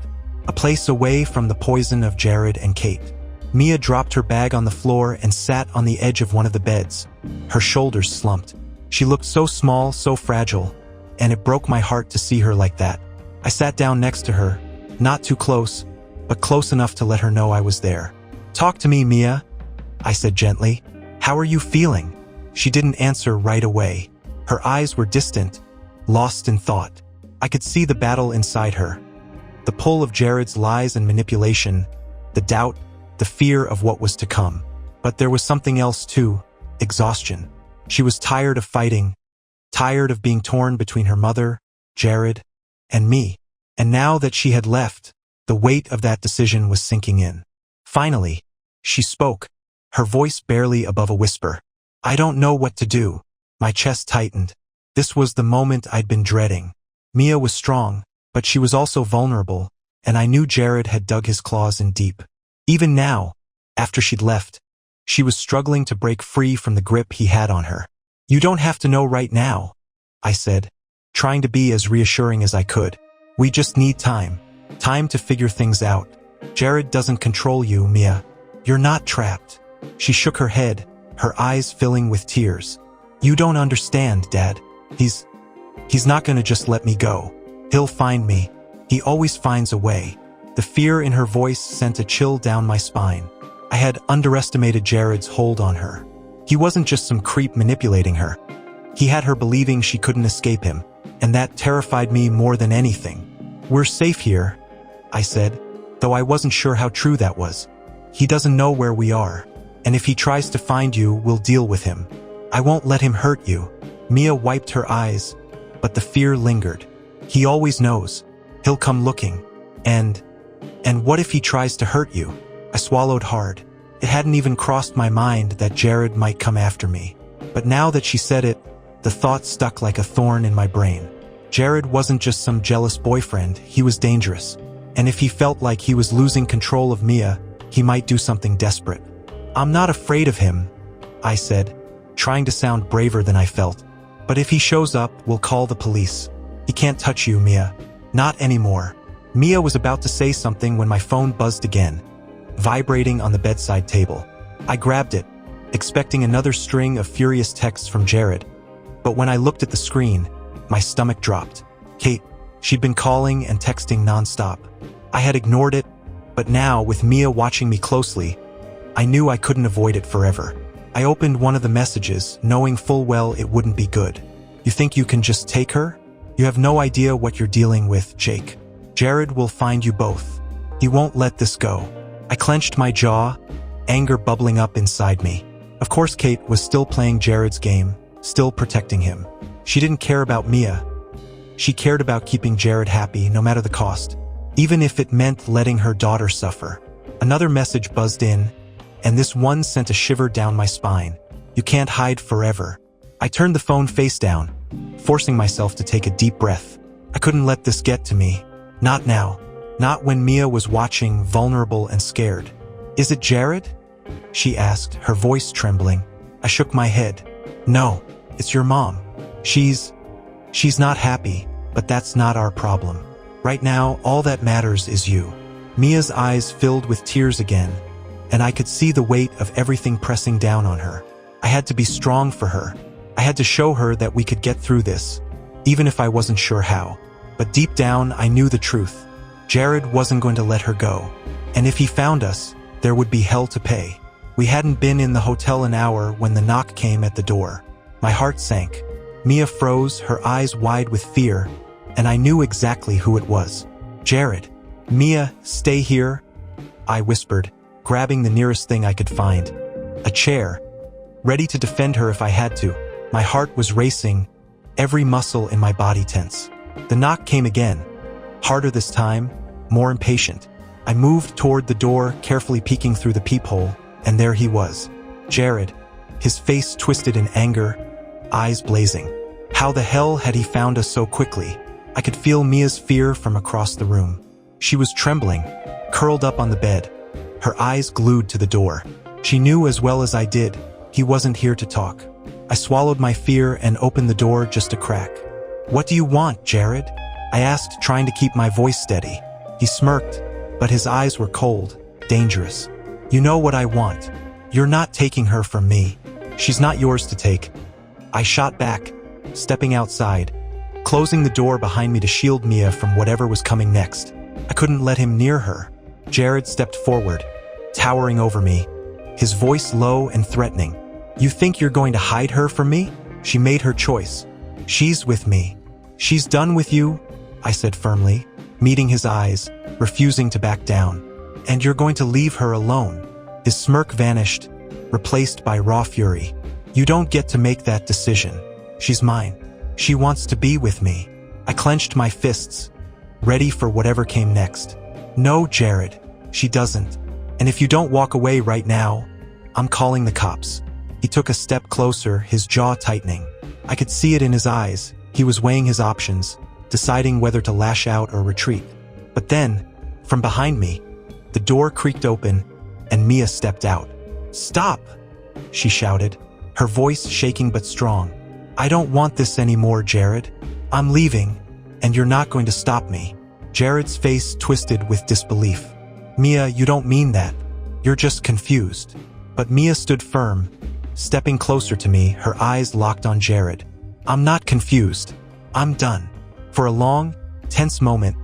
A place away from the poison of Jared and Kate. Mia dropped her bag on the floor and sat on the edge of one of the beds, her shoulders slumped. She looked so small, so fragile, and it broke my heart to see her like that. I sat down next to her, not too close, but close enough to let her know I was there. "Talk to me, Mia," I said gently. "How are you feeling?" She didn't answer right away. Her eyes were distant, lost in thought. I could see the battle inside her. The pull of Jared's lies and manipulation, the doubt, the fear of what was to come. But there was something else too, exhaustion. She was tired of fighting, tired of being torn between her mother, Jared, and me. And now that she had left, the weight of that decision was sinking in. Finally, she spoke, her voice barely above a whisper. "I don't know what to do." My chest tightened. This was the moment I'd been dreading. Mia was strong, but she was also vulnerable, and I knew Jared had dug his claws in deep. Even now, after she'd left, she was struggling to break free from the grip he had on her. "You don't have to know right now," I said, trying to be as reassuring as I could. "We just need time. Time to figure things out. Jared doesn't control you, Mia. You're not trapped." She shook her head, her eyes filling with tears. "You don't understand, Dad. He's not gonna just let me go. He'll find me. He always finds a way." The fear in her voice sent a chill down my spine. I had underestimated Jared's hold on her. He wasn't just some creep manipulating her. He had her believing she couldn't escape him, and that terrified me more than anything. "We're safe here," I said, though I wasn't sure how true that was. "He doesn't know where we are, and if he tries to find you, we'll deal with him. I won't let him hurt you." Mia wiped her eyes, but the fear lingered. "He always knows. He'll come looking. And what if he tries to hurt you?" I swallowed hard. It hadn't even crossed my mind that Jared might come after me. But now that she said it, the thought stuck like a thorn in my brain. Jared wasn't just some jealous boyfriend, he was dangerous. And if he felt like he was losing control of Mia, he might do something desperate. "I'm not afraid of him," I said, trying to sound braver than I felt. "But if he shows up, we'll call the police. He can't touch you, Mia. Not anymore." Mia was about to say something when my phone buzzed again, vibrating on the bedside table. I grabbed it, expecting another string of furious texts from Jared. But when I looked at the screen, my stomach dropped. Kate. She'd been calling and texting nonstop. I had ignored it, but now, with Mia watching me closely, I knew I couldn't avoid it forever. I opened one of the messages, knowing full well it wouldn't be good. "You think you can just take her? You have no idea what you're dealing with, Jake. Jared will find you both. He won't let this go." I clenched my jaw, anger bubbling up inside me. Of course Kate was still playing Jared's game, still protecting him. She didn't care about Mia. She cared about keeping Jared happy, no matter the cost, even if it meant letting her daughter suffer. Another message buzzed in, and this one sent a shiver down my spine. "You can't hide forever." I turned the phone face down, forcing myself to take a deep breath. I couldn't let this get to me. Not now. Not when Mia was watching, vulnerable and scared. "Is it Jared?" she asked, her voice trembling. I shook my head. "No, it's your mom. She's not happy, but that's not our problem. Right now, all that matters is you." Mia's eyes filled with tears again, and I could see the weight of everything pressing down on her. I had to be strong for her. I had to show her that we could get through this, even if I wasn't sure how. But deep down, I knew the truth. Jared wasn't going to let her go. And if he found us, there would be hell to pay. We hadn't been in the hotel an hour when the knock came at the door. My heart sank. Mia froze, her eyes wide with fear, and I knew exactly who it was. "Jared." "Mia, stay here," I whispered, grabbing the nearest thing I could find. A chair, ready to defend her if I had to. My heart was racing, every muscle in my body tense. The knock came again, harder this time, more impatient. I moved toward the door, carefully peeking through the peephole, and there he was. Jared, his face twisted in anger, eyes blazing. How the hell had he found us so quickly? I could feel Mia's fear from across the room. She was trembling, curled up on the bed, her eyes glued to the door. She knew as well as I did, he wasn't here to talk. I swallowed my fear and opened the door just a crack. "What do you want, Jared?" I asked, trying to keep my voice steady. He smirked, but his eyes were cold, dangerous. "You know what I want. You're not taking her from me. She's not yours to take." I shot back, stepping outside, closing the door behind me to shield Mia from whatever was coming next. I couldn't let him near her. Jared stepped forward, towering over me, his voice low and threatening. "You think you're going to hide her from me? She made her choice. She's with me. She's done with you," I said firmly, meeting his eyes, refusing to back down. "And you're going to leave her alone." His smirk vanished, replaced by raw fury. "You don't get to make that decision. She's mine. She wants to be with me." I clenched my fists, ready for whatever came next. "No, Jared, she doesn't. And if you don't walk away right now, I'm calling the cops." He took a step closer, his jaw tightening. I could see it in his eyes. He was weighing his options, deciding whether to lash out or retreat. But then, from behind me, the door creaked open and Mia stepped out. "Stop!" she shouted, her voice shaking but strong. "I don't want this anymore, Jared. I'm leaving, and you're not going to stop me." Jared's face twisted with disbelief. "Mia, you don't mean that. You're just confused." But Mia stood firm, stepping closer to me, her eyes locked on Jared. "I'm not confused. I'm done." For a long, tense moment,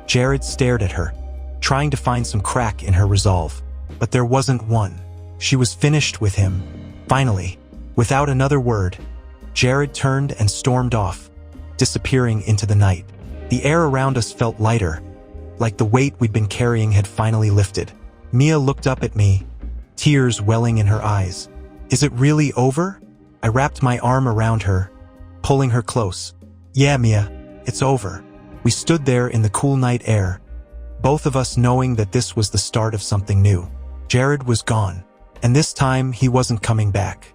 Jared stared at her, trying to find some crack in her resolve. But there wasn't one. She was finished with him. Finally, without another word, Jared turned and stormed off, disappearing into the night. The air around us felt lighter, like the weight we'd been carrying had finally lifted. Mia looked up at me, tears welling in her eyes. "Is it really over?" I wrapped my arm around her, pulling her close. "Yeah, Mia, it's over." We stood there in the cool night air, both of us knowing that this was the start of something new. Jared was gone, and this time he wasn't coming back.